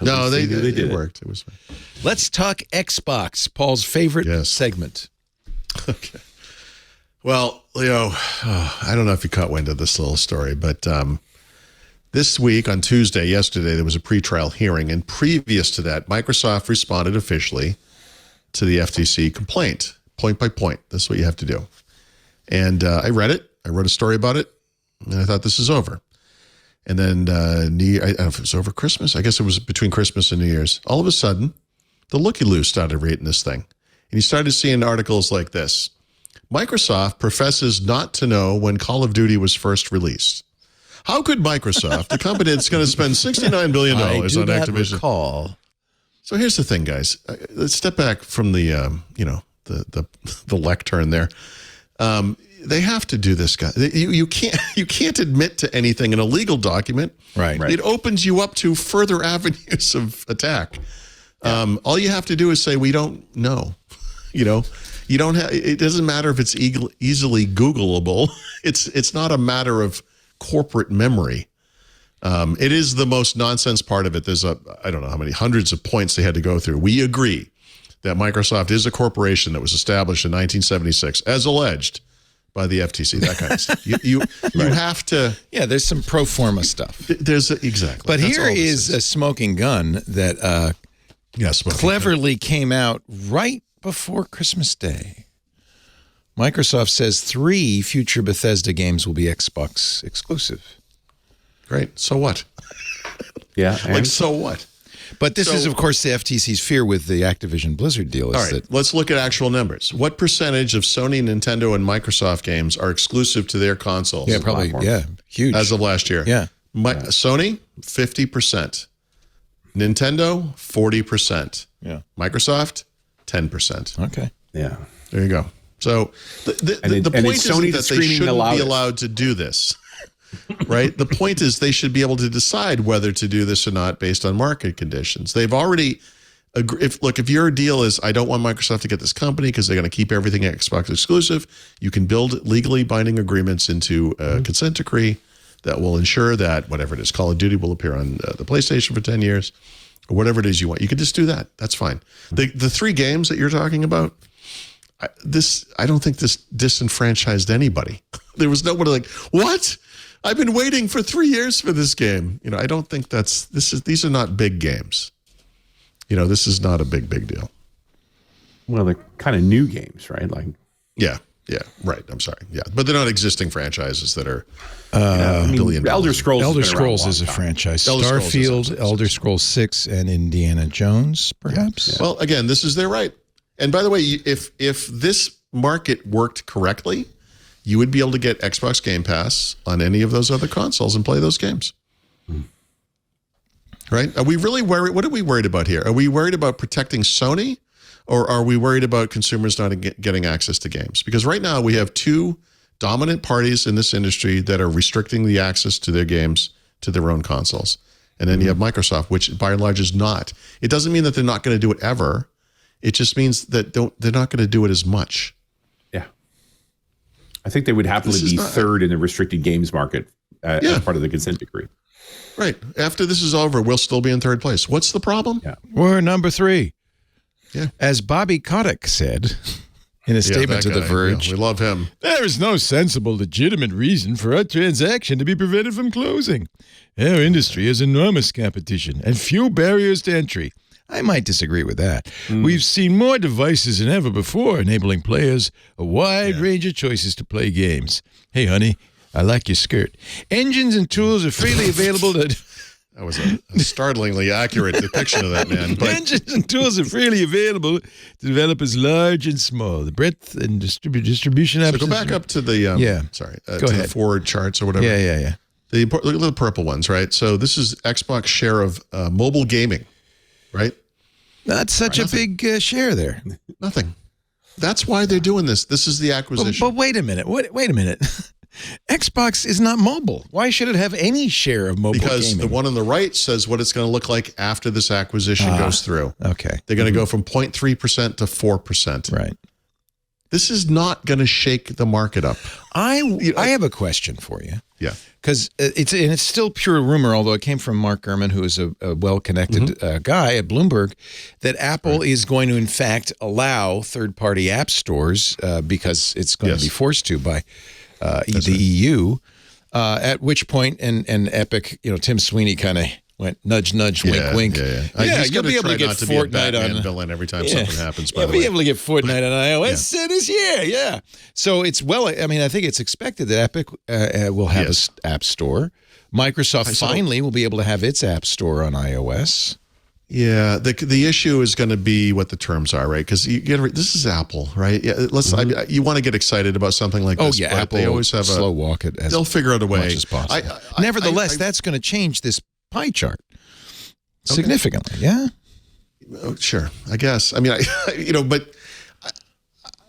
No, they did. It worked. It was fine. Let's talk Xbox, Paul's favorite segment. Okay. Well, Leo, I don't know if you caught wind of this little story, but this week on yesterday, there was a pretrial hearing. And previous to that, Microsoft responded officially to the FTC complaint, point by point. That's what you have to do. And I read it. I wrote a story about it. And I thought, this is over. And then I don't know if it was over Christmas. I guess it was between Christmas and New Year's. All of a sudden, the looky-loo started reading this thing. And you started seeing articles like this. Microsoft professes not to know when Call of Duty was first released. How could Microsoft, the company that's going to spend $69 billion on Activision? Recall. So here's the thing, guys. Let's step back from the lectern there. They have to do this, guy. You can't admit to anything in a legal document. Right. It opens you up to further avenues of attack. All you have to do is say, we don't know. You don't have. It doesn't matter if it's easily Googleable. It's not a matter of corporate memory. It is the most nonsense part of it. There's I don't know how many hundreds of points they had to go through. We agree that Microsoft is a corporation that was established in 1976, as alleged by the FTC. That kind of stuff. You have to. Yeah, there's some pro forma stuff. Exactly. But here is a smoking gun that cleverly came out right before Christmas Day. Microsoft says 3 future Bethesda games will be Xbox exclusive. Great. So what? Yeah. So what? But this is, of course, the FTC's fear with the Activision Blizzard deal. All right, let's look at actual numbers. What percentage of Sony, Nintendo, and Microsoft games are exclusive to their consoles? Yeah, probably. Yeah, huge. As of last year. Yeah. Sony, 50%. Nintendo, 40%. Yeah. Microsoft, 10%. Okay. Yeah. There you go. So the point isn't that they shouldn't be allowed to do this, right? The point is they should be able to decide whether to do this or not based on market conditions. They've already if your deal is, I don't want Microsoft to get this company because they're going to keep everything Xbox exclusive, you can build legally binding agreements into a consent decree that will ensure that whatever it is, Call of Duty will appear on the PlayStation for 10 years or whatever it is you want. You can just do that. That's fine. The 3 games that you're talking about, I don't think this disenfranchised anybody. There was nobody like, what? I've been waiting for 3 years for this game. I don't think these are not big games. This is not a big deal. Well, they're kind of new games, right? Like, yeah, right. I'm sorry. Yeah, but they're not existing franchises that are billion. Elder Scrolls is a franchise. Starfield, Elder Scrolls 6, and Indiana Jones, perhaps. Yeah. Well, again, this is their right. And by the way, if this market worked correctly, you would be able to get Xbox Game Pass on any of those other consoles and play those games. Right? Are we really worried? What are we worried about here? Are we worried about protecting Sony, or are we worried about consumers not getting access to games? Because right now we have 2 dominant parties in this industry that are restricting the access to their games to their own consoles. And then you have Microsoft, which by and large is not. It doesn't mean that they're not going to do it ever. It just means that they're not going to do it as much. Yeah. I think they would happily be third in the restricted games market as part of the consent decree. Right. After this is over, we'll still be in 3rd place. What's the problem? Yeah. We're number 3. Yeah. As Bobby Kotick said in a statement to The Verge. Yeah, we love him. There is no sensible, legitimate reason for a transaction to be prevented from closing. Our industry has enormous competition and few barriers to entry. I might disagree with that. We've seen more devices than ever before, enabling players a wide range of choices to play games. Hey, honey, I like your skirt. Engines and tools are freely available to... That was a startlingly accurate depiction of that man. But engines and tools are freely available to developers large and small. The breadth and distribution... So go back up to the... go to ahead. the forward charts or whatever. Yeah. Look at the purple ones, right? So this is Xbox share of mobile gaming, right? Not such a big share there. Nothing. That's why they're doing this. This is the acquisition. But wait a minute. Wait a minute. Xbox is not mobile. Why should it have any share of mobile Because gaming? the one on the right says what it's going to look like after this acquisition goes through. Okay. They're going to go from 0.3% to 4%. Right. This is not going to shake the market up. I have a question for you. Yeah. Because it's still pure rumor, although it came from Mark Gurman, who is a well-connected guy at Bloomberg, that Apple is going to, in fact, allow third-party app stores because it's going to be forced to by the EU, at which point, and Epic, Tim Sweeney kind of went nudge, nudge, wink, wink. Yeah, you'll be able to get Fortnite on villain every time something happens. By You'll the be way, able to get Fortnite on iOS this year. Yeah. So it's I think it's expected that Epic will have an app store. Microsoft finally will be able to have its app store on iOS. Yeah, the issue is going to be what the terms are, right? Because this is Apple, right? Yeah, you want to get excited about something like this. Oh yeah, but Apple. They always have slow walk it. They'll figure out a way much as possible. Nevertheless, that's going to change this pie chart significantly. Yeah. Oh, sure, I guess. I mean, but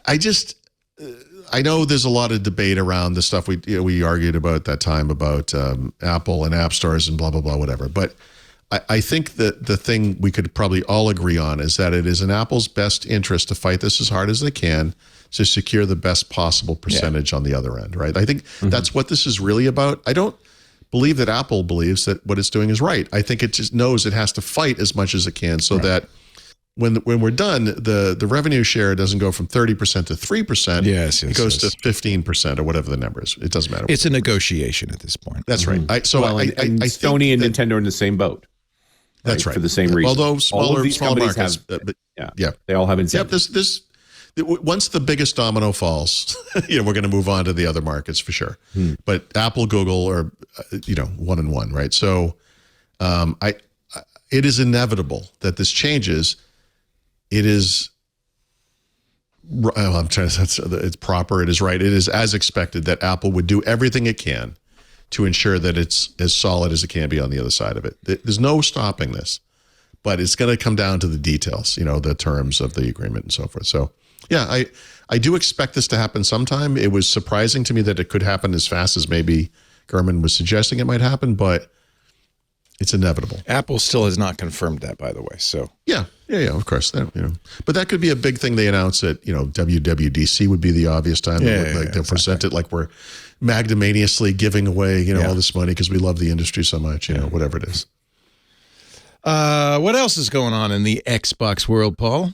I know there's a lot of debate around the stuff we argued about that time about Apple and app stores and blah blah blah whatever, but. I think that the thing we could probably all agree on is that it is in Apple's best interest to fight this as hard as they can to secure the best possible percentage on the other end, right? I think that's what this is really about. I don't believe that Apple believes that what it's doing is right. I think it just knows it has to fight as much as it can so that when we're done, the revenue share doesn't go from 30% to 3%. Yes, it goes to 15% or whatever the number is. It doesn't matter. It's a negotiation at this point. That's right. And Sony and Nintendo are in the same boat. That's right. For the same reason. Although smaller markets, they all have incentives. Once the biggest domino falls, we're going to move on to the other markets for sure. But Apple, Google are, 1 and 1, right? So, it is inevitable that this changes. It is. I'm trying to say it's proper. It is right. It is as expected that Apple would do everything it can to ensure that it's as solid as it can be on the other side of it. There's no stopping this, but it's going to come down to the details, the terms of the agreement and so forth. So, yeah, I do expect this to happen sometime. It was surprising to me that it could happen as fast as maybe Gurman was suggesting it might happen, but it's inevitable. Apple still has not confirmed that, by the way. So yeah, of course. But that could be a big thing they announce at WWDC would be the obvious time. They'll present it like we're magnanimously giving away all this money because we love the industry so much. Whatever it is. What else is going on in the Xbox world, Paul?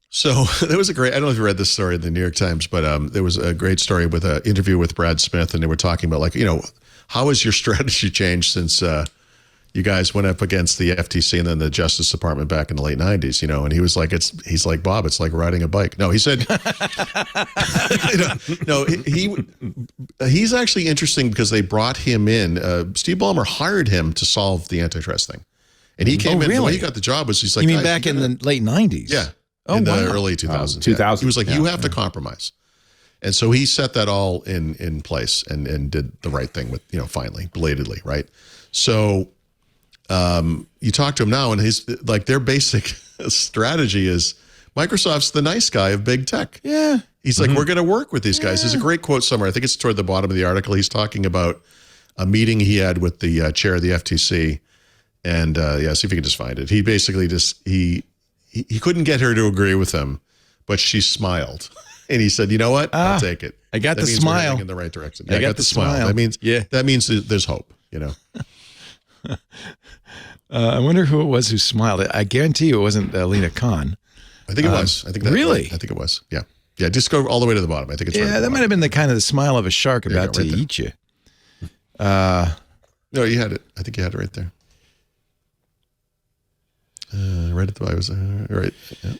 So there was I don't know if you read this story in the New York Times, but there was a great story with an interview with Brad Smith, and they were talking about how has your strategy changed since you guys went up against the FTC and then the Justice Department back in the late 90s, and he was like, he's like, Bob, it's like riding a bike. No, he said, he's actually interesting because they brought him in. Steve Ballmer hired him to solve the antitrust thing. And he came in, the way he got the job was he's like, you mean back in the late 90s? Yeah. In the early 2000s. 2000. He was like, you have to compromise. And so he set that all in place and did the right thing with, finally, belatedly, right? So you talk to him now and their basic strategy is Microsoft's the nice guy of big tech. Yeah. He's like, we're going to work with these guys. There's a great quote somewhere. I think it's toward the bottom of the article. He's talking about a meeting he had with the chair of the FTC. And see if you can just find it. He basically he couldn't get her to agree with him, but she smiled. And he said, you know what? I'll take it. I got that the means smile. We're heading in the right direction. I got the smile. That means there's hope, I wonder who it was who smiled. I guarantee you it wasn't Lena Khan. I think it was. I think really? I think it was. Yeah. Yeah. Just go all the way to the bottom. I think it's that might have been the kind of the smile of a shark about to eat you. No, you had it. I think you had it right there. Right at the bottom. Right. Yeah.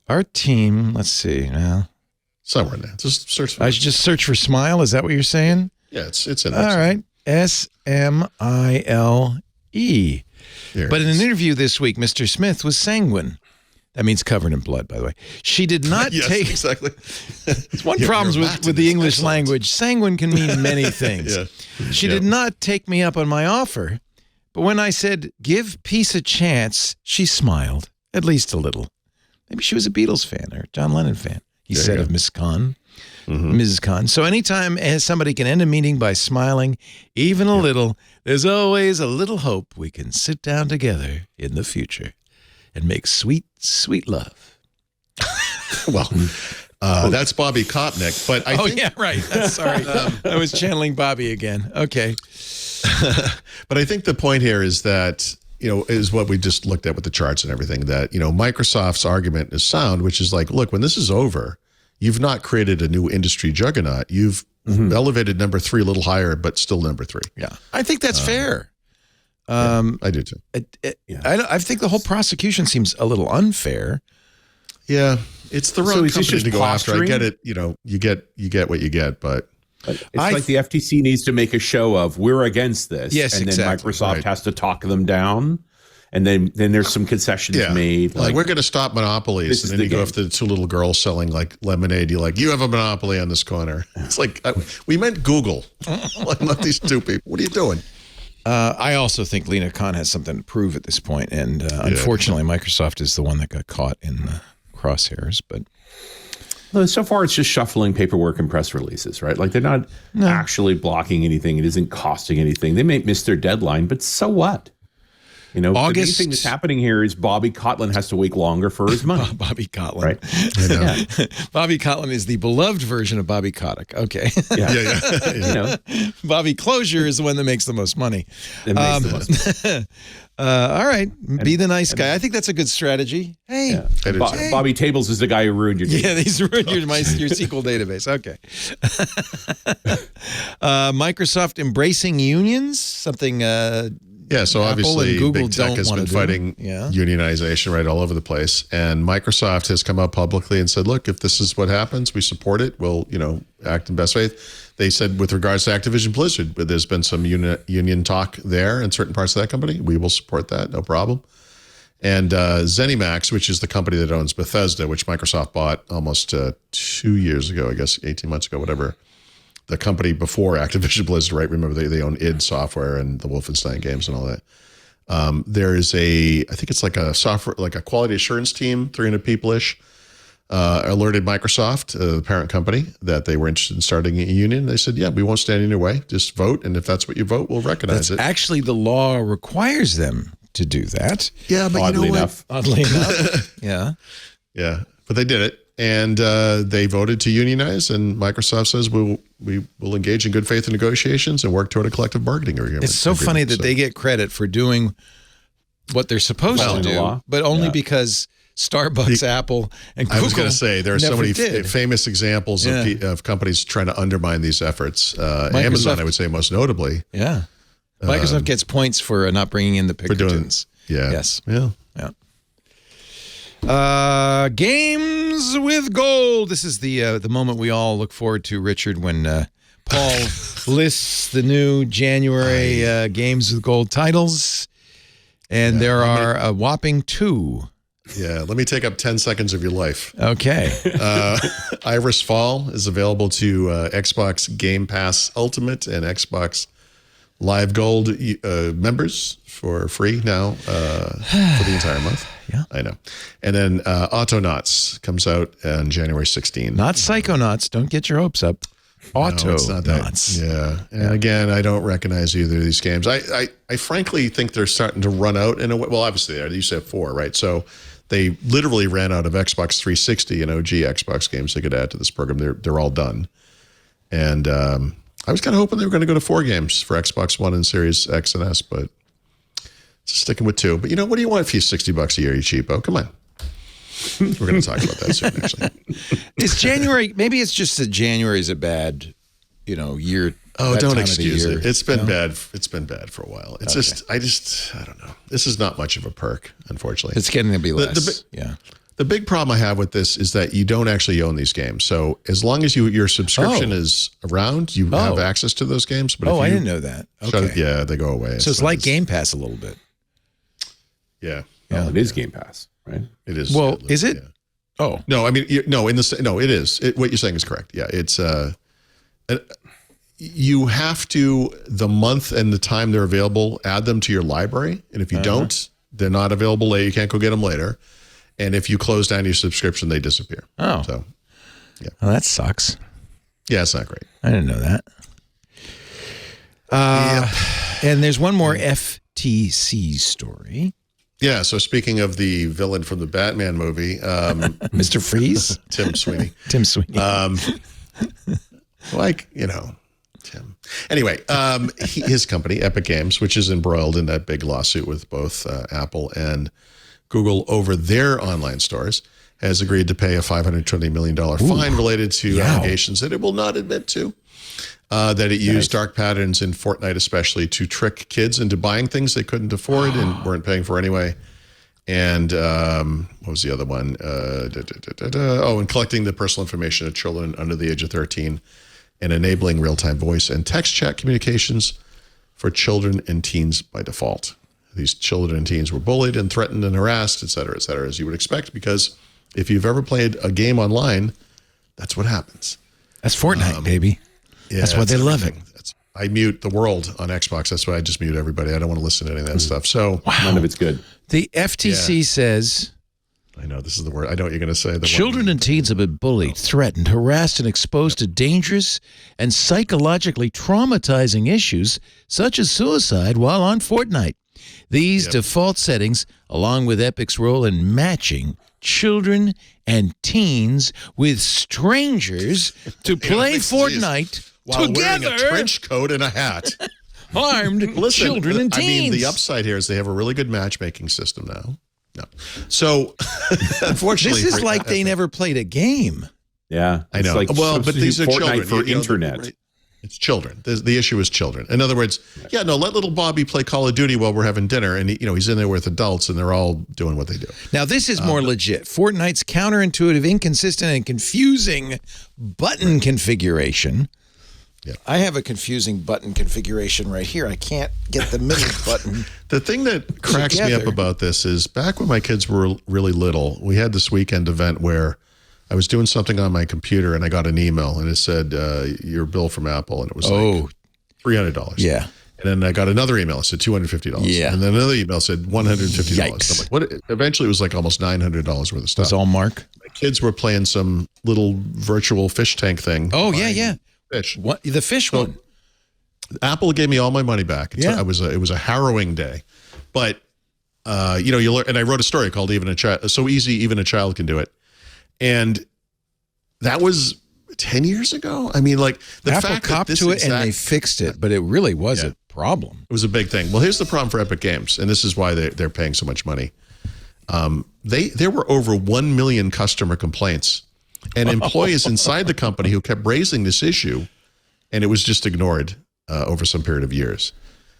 Our team, let's see now. Somewhere in there. Just search for I should just search for smile. Is that what you're saying? Yeah, it's in there. All right. SMILE. But in an interview this week, Mr. Smith was sanguine. That means covered in blood, by the way. She did not take... exactly. It's one problem with the English language. Sanguine can mean many things. She did not take me up on my offer. But when I said, give peace a chance, she smiled, at least a little. Maybe she was a Beatles fan or John Lennon fan, he said of Miss Khan. Mrs. Khan. So anytime somebody can end a meeting by smiling, even a little, there's always a little hope we can sit down together in the future and make sweet, sweet love. Well, that's Bobby Kopnick. But I think, yeah, right. Sorry. I was channeling Bobby again. Okay. But I think the point here is that, is what we just looked at with the charts and everything, that, Microsoft's argument is sound, which is like, look, when this is over, you've not created a new industry juggernaut. You've elevated number 3 a little higher, but still number 3. Yeah. I think that's fair. I do too. I think the whole prosecution seems a little unfair. Yeah. It's the wrong company to go posturing? after. I get it. You get what you get, but it's like the FTC needs to make a show of we're against this. Yes, and exactly. then Microsoft has to talk them down. And then there's some concessions made. Like we're going to stop monopolies. And then you go after the 2 little girls selling like lemonade. You're like, you have a monopoly on this corner. It's like, we meant Google. Like, not these 2 people. What are you doing? I also think Lena Khan has something to prove at this point. And unfortunately, Microsoft is the one that got caught in the crosshairs. But so far, it's just shuffling paperwork and press releases, right? Like they're not actually blocking anything. It isn't costing anything. They may miss their deadline, but so what? The main thing that's happening here is Bobby Kotlin has to wait longer for his money. Bobby Kotlin. Right? Bobby Kotlin is the beloved version of Bobby Kotick. Okay. Yeah. Bobby Closure is the one that makes the most money. It makes the most money. All right. Be the nice guy. I think that's a good strategy. Hey. Yeah. Bobby Tables is the guy who ruined your database. Yeah, he's ruined your SQL database. Okay. Microsoft embracing unions, something so Apple obviously and Google big tech has been fighting unionization right all over the place. And Microsoft has come out publicly and said, look, if this is what happens, we support it. We'll, act in best faith. They said with regards to Activision Blizzard, but there's been some union talk there in certain parts of that company. We will support that, no problem. And ZeniMax, which is the company that owns Bethesda, which Microsoft bought almost 2 years ago, I guess 18 months ago, whatever. The company before Activision Blizzard, right? Remember, they own id Software and the Wolfenstein games and all that. There is I think it's like a software, like a quality assurance team, 300 people-ish, alerted Microsoft, the parent company, that they were interested in starting a union. They said, yeah, we won't stand in your way. Just vote. And if that's what you vote, we'll recognize it. Actually, the law requires them to do that. Yeah, but Oddly enough. Yeah. Yeah, but they did it. And they voted to unionize, and Microsoft says we will engage in good faith negotiations and work toward a collective bargaining agreement. It's so funny that they get credit for doing what they're supposed to do, but only because Starbucks, Apple, and Google. I was going to say there are so many did. famous examples of companies trying to undermine these efforts. Amazon, I would say, most notably. Yeah, Microsoft gets points for not bringing in the Pinkertons. Yes. Games with gold. This is the moment we all look forward to, Richard, when Paul lists the new January Games with Gold titles, and there are a whopping 2. Yeah, let me take up 10 seconds of your life. Okay. Iris Fall is available to Xbox Game Pass Ultimate and Xbox Live Gold members for free now for the entire month. Yeah, I know. And then Autonauts comes out on January 16th. Not Psychonauts. Don't get your hopes up. Autonauts. Yeah. And again, I don't recognize either of these games. I frankly think they're starting to run out in a way. Well, obviously, they used to have 4, right? So they literally ran out of Xbox 360 and OG Xbox games they could add to this program. They're all done. And I was kind of hoping they were going to go to 4 games for Xbox One and Series X and S, but just sticking with 2. But what do you want for you $60 a year, you cheapo? Come on. We're going to talk about that soon, actually. Is January, maybe it's just that January is a bad, year. Oh, don't excuse it. It's been bad. It's been bad for a while. It's I don't know. This is not much of a perk, unfortunately. It's getting to be less. The big problem I have with this is that you don't actually own these games. So as long as your subscription is around, you have access to those games. But I didn't know that. Okay. They go away. So it's like Game Pass a little bit. Yeah. Well, it is Game Pass, right? It is. Well, is it? Yeah. Oh no, I mean it is. What you're saying is correct. Yeah, it's you have to, the month and the time they're available, add them to your library, and if you don't, they're not available later. You can't go get them later. And if you close down your subscription, they disappear. Oh. So, yeah. Well, that sucks. Yeah, it's not great. I didn't know that. And there's one more FTC story. Yeah, so speaking of the villain from the Batman movie, Mr. Freeze? Tim Sweeney. Tim Sweeney. Tim. Anyway, his company, Epic Games, which is embroiled in that big lawsuit with both Apple and Google over their online stores, has agreed to pay a $520 million fine related to allegations that it will not admit to. That it used dark patterns in Fortnite especially to trick kids into buying things they couldn't afford and weren't paying for anyway. And what was the other one? And collecting the personal information of children under the age of 13 and enabling real-time voice and text chat communications for children and teens by default. These children and teens were bullied and threatened and harassed, et cetera, as you would expect, because if you've ever played a game online, that's what happens. That's Fortnite, baby. Yeah, that's why they love it. I mute the world on Xbox. That's why I just mute everybody. I don't want to listen to any of that stuff. So none of it's good. The FTC says, I know this is the word. I know what you're going to say. Children and teens have been bullied, threatened, harassed, and exposed to dangerous and psychologically traumatizing issues such as suicide while on Fortnite. These default settings, along with Epic's role in matching children and teens with strangers to play Fortnite while together, wearing a trench coat and a hat, harmed children and teens. I mean, the upside here is they have a really good matchmaking system now. No, so unfortunately, this is like they never played a game. Yeah, I know. Like but these are Fortnite children for internet. Right? It's children. The issue is children. In other words, let little Bobby play Call of Duty while we're having dinner, and he's in there with adults, and they're all doing what they do. Now, this is more legit. Fortnite's counterintuitive, inconsistent, and confusing button configuration. Yeah. I have a confusing button configuration right here. I can't get the middle button. The thing that cracks me up about this is back when my kids were really little, we had this weekend event where I was doing something on my computer and I got an email and it said, your bill from Apple. And it was like $300. Yeah. And then I got another email. It said $250. Yeah. And then another email said $150. Yikes. So I'm like, what? Eventually it was like almost $900 worth of stuff. That's all Mark? My kids were playing some little virtual fish tank thing. Oh, yeah. Fish. What? The fish one. Apple gave me all my money back. It was a harrowing day. But, you learn, and I wrote a story called So Easy, Even a Child Can Do It. And that was 10 years ago. I mean, like the Apple fact copped that to it and they fixed it, but it really was a problem. It was a big thing. Well, here's the problem for Epic Games, and this is why they're paying so much money. There were over 1 million customer complaints and employees inside the company who kept raising this issue, and it was just ignored over some period of years.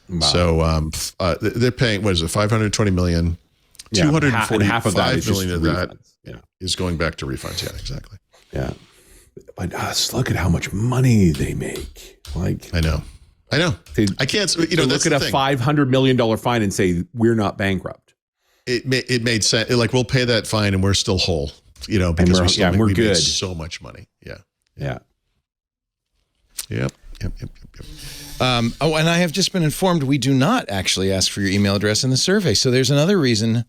Wow. So they're paying, what is it, $520 million? Yeah, 245 million of that Yeah. is going back to refunds. Yeah, exactly. Yeah. But look at how much money they make. Like I know. I can't, look at a $500 million fine and say, we're not bankrupt. It made sense. Like, we'll pay that fine and we're still whole, because we good. made so much money. Yeah. Yep. And I have just been informed we do not actually ask for your email address in the survey. So there's another reason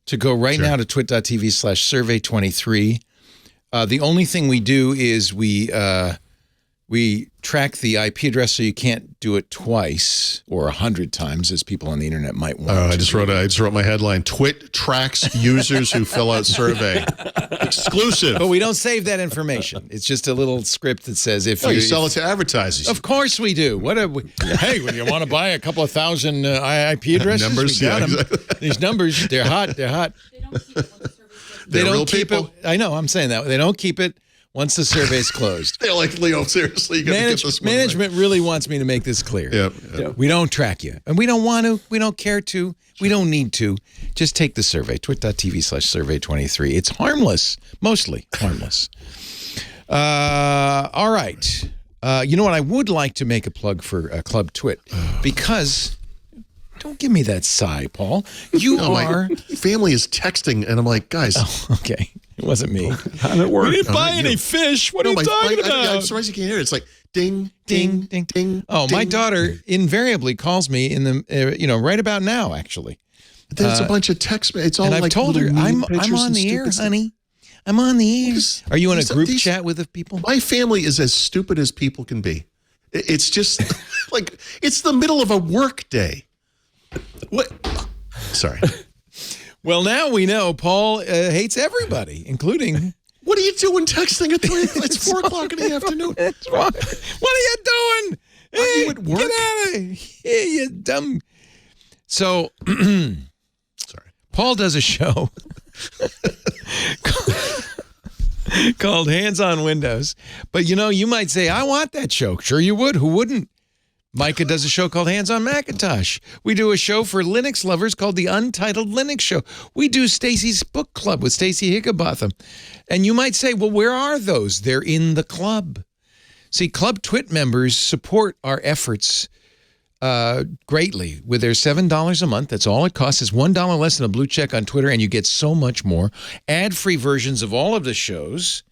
to go right now to twit.tv/survey23. The only thing we do is we track the IP address so you can't do it twice or 100 times, as people on the internet might want. I just wrote my headline: Twit tracks users who fill out survey. Exclusive. But we don't save that information. It's just a little script that says if you sell it to advertisers. Of course we do. Hey, when you want to buy a couple of thousand IP addresses, numbers, we got them. Exactly. These numbers, they're hot. They don't keep it once the survey's They don't keep it. I know. I'm saying that they don't keep it once the survey's closed. They're like, Leo, seriously, you got to get this one management really wants me to make this clear. Yep. We don't track you, and we don't want to. We don't care to. We don't need to. Just take the survey. Twit.tv/survey23. It's harmless, mostly harmless. All right. You know what? I would like to make a plug for Club Twit because. Don't give me that sigh, Paul. My family is texting, and I'm like, guys. Oh, okay. It wasn't me. How did it work? We didn't buy any fish. What are you talking about? I'm surprised you can't hear it. It's like ding, ding, ding, ding. Oh, ding, my daughter ding. invariably calls me in the, right about now, actually. There's a bunch of text. It's all and like I've told her, I'm on the air, stuff. honey. I'm on the air. Are you in a group these- chat with the people? My family is as stupid as people can be. It's just like, it's the middle of a work day. What? Sorry. Well, now we know Paul hates everybody, including... What are you doing texting at 3? It's 4 o'clock in the afternoon. What are you doing? Are you at work? Get out of here, you dumb... So, Sorry. Paul does a show called Hands on Windows. But, you might say, I want that show. Sure you would. Who wouldn't? Micah does a show called Hands on Macintosh. We do a show for Linux lovers called the Untitled Linux Show. We do Stacy's Book Club with Stacy Higginbotham. And you might say, well, where are those? They're in the club. See, Club Twit members support our efforts greatly with their $7 a month. That's all it costs. It's $1 less than a blue check on Twitter, and you get so much more. Ad-free versions of all of the shows.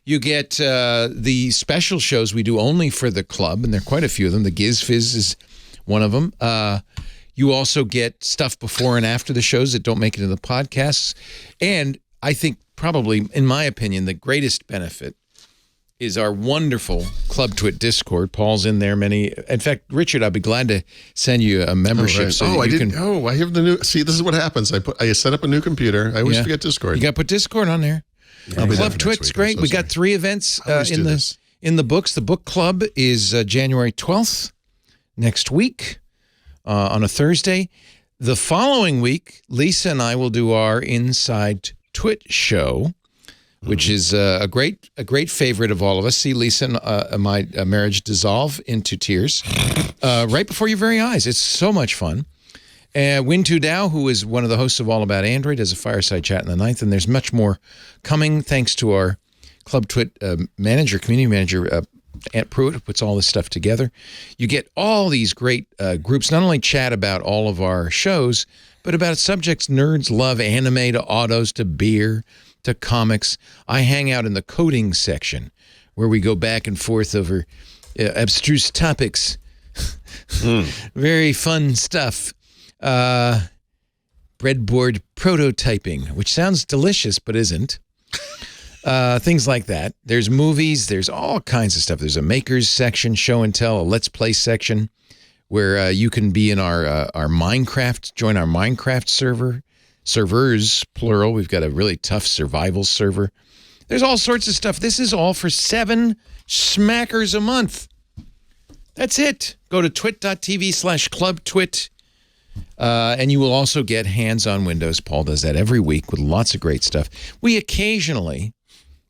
You get the special shows we do only for the club, and there are quite a few of them. The Giz Fizz is one of them. You also get stuff before and after the shows that don't make it into the podcasts. And I think probably, in my opinion, the greatest benefit is our wonderful Club Twit Discord. Paul's in there. In fact, Richard, I'd be glad to send you a membership. So I didn't. I have the new. See, this is what happens. I set up a new computer. I always forget Discord. You got to put Discord on there. Club Twit's great. We got 3 events in the books. The book club is January 12th, next week, on a Thursday. The following week, Lisa and I will do our Inside Twit show, which is a great favorite of all of us. See Lisa and my marriage dissolve into tears right before your very eyes. It's so much fun. Win2 Dow, who is one of the hosts of All About Android, does a fireside chat in the 9th, and there's much more coming thanks to our Club Twit community manager, Aunt Pruitt, who puts all this stuff together. You get all these great groups, not only chat about all of our shows, but about subjects nerds love, anime to autos to beer to comics. I hang out in the coding section where we go back and forth over abstruse topics. Very fun stuff. Breadboard prototyping, which sounds delicious but isn't. Things like that. There's movies. There's all kinds of stuff. There's a makers section, show and tell, a let's play section where you can be in our Minecraft, join our Minecraft servers, plural. We've got a really tough survival server. There's all sorts of stuff. This is all for 7 smackers a month. That's it. Go to twit.tv/clubtwit. And you will also get Hands on Windows. Paul does that every week with lots of great stuff. We occasionally,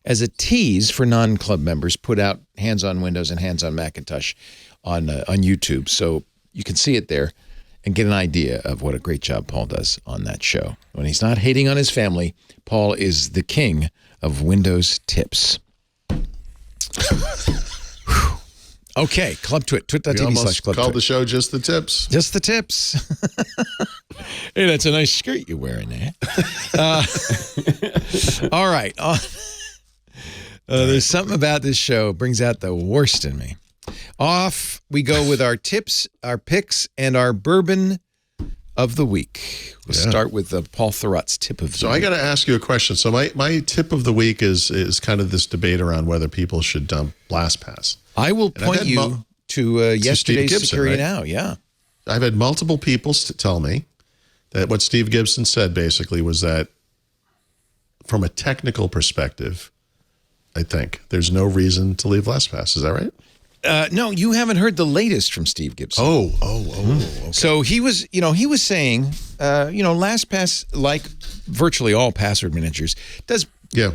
as a tease for non-club members, put out Hands on Windows and Hands on Macintosh on YouTube. So you can see it there and get an idea of what a great job Paul does on that show. When he's not hating on his family, Paul is the king of Windows tips. Okay, Club Twit, twit.tv/club called the show Just the Tips. Just the tips. Hey, that's a nice skirt you're wearing there. All right. There's something about this show brings out the worst in me. Off we go with our tips, our picks, and our bourbon of the week. We'll start with Paul Thurrott's tip of the week. So I got to ask you a question. So my tip of the week is kind of this debate around whether people should dump LastPass. I will point you to yesterday's Gibson, Security right? Now. Yeah. I've had multiple people tell me that what Steve Gibson said basically was that from a technical perspective, I think there's no reason to leave LastPass. Is that right? No, you haven't heard the latest from Steve Gibson. Okay. So he was saying, LastPass, like virtually all password managers, does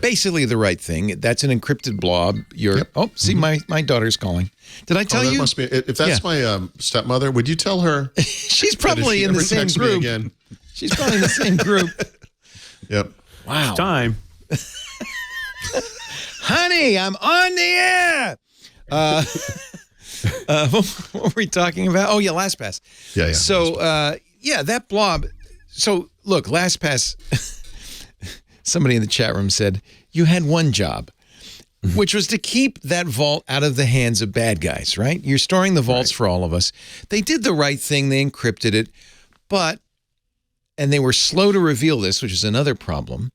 basically the right thing. That's an encrypted blob. See, my daughter's calling. Did I tell you? Must be, if that's my stepmother, would you tell her? She's probably in the same group. Again? She's probably in the same group. Yep. Wow. It's time. Honey, I'm on the air. What were we talking about? Oh, yeah, LastPass. Yeah. So, that blob. So, look, LastPass, somebody in the chat room said, you had one job, which was to keep that vault out of the hands of bad guys, right? You're storing the vaults for all of us. They did the right thing. They encrypted it, and they were slow to reveal this, which is another problem.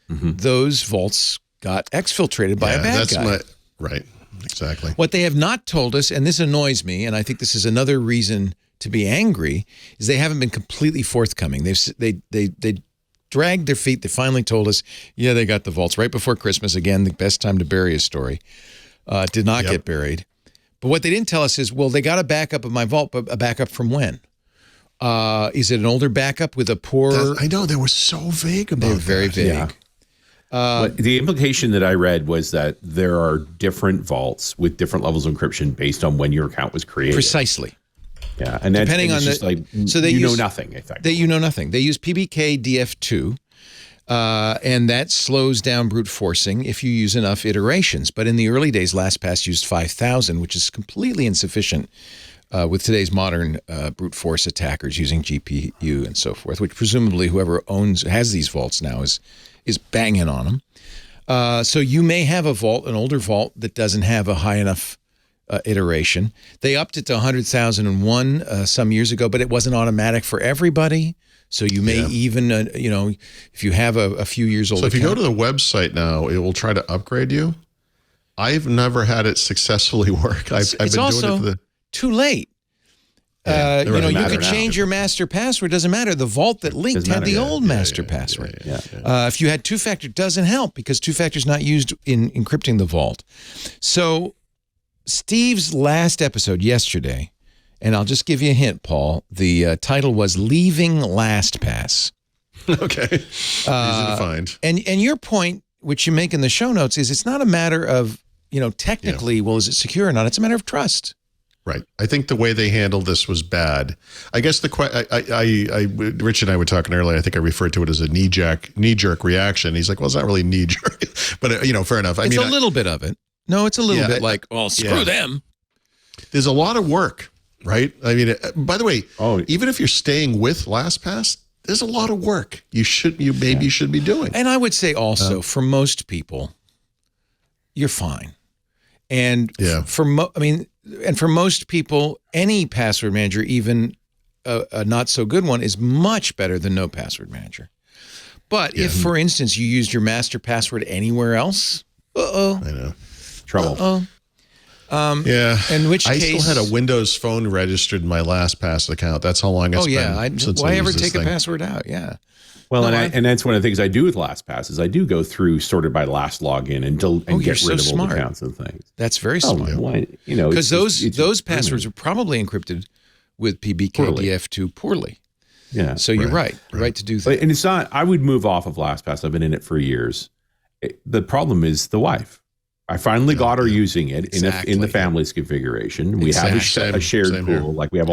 those vaults got exfiltrated by a bad guy. Right, exactly. What they have not told us, and this annoys me, and I think this is another reason to be angry, is they haven't been completely forthcoming. They dragged their feet. They finally told us, yeah, they got the vaults right before Christmas. Again, the best time to bury a story. Did not get buried. But what they didn't tell us is, well, they got a backup of my vault, but a backup from when? Is it an older backup with a poor... I know, they were so vague about it. They were very vague. Yeah. The implication that I read was that there are different vaults with different levels of encryption based on when your account was created. Precisely. Yeah, and that's depending on just like, so they know nothing. Effectively. You know nothing. They use PBK DF2, and that slows down brute forcing if you use enough iterations. But in the early days, LastPass used 5,000, which is completely insufficient with today's modern brute force attackers using GPU and so forth. Which presumably whoever has these vaults now is banging on them. So you may have a vault, an older vault that doesn't have a high enough iteration. They upped it to 100,001 some years ago, but it wasn't automatic for everybody. So you may even, if you have a few years old. So if you go to the website now, it will try to upgrade you. I've never had it successfully work. I've been doing it too late. Yeah, you could change your master password. Doesn't matter. The vault that leaked had the old master password. If you had two-factor, it doesn't help because two-factor is not used in encrypting the vault. So Steve's last episode yesterday, and I'll just give you a hint, Paul. The title was "Leaving LastPass." Okay, easy to find. And your point, which you make in the show notes, is it's not a matter of technically, well, is it secure or not? It's a matter of trust. Right. I think the way they handled this was bad. I guess Rich and I were talking earlier. I think I referred to it as a knee-jerk reaction. He's like, well, it's not really knee-jerk, but fair enough. It's a little bit of it. No, it's a little bit like, well, screw them. There's a lot of work, right? I mean, by the way, even if you're staying with LastPass, there's a lot of work you should be doing. And I would say also, for most people, you're fine. And for most people, any password manager, even a not so good one, is much better than no password manager. But if, for instance, you used your master password anywhere else, I know. Trouble. In which case, I still had a Windows phone registered in my LastPass account. That's how long it's been since why I ever used this take thing. a password out? Yeah. Well, and that's one of the things I do with LastPass is I do go through sorted by last login and get rid of old accounts and things. That's very smart. Because those passwords are probably encrypted with PBKDF2 poorly. Yeah. So you're right to do that. And it's not. I would move off of LastPass. I've been in it for years. The problem is the wife. I finally got her using it in the family's configuration. We have a shared pool. Here. Like we have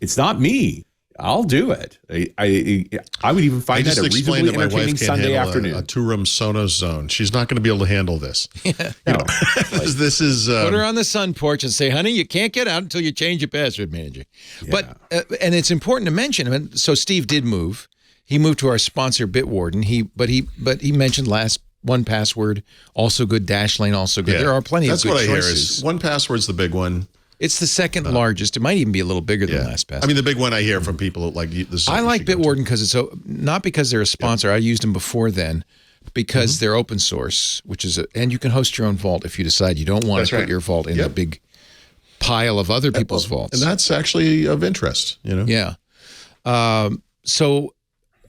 it's not me. I'll do it. I would even find that a reasonably entertaining Sunday afternoon. A two-room Sonos zone. She's not going to be able to handle this. This is put her on the sun porch and say, "Honey, you can't get out until you change your password manager." Yeah. But and it's important to mention. So Steve did move. He moved to our sponsor Bitwarden. But he mentioned 1Password, also good. Dashlane, also good. There are plenty of good choices. That's what I hear is 1Password's the big one. It's the second largest. It might even be a little bigger than LastPass. I mean, the big one I hear from people like this. I like Bitwarden because it's not because they're a sponsor. I used them before then because they're open source, and you can host your own vault if you decide you don't want to put your vault in the big pile of other people's vaults. And that's actually of interest, Yeah. So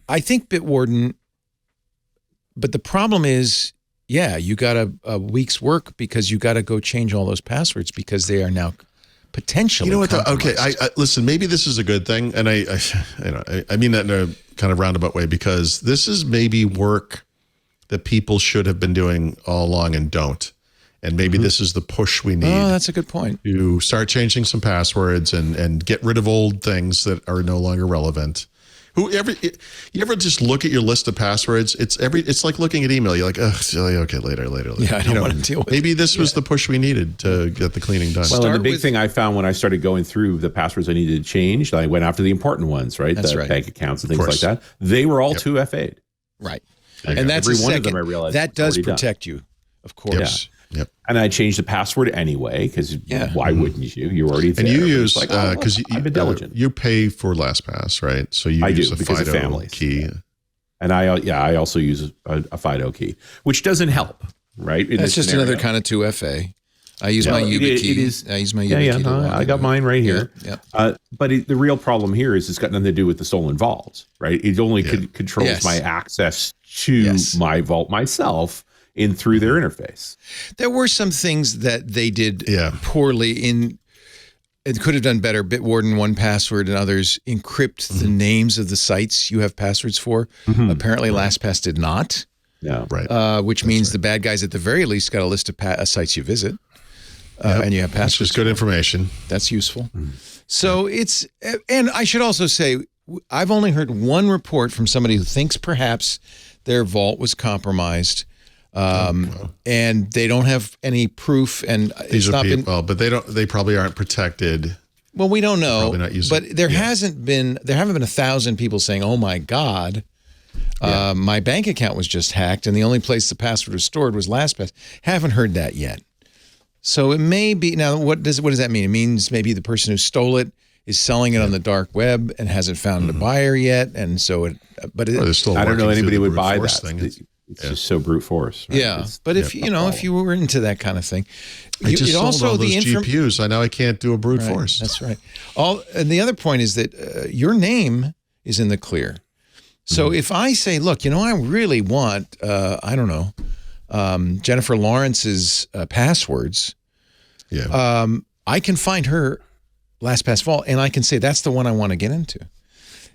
I think Bitwarden. But the problem is, you got a week's work because you got to go change all those passwords because they are now potentially. You know what? I listen. Maybe this is a good thing, and I mean that in a kind of roundabout way because this is maybe work that people should have been doing all along and don't, and maybe this is the push we need. Oh, that's a good point. To start changing some passwords and get rid of old things that are no longer relevant. You ever just look at your list of passwords? It's like looking at email. You're like, okay, later. Yeah, I don't want to deal with it. Maybe this was the push we needed to get the cleaning done. Well, and the big thing I found when I started going through the passwords I needed to change, I went after the important ones, right? That's right. Bank accounts and things like that. They were all 2FA'd. Right. And that's every one of them I realized that does protect you, of course. Yep. And I changed the password anyway because why wouldn't you? You're already there. And you use because I've been diligent. You pay for LastPass, right? So you use a FIDO key. And I also use a FIDO key, which doesn't help, right? That's just another kind of 2FA. I use my YubiKey. I use my YubiKey. I got mine right here. Yeah. But the real problem here is it's got nothing to do with the stolen vaults, right? It only controls my access to my vault myself through their interface. There were some things that they did poorly in. It could have done better. Bitwarden, 1Password, and others encrypt the names of the sites you have passwords for. Apparently, LastPass did not. No, right. Which means the bad guys at the very least got a list of sites you visit. And you have passwords. Which is good information. That's useful. So it's, and I should also say, I've only heard one report from somebody who thinks perhaps their vault was compromised, and they don't have any proof. And these are people, but they probably aren't protected. Well, we don't know. Probably not using, but there haven't been 1,000 people saying, "Oh my God, my bank account was just hacked, and the only place the password was stored was LastPass." Haven't heard that yet. So it may be now. What does that mean? It means maybe the person who stole it is selling it on the dark web and hasn't found a buyer yet, and so it. But it, I don't know anybody would buy that thing. It's just so brute force. Right? Yeah, but if if you were into that kind of thing, I just sold all those GPUs. I know I can't do a brute force. That's right. And the other point is that your name is in the clear. So if I say, look, I really want, I don't know, Jennifer Lawrence's passwords. Yeah. I can find her LastPass vault, and I can say that's the one I want to get into,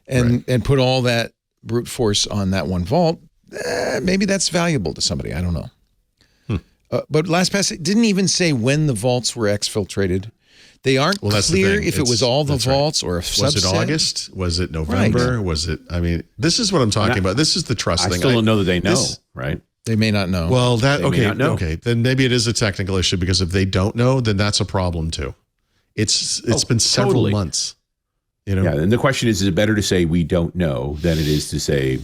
and put all that brute force on that one vault. Maybe that's valuable to somebody. I don't know. But LastPass didn't even say when the vaults were exfiltrated. They aren't clear if it was all the vaults or a subset. Was it August? Was it November? Right. Was it? I mean, this is what I'm talking about. This is the trust thing. I still don't know that they know, right? They may not know. Well, okay. Then maybe it is a technical issue, because if they don't know, then that's a problem too. It's been several months. Yeah, and the question is it better to say we don't know than it is to say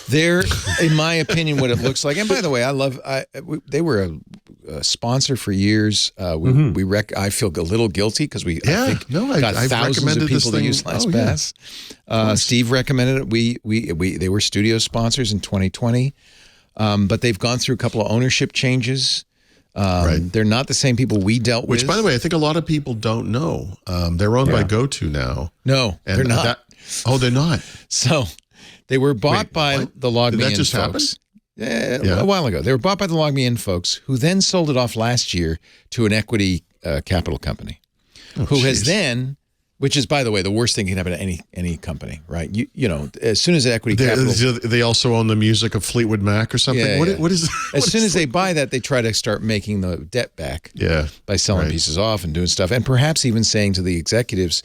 There, in my opinion, what it looks like. And by the way, they were a sponsor for years. I feel a little guilty because I've thousands of people that use LastPass. Steve recommended it. They were studio sponsors in 2020, but they've gone through a couple of ownership changes. They're not the same people we dealt with. Which, by the way, I think a lot of people don't know. They're owned by GoTo now. No, they're not. They're not. So they were bought by the Log Me In folks. A while ago. They were bought by the Log Me In folks, who then sold it off last year to an equity capital company, has then, which is, by the way, the worst thing that can happen to any company, right? You know, as soon as the equity capital... They also own the music of Fleetwood Mac or something? Yeah, What is as soon as they buy that, they try to start making the debt back by selling pieces off and doing stuff, and perhaps even saying to the executives,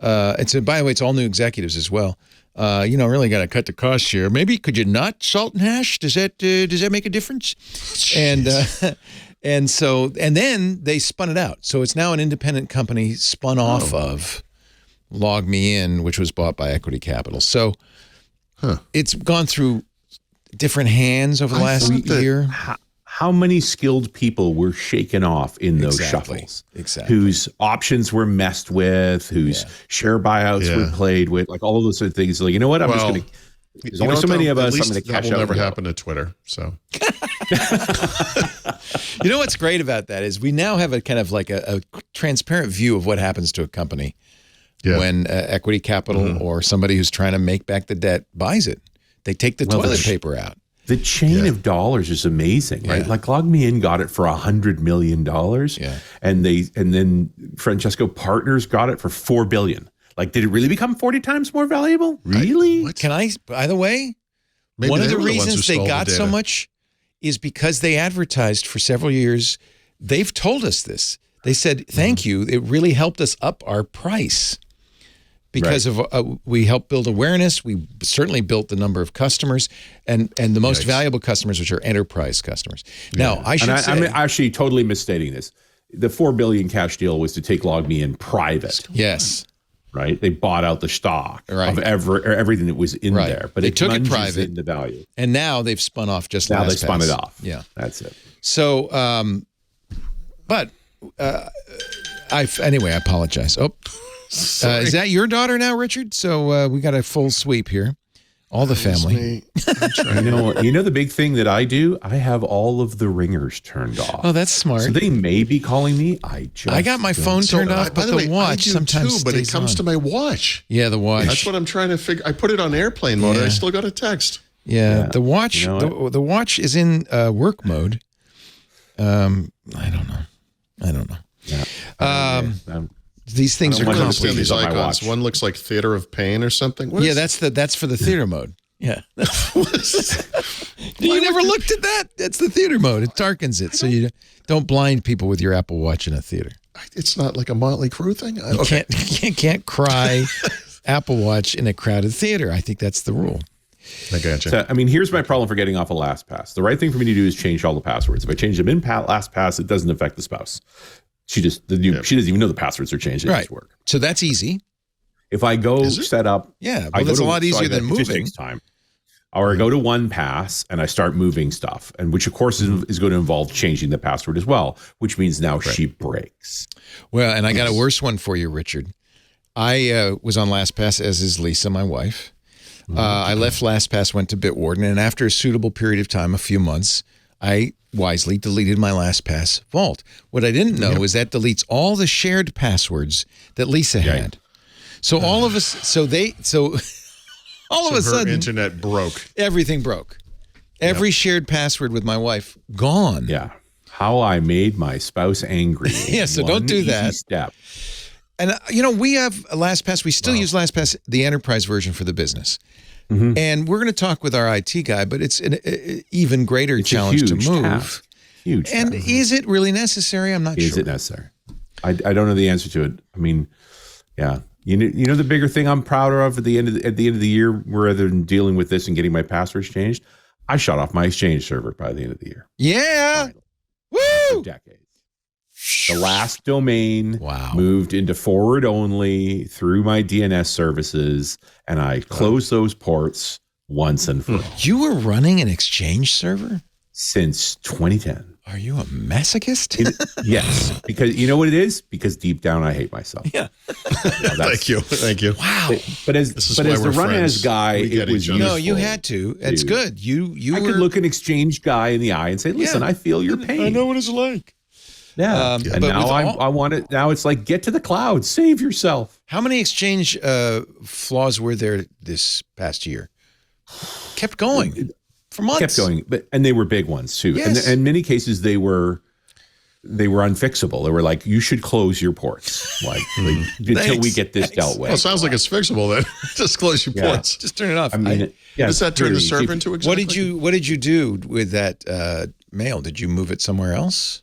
by the way, it's all new executives as well, really got to cut the costs here. Maybe could you not salt and hash? Does that make a difference? And then they spun it out. So it's now an independent company spun off of Log Me In, which was bought by Equity Capital. So it's gone through different hands over the last year. How many skilled people were shaken off in those shuffles? Exactly. Whose options were messed with, whose share buyouts were played with, like all of those sort of things. Like, you know what? I'm just going to. There's only so many of us. I'm going to cash out. That will never happen to Twitter. So. You know what's great about that is we now have a kind of like a transparent view of what happens to a company when equity capital or somebody who's trying to make back the debt buys it. They take the toilet paper out. The chain of dollars is amazing, right? Like Log Me In got it for $100 million, and then Francesco Partners got it for $4 billion. Like, did it really become 40 times more valuable? Really? By the way, maybe one of the reasons they got so much is because they advertised for several years. They've told us this. They said, thank you. It really helped us up our price because of we helped build awareness. We certainly built the number of customers and the most valuable customers, which are enterprise customers. Now, I'm actually totally misstating this. The $4 billion cash deal was to take Log Me In private. Yes. Right, they bought out the stock of everything that was in there, but they took it private in the value, and now they've spun off just now. LastPass. They spun it off. Yeah, that's it. So, anyway, I apologize. Oh, is that your daughter now, Richard? So we got a full sweep here. All the family. Me. I'm trying. You know the big thing that I do? I have all of the ringers turned off. Oh, that's smart. So they may be calling me. I got my phone turned off, by but the the way, watch I do sometimes too, but it stays comes on. to my watch. Yeah, the watch. That's what I'm trying to figure. I put it on airplane mode. And I still got a text. Yeah, the watch. You know the watch is in work mode. I don't know. Yeah. These things I are don't I understand complicated. these on my icons. watch. One looks like Theater of Pain or something. What Yeah, is- that's for the theater mode. Yeah. You never looked at that? That's the theater mode. It darkens it, so you don't blind people with your Apple Watch in a theater. It's not like a Motley Crue thing. You can't cry Apple Watch in a crowded theater. I think that's the rule. I gotcha. So, I mean, here's my problem for getting off of LastPass. The right thing for me to do is change all the passwords. If I change them in LastPass, it doesn't affect the spouse. She doesn't even know the passwords are changed. They just work. So that's easy. If I go set up, Yeah, well, that's a lot easier than It just moving. takes time. Or I go to OnePass and I start moving stuff, and which of course is going to involve changing the password as well, which means now she breaks. Well, and I got a worse one for you, Richard. I was on LastPass, as is Lisa, my wife. I left LastPass, went to Bitwarden, and after a suitable period of time, a few months, I wisely deleted my LastPass vault. What I didn't know is that deletes all the shared passwords that Lisa had. So all of us, all of a Her sudden, internet broke. everything broke. Every shared password with my wife gone. Yeah. How I made my spouse angry. Yeah, so don't do Easy that. Step. And, we have a LastPass. We still use LastPass, the enterprise version for the business. And we're going to talk with our IT guy, but it's an even greater challenge to move. Task. Huge. And task. is it really necessary? I'm not Is sure. it necessary? I don't know the answer to it. I mean, yeah. You know the bigger thing I'm prouder of at the end of the year, rather than dealing with this and getting my passwords changed, I shut off my Exchange server by the end of the year. Yeah. For Woo! decades. The last domain Wow. moved into forward only through my DNS services, and I closed those ports once and for all You were running an Exchange server? since 2010. Are you a masochist? Yes, because you know what it is? Because deep down I hate myself. Yeah. Thank you. Thank you. Wow. But as is the why we're run friends. as guy, We get it was each other. No, you useful. had to. It's Dude. good. You I were. could look an Exchange guy in the eye and say, "Listen, I feel your pain." what it's like. Yeah, and but now with all- I want it. Now it's like, get to the cloud, save yourself. How many Exchange flaws were there this past year? Kept going for months. Kept going, and they were big ones too. Yes. And in many cases, they were unfixable. They were like, you should close your ports, like until we get this dealt with. Well, it sounds like it's fixable then. Just close your Yeah. ports. Just turn it off. I mean, What does that turn the server into exactly? What did you do with that mail? Did you move it somewhere else?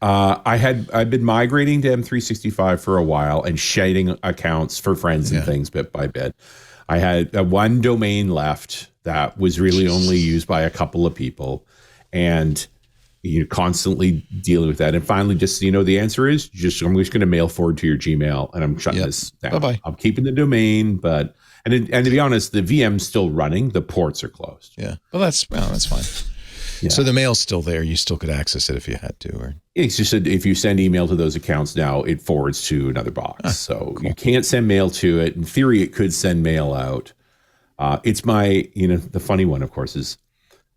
I've been migrating to M365 for a while and shading accounts for friends and things bit by bit. I had one domain left that was really only used by a couple of people, and constantly dealing with that. And finally, just the answer is I'm just going to mail forward to your Gmail, and I'm shutting this down. Bye-bye. I'm keeping the domain, but and to be honest, the VM's still running. The ports are closed. Yeah. Well, that's fine. Yeah. So the mail's still there. You still could access it if you had to. Or It's just that if you send email to those accounts now, it forwards to another box. So you can't send mail to it. In theory, it could send mail out. It's my, the funny one, of course, is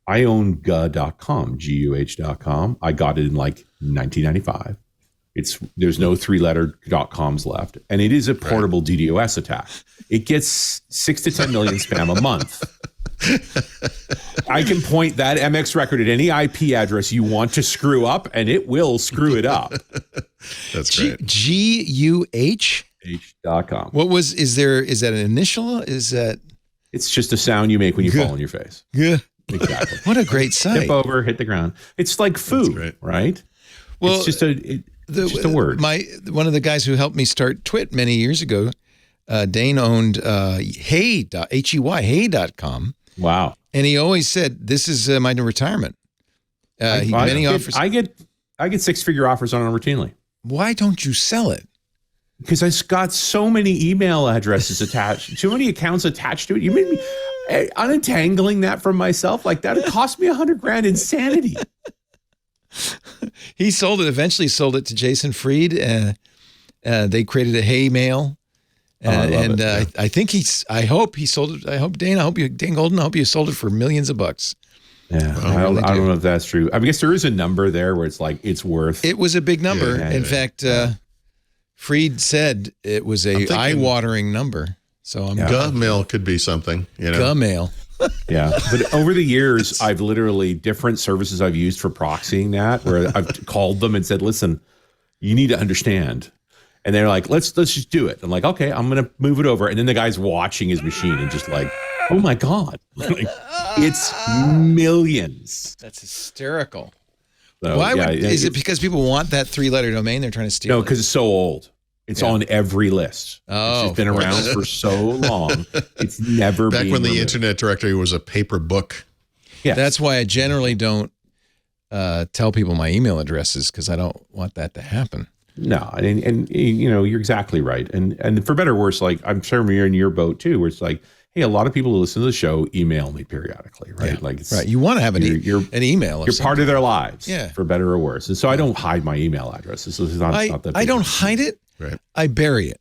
I own guh.com, guh.com. I got it in like 1995. There's no 3-letter .coms left. And it is a portable DDoS attack. It gets 6 to 10 million spam a month. I can point that MX record at any IP address you want to screw up, and it will screw it up. That's great. GUH? H.com. Is that an initial? Is that? It's just a sound you make when you fall on your face. Yeah. Exactly. What a great site. Tip over, hit the ground. It's like food, great. right? Well, it's just a word. One of the guys who helped me start Twit many years ago, Dane owned hey.com. Wow. And he always said, "This is my new retirement." Offers. I get 6-figure offers on it routinely. Why don't you sell it? Because I got so many email addresses attached, so many accounts attached to it. You made me untangling that from myself like that. It cost me $100,000. Insanity. He sold it. Eventually, sold it to Jason Fried. They created a Hey Mail I think I hope he sold it. I hope Dane Golden, I hope you sold it for millions of bucks. Yeah, I don't know if that's true. I guess there is a number there where it's like it's worth. It was a big number. Yeah, in fact, Freed said it was a eye-watering number. So Gmail could be something. Gmail. Yeah, but over the years, I've literally different services I've used for proxying that, where I've called them and said, "Listen, you need to understand." And they're like, let's just do it. I'm like, okay, I'm going to move it over. And then the guy's watching his machine and just like, oh my God, like, it's millions. That's hysterical. So, Why is it because people want that 3-letter domain? They're trying to steal it? No, because it's so old. It's on every list. Oh, it's been around for so long. It's never Back been when the removed. Internet Directory was a paper book. Yeah, That's why I generally don't tell people my email addresses, because I don't want that to happen. No, and you're exactly right. And for better or worse, like I'm sure you're in your boat too, where it's like, hey, a lot of people who listen to the show email me periodically, right? Yeah, like it's, right. You want to have an email. You're part of their lives, Yeah. for better or worse. And so I don't hide my email address. It's not that big I don't of a deal. hide it. Right. I bury it.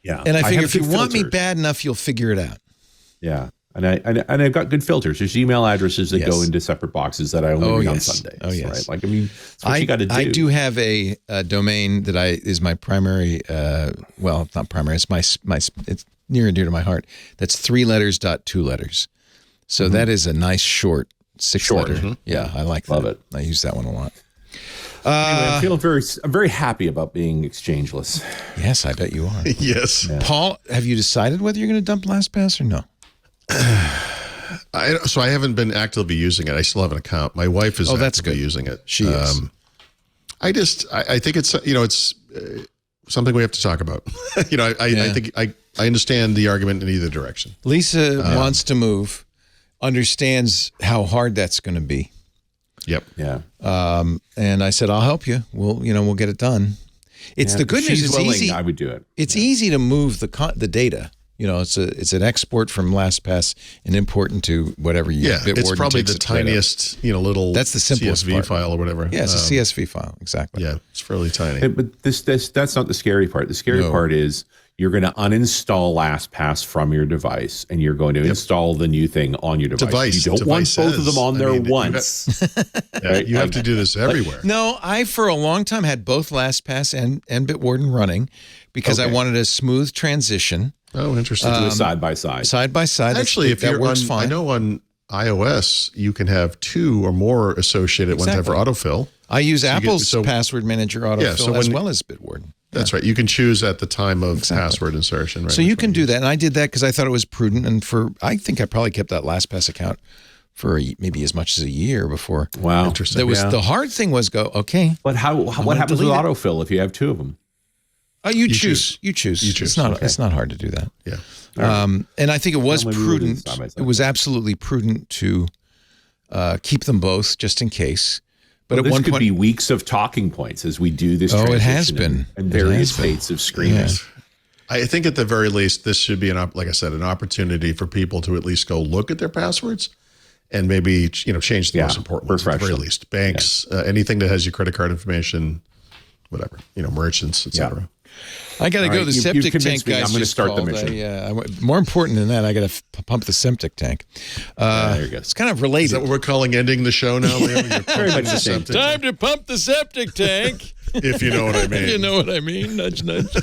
Yeah, And I figure have if you good want me filters. bad enough, you'll figure it out. Yeah, and I've got good filters. There's email addresses that Yes. go into separate boxes that I only read on Sundays. Oh, yes. Right? Like, I mean, that's what you got to do. I do have a domain that is my primary. Well, it's not primary. It's it's near and dear to my heart. That's 3 letters, 2 letters. So that is a nice short 6-letter. Yeah, I like that. Love it. I use that one a lot. Anyway, I'm very happy about being exchangeless. Yes, I bet you are. Yes. Paul, have you decided whether you're going to dump LastPass or no? So I haven't been actively using it. I still have an account. My wife is that's actively good. using it. She is. I think it's it's something we have to talk about. I think I understand the argument in either direction. Lisa wants to move, understands how hard that's going to be. Yep. Yeah. And I said, I'll help you. We'll get it done. It's the good news. She's It's willing, easy. I would do it. It's easy to move the data. It's an export from LastPass and import into whatever you. Yeah, it's Bitwarden probably takes the it right out. tiniest, little. That's the simplest CSV part. file or whatever. Yeah, it's a CSV file. Exactly. Yeah, it's fairly tiny. But that's not the scary part. The scary part is you're going to uninstall LastPass from your device, and you're going to install the new thing on your device. You don't want both of them on there once. You have to do this everywhere. No, I for a long time had both LastPass and Bitwarden running because I wanted a smooth transition. Oh, interesting. Do it side by side. Side by side. Actually, if that you're works on, fine. I know on iOS you can have 2 or more associated at one time for autofill. I use Apple's so- password manager autofill so as when- well as Bitwarden. That's right. You can choose at the time of password insertion. Right? So you can do that, and I did that because I thought it was prudent. And I think I probably kept that LastPass account for maybe as much as a year before. Wow. Interesting. The hard thing was okay. But what happens with delete it. autofill if you have 2 of them? You choose. You choose. You choose. It's not hard to do that. Yeah. And I think it was Well, maybe we'll do prudent. side by side. It was absolutely prudent to keep them both just in case. But Well, at one this could point, be weeks of talking points as we do this. Oh, it has transition been. and It various has been. fates of screaming. Yeah. I think at the very least, this should be like I said, an opportunity for people to at least go look at their passwords and maybe change the most important ones at the very least. Banks, anything that has your credit card information, whatever, merchants, etc. I got to go. right, The you septic convinced tank me. guys I'm gonna just start the called. mission. More important than that, I got to pump the septic tank. There you go. It's kind of Is related. that what we're calling ending the show now, Liam? You're Very much pumping the same septic, Time to pump the septic tank. if you know what I mean. You know what I mean? Nudge, nudge.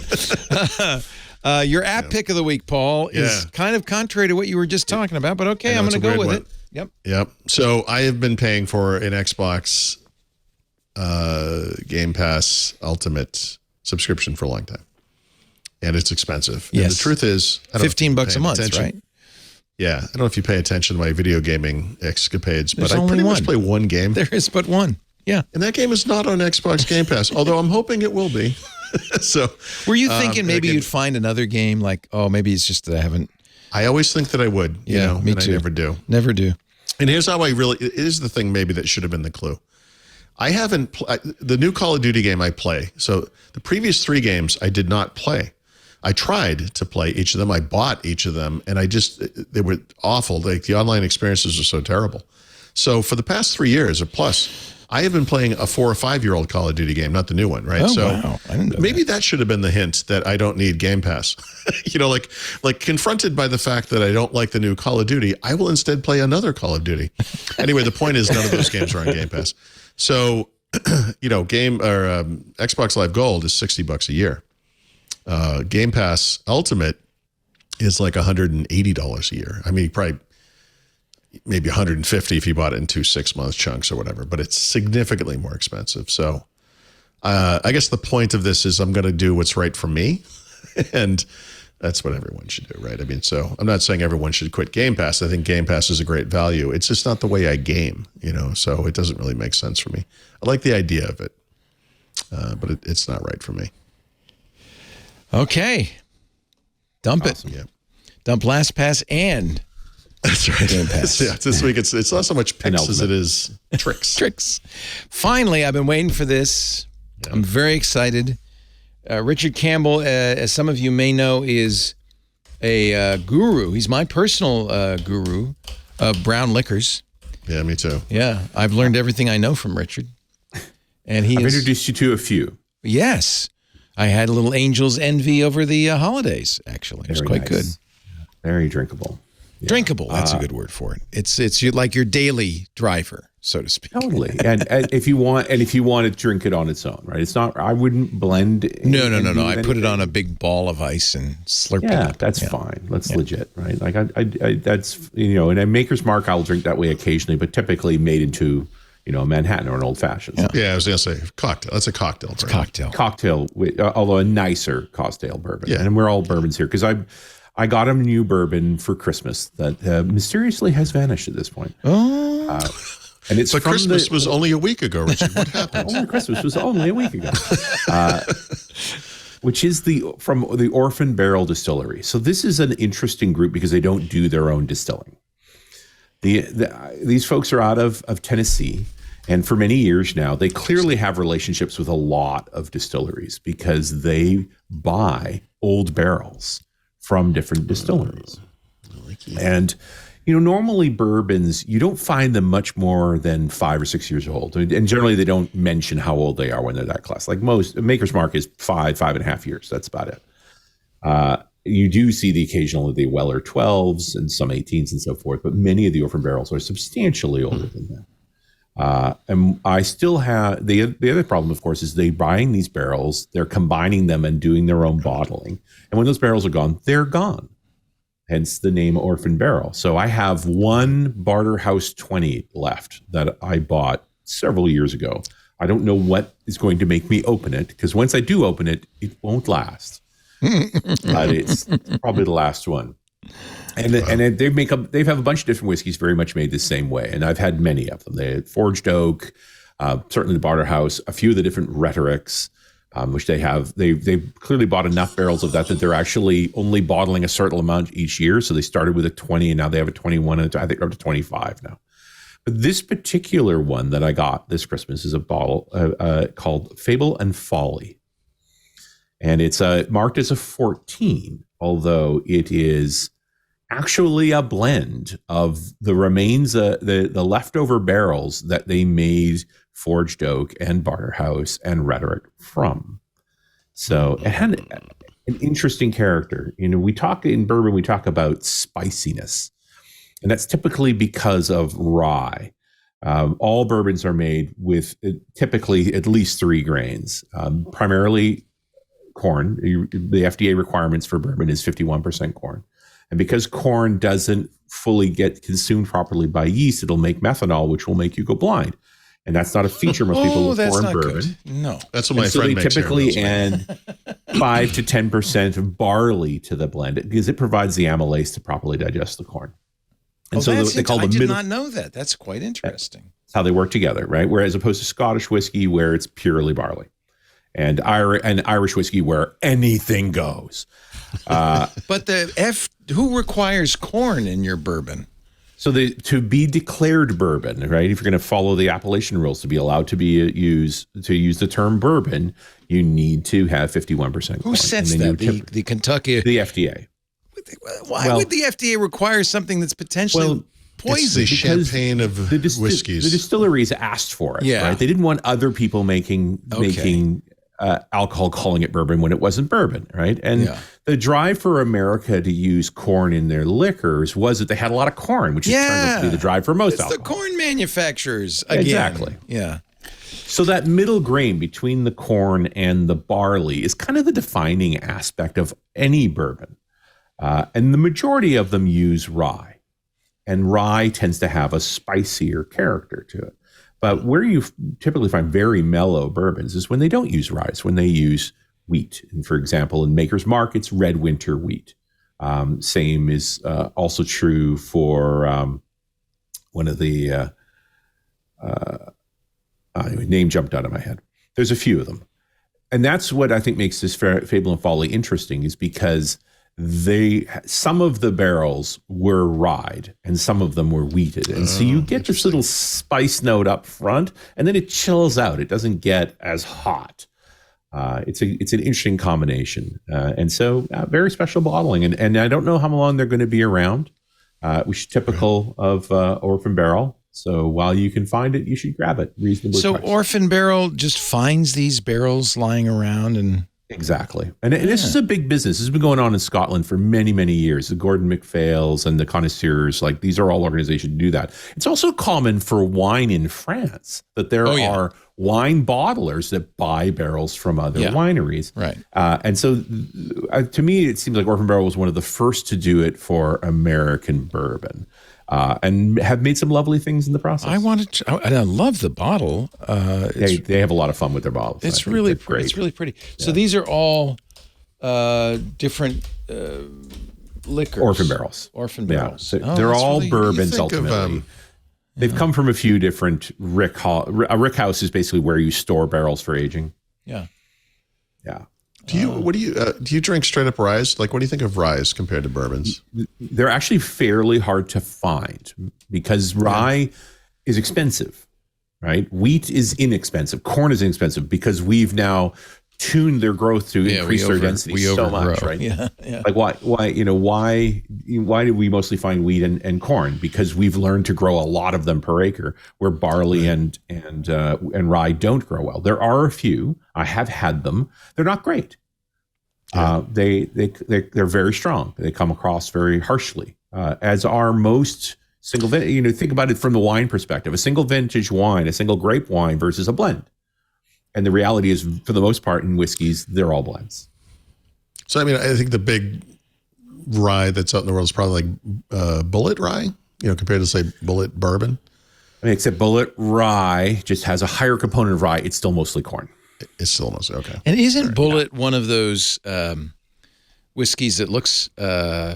Your app pick of the week, Paul, is kind of contrary to what you were just talking about, but okay, I'm going to go with it. Yep. Yep. So I have been paying for an Xbox Game Pass Ultimate subscription for a long time. And it's expensive. Yes. And the truth is, I don't know if you're $15 a paying month, attention. right? Yeah. I don't know if you pay attention to my video gaming escapades, There's but I only pretty much one. play one game. There is but one. Yeah. And that game is not on Xbox Game Pass, although I'm hoping it will be. So Were you thinking maybe again, you'd find another game like, maybe it's just that I haven't. I always think that I would, Me and too. I never do. Never do. And here's how it is the thing maybe that should have been the clue. I haven't, the new Call of Duty game I play. So the previous 3 games I did not play. I tried to play each of them. I bought each of them and they were awful. Like the online experiences are so terrible. So for the past 3 years or plus, I have been playing a 4 or 5 year old Call of Duty game, not the new one, right? Oh, so wow. I didn't know maybe that should have been the hint that I don't need Game Pass. Like confronted by the fact that I don't like the new Call of Duty, I will instead play another Call of Duty. Anyway, the point is none of those games are on Game Pass. So, Xbox Live Gold is $60 a year. Game Pass Ultimate is like $180 a year. I mean, probably maybe $150 if you bought it in 2 6-month chunks or whatever, but it's significantly more expensive. So I guess the point of this is I'm going to do what's right for me. And that's what everyone should do, right? I mean, so I'm not saying everyone should quit Game Pass. I think Game Pass is a great value. It's just not the way I game, so it doesn't really make sense for me. I like the idea of it, but it's not right for me. Okay. Dump Awesome. it. Yeah. Dump LastPass and That's right. Game Pass. Yeah, this week it's not so much picks as Ultimate. it is tricks. tricks. Finally, I've been waiting for this. Yeah. I'm very excited. Richard Campbell, as some of you may know, is a guru. He's my personal guru of brown liquors. Yeah, me too. Yeah, I've learned everything I know from Richard. And I've introduced you to a few. Yes. I had a little Angel's Envy over the holidays, actually. It was Very quite nice. good. Very drinkable. Yeah. Drinkable, that's a good word for it. It's like your daily driver, so to speak. Totally. and if you want to drink it on its own, right? It's not. I wouldn't blend. No. and do I put it anything. on a big ball of ice and slurp it. Yeah, up. that's fine. That's legit, right? Like I that's in a Maker's Mark, I'll drink that way occasionally, but typically made into a Manhattan or an old fashioned. Yeah, I was gonna say cocktail. That's a cocktail. It's Cocktail, although a nicer cocktail bourbon. Yeah. And we're all bourbons here because I got a new bourbon for Christmas that mysteriously has vanished at this point. Oh. And it's But from Christmas was only a week ago, Richard. What happened? Only Christmas was only a week ago. Which is from the Orphan Barrel Distillery. So this is an interesting group because they don't do their own distilling. These folks are out of Tennessee, and for many years now, they clearly have relationships with a lot of distilleries because they buy old barrels from different distilleries. And normally bourbons, you don't find them much more than 5 or 6 years old. And generally they don't mention how old they are when they're that class. Like most, Maker's Mark is 5.5 years. That's about it. You do see the occasional, the Weller 12s and some 18s and so forth, but many of the Orphan barrels are substantially older than that. And I still have, the other problem, of course, is they buying these barrels, they're combining them and doing their own bottling. And when those barrels are gone, they're gone. Hence the name Orphan Barrel. So I have one Barterhouse 20 left that I bought several years ago. I don't know what is going to make me open it, because once I do open it, it won't last. But it's probably the last one. And they have a bunch of different whiskeys very much made the same way. And I've had many of them. They had Forged Oak, certainly the Barterhouse, a few of the different rhetorics, which they have. They've clearly bought enough barrels of that they're actually only bottling a certain amount each year. So they started with a 20 and now they have a 21 and I think they're up to 25 now. But this particular one that I got this Christmas is a bottle called Fable and Folly. And it's marked as a 14, although it is actually a blend of the remains, the leftover barrels that they made Forged Oak and Barterhouse and Rhetoric from. So it had an interesting character. We talk in bourbon, we talk about spiciness, and that's typically because of rye. All bourbons are made with typically at least 3 grains, primarily corn. The FDA requirements for bourbon is 51% corn. And because corn doesn't fully get consumed properly by yeast, it'll make methanol, which will make you go blind. And that's not a feature most people look for in bourbon. Good. No. That's what my so friend they makes. typically add 5 to 10% of barley to the blend because it provides the amylase to properly digest the corn. And so they call I the did middle. not know that. That's quite interesting. That's how they work together, right? Whereas opposed to Scottish whiskey, where it's purely barley, and Irish whiskey, where anything goes. But who requires corn in your bourbon? So to be declared bourbon, right? If you're going to follow the appellation rules to be allowed to use the term bourbon, you need to have 51% corn. Who sets that? The Kentucky, the FDA. Why would the FDA require something that's potentially poison. It's the champagne of whiskeys. The distilleries asked for it. Yeah. Right? They didn't want other people making alcohol calling it bourbon when it wasn't bourbon, right? And the drive for America to use corn in their liquors was that they had a lot of corn, which has turned out to be the drive for most alcohol. It's the corn manufacturers again. Exactly. Yeah. So that middle grain between the corn and the barley is kind of the defining aspect of any bourbon. And the majority of them use rye. And rye tends to have a spicier character to it. But where you typically find very mellow bourbons is when they don't use rye, it's when they use wheat. And for example, in Maker's Mark, it's red winter wheat. Same is also true for one of the anyway, name jumped out of my head. There's a few of them. And that's what I think makes this Fable and Folly interesting, is because some of the barrels were rye and some of them were wheated. And so you get this little spice note up front, and then it chills out. It doesn't get as hot. It's an interesting combination. And so very special bottling. And I don't know how long they're going to be around, which is typical of Orphan Barrel. So while you can find it, you should grab it reasonably priced. Orphan Barrel just finds these barrels lying around and... Exactly. And this is a big business. This has been going on in Scotland for many, many years. The Gordon MacPhails and the connoisseurs, like these are all organizations who do that. It's also common for wine in France that there are wine bottlers that buy barrels from other wineries. Right. And so to me, it seems like Orphan Barrel was one of the first to do it for American bourbon. And have made some lovely things in the process. I love the bottle. They have a lot of fun with their bottles. It's really pretty. It's really pretty. So these are all different liquors. Orphan barrels. Orphan barrels. So they're all bourbons ultimately. They've come from a few different rick house. A rick house is basically where you store barrels for aging. Yeah. Yeah. Do you drink straight up rye? Like, what do you think of rye compared to bourbons? They're actually fairly hard to find because rye is expensive, right? Wheat is inexpensive. Corn is inexpensive because we've now tuned their growth to increase their density so much, right? Yeah. Like why do we mostly find wheat and corn? Because we've learned to grow a lot of them per acre, where barley and rye don't grow well. There are a few. I have had them. They're not great. They're very strong. They come across very harshly, as are most single vintage. Think about it from the wine perspective. A single vintage wine, a single grape wine versus a blend. And the reality is, for the most part, in whiskeys, they're all blends. So, I mean, I think the big rye that's out in the world is probably like Bullet rye, compared to, say, Bullet bourbon. I mean, except Bullet rye just has a higher component of rye. It's still mostly corn. It's still mostly, okay. And isn't Bullet one of those whiskeys that looks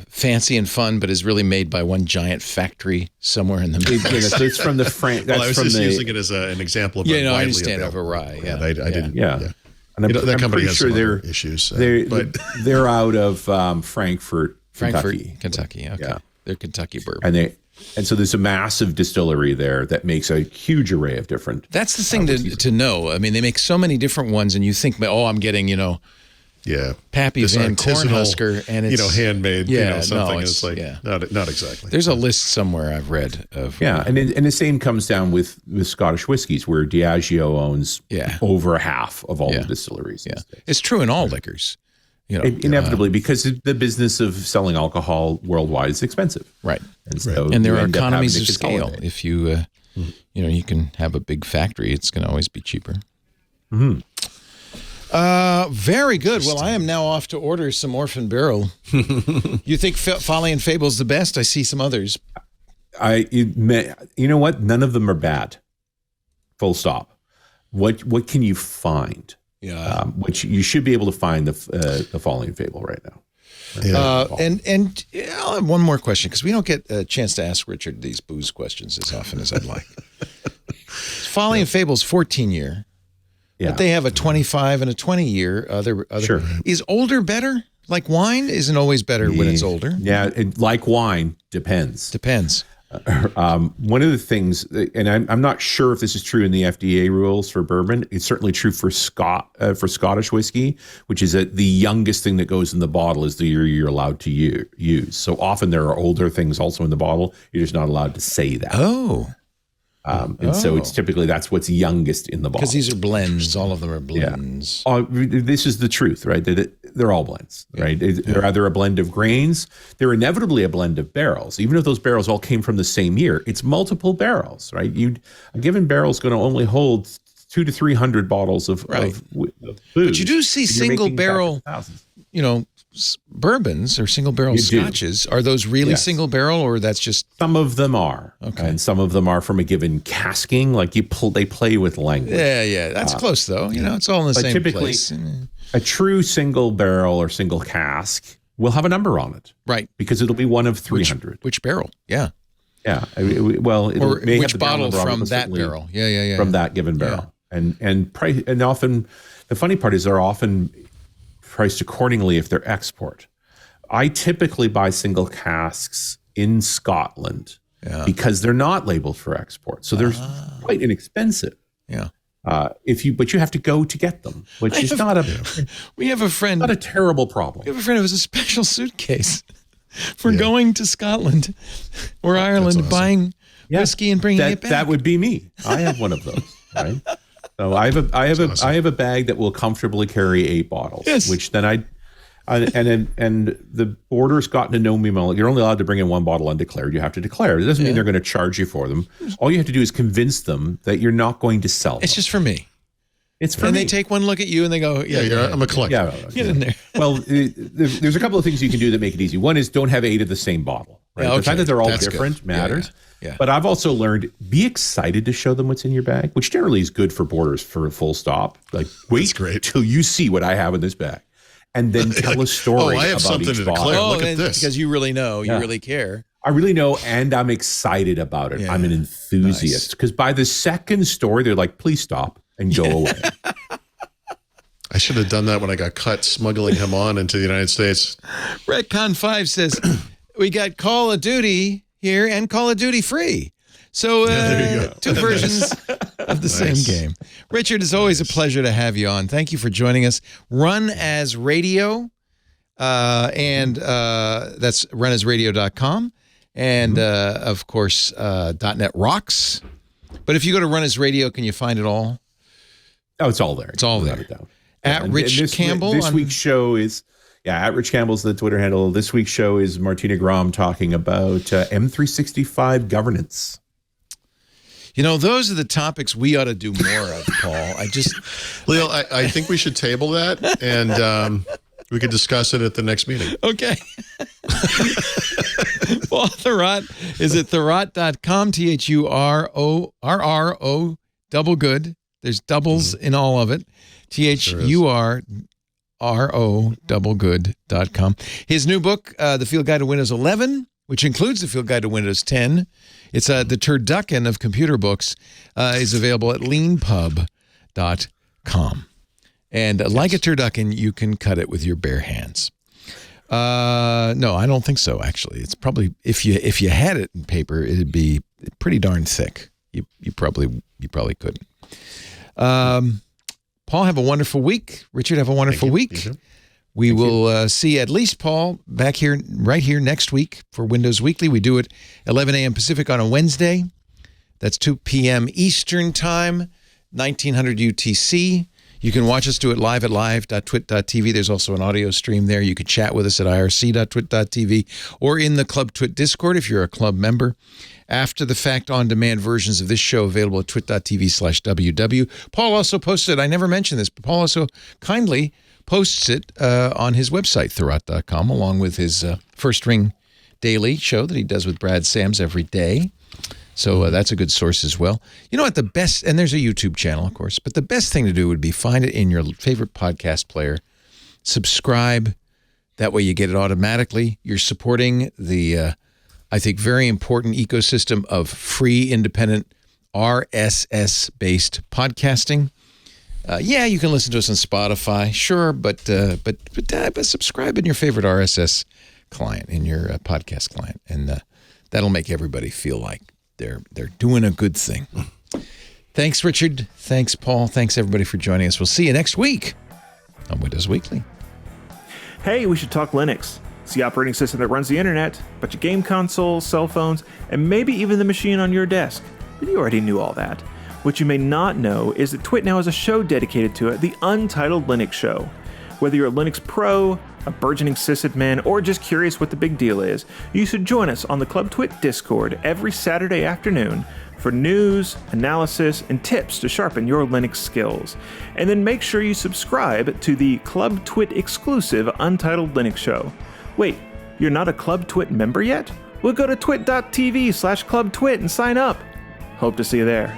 fancy and fun, but is really made by one giant factory somewhere in the Midwest? It's from the French. Well, I was just using it as an example of I understand of a rye. Yeah, I didn't. Yeah. And that company has some other issues. They're out of Frankfurt, Kentucky. Okay. Yeah. They're Kentucky bourbon. And so there's a massive distillery there that makes a huge array of different. That's the thing to know. I mean, they make so many different ones, and you think, I'm getting, Pappy this Van Cornhusker, and it's handmade, something. It's like not exactly. There's a list somewhere I've read of. Yeah, and the same comes down with Scottish whiskies, where Diageo owns over half of all the distilleries. Yeah, it's true in all liquors. Inevitably, because the business of selling alcohol worldwide is expensive, right? And there are economies of scale. If you, you can have a big factory, it's going to always be cheaper. Mm-hmm. Very good. Well, I am now off to order some Orphan Barrel. You think Folly and Fable is the best? I see some others. You know what? None of them are bad. Full stop. What can you find? Yeah. Which you should be able to find the Folly and Fable right now. And I'll have one more question, because we don't get a chance to ask Richard these booze questions as often as I'd like. Folly and Fable's 14-year. Yeah. But they have a 25 and a 20-year. Sure. Is older better? Like wine isn't always better when it's older. Yeah, like wine, depends. Depends. One of the things, and I'm not sure if this is true in the FDA rules for bourbon. It's certainly true for Scottish whiskey, which is that the youngest thing that goes in the bottle is the year you're allowed to use. So often there are older things also in the bottle. You're just not allowed to say that. So it's typically that's what's youngest in the bottle. Because these are blends. All of them are blends. Yeah. This is the truth, right? They're all blends, right? They're either a blend of grains. They're inevitably a blend of barrels. Even if those barrels all came from the same year, it's multiple barrels, right? A given barrel is going to only hold 200 to 300 bottles of booze. But you do see single barrel, bourbons or single barrel scotches. Are those really single barrel, or that's just some of them are? Okay, and some of them are from a given casking. Like they play with language. Yeah, that's close though. It's all in the same place. A true single barrel or single cask will have a number on it, right? Because it'll be one of 300. Which barrel? Yeah. Well, or which bottle from that barrel? Yeah. From that given barrel, and often the funny part is they're often priced accordingly if they're export. I typically buy single casks in Scotland because they're not labeled for export, so they're quite inexpensive. Yeah. But you have to go to get them, which is not a. We have a friend. Not a terrible problem. We have a friend who has a special suitcase for going to Scotland or Ireland, buying whiskey and bringing it back. That would be me. I have one of those. Right. So I have a bag that will comfortably carry 8 bottles. Yes. Which then and the border's gotten to know me well. You're only allowed to bring in 1 bottle undeclared. You have to declare. It doesn't mean they're going to charge you for them. All you have to do is convince them that you're not going to sell them. It's just for me. It's for me. And they take one look at you and they go, I'm a collector. Get in there. Well, there's a couple of things you can do that make it easy. One is don't have 8 of the same bottle. Right? The fact that they're all different matters. Yeah. But I've also learned, be excited to show them what's in your bag, which generally is good for borders for a full stop. Like, wait till you see what I have in this bag. And then tell a story I have about something each to bottle. declare. Look at this. Because you really know, you really care. I really know, and I'm excited about it. Yeah. I'm an enthusiast. Because by the second story, they're like, please stop and go away. I should have done that when I got cut smuggling him on into the United States. Retcon 5 says, we got Call of Duty here and Call of Duty free. So there you go. 2 versions of the same game. Richard, it's always a pleasure to have you on. Thank you for joining us. Run as Radio, and that's runasradio.com. And, of course, .NET Rocks. But if you go to Run as Radio, can you find it all? Oh, it's all there. It's all there. At Rich Campbell. This week's show is... Yeah, at Rich Campbell's the Twitter handle. This week's show is Martina Grom talking about M365 governance. Those are the topics we ought to do more of, Paul. Leo, I think we should table that, and we could discuss it at the next meeting. Okay. Paul Thurrott is at thurrott.com, THURRO, double good. There's doubles in all of it. THURRO, doublegood.com. His new book, The Field Guide to Windows 11, which includes the Field Guide to Windows 10. It's the turducken of computer books, is available at leanpub.com. And like a turducken, you can cut it with your bare hands. No, I don't think so, actually. It's probably, if you had it in paper, it'd be pretty darn thick. You probably couldn't. Paul, have a wonderful week. Richard, have a wonderful week. We will see at least Paul back here, right here next week for Windows Weekly. We do it 11 a.m. Pacific on a Wednesday. That's 2 p.m. Eastern Time, 1900 UTC. You can watch us do it live at live.twit.tv. There's also an audio stream there. You can chat with us at irc.twit.tv or in the Club Twit Discord if you're a club member. After the fact, on-demand versions of this show available at twit.tv/WW. Paul also posted, I never mentioned this, but Paul also kindly posts it on his website, thurrott.com, along with his First Ring Daily show that he does with Brad Sams every day. So that's a good source as well. You know what, the best, and there's a YouTube channel, of course, but the best thing to do would be find it in your favorite podcast player, subscribe. That way you get it automatically. You're supporting the, I think, very important ecosystem of free, independent, RSS-based podcasting. Yeah, you can listen to us on Spotify, sure, but subscribe in your favorite RSS client, in your podcast client, and That'll make everybody feel like they're doing a good thing. Thanks, Richard. Thanks, Paul. Thanks, everybody, for joining us. We'll see you next week on Windows Weekly. Hey, we should talk Linux. It's the operating system that runs the internet, but your game consoles, cell phones, and maybe even the machine on your desk. But you already knew all that. What you may not know is that Twit now has a show dedicated to it, the Untitled Linux Show. Whether you're a Linux pro, a burgeoning sysadmin, or just curious what the big deal is, you should join us on the Club Twit Discord every Saturday afternoon for news, analysis, and tips to sharpen your Linux skills. And then make sure you subscribe to the Club Twit exclusive Untitled Linux Show. Wait, you're not a Club Twit member yet? Well, go to twit.tv/clubtwit and sign up. Hope to see you there.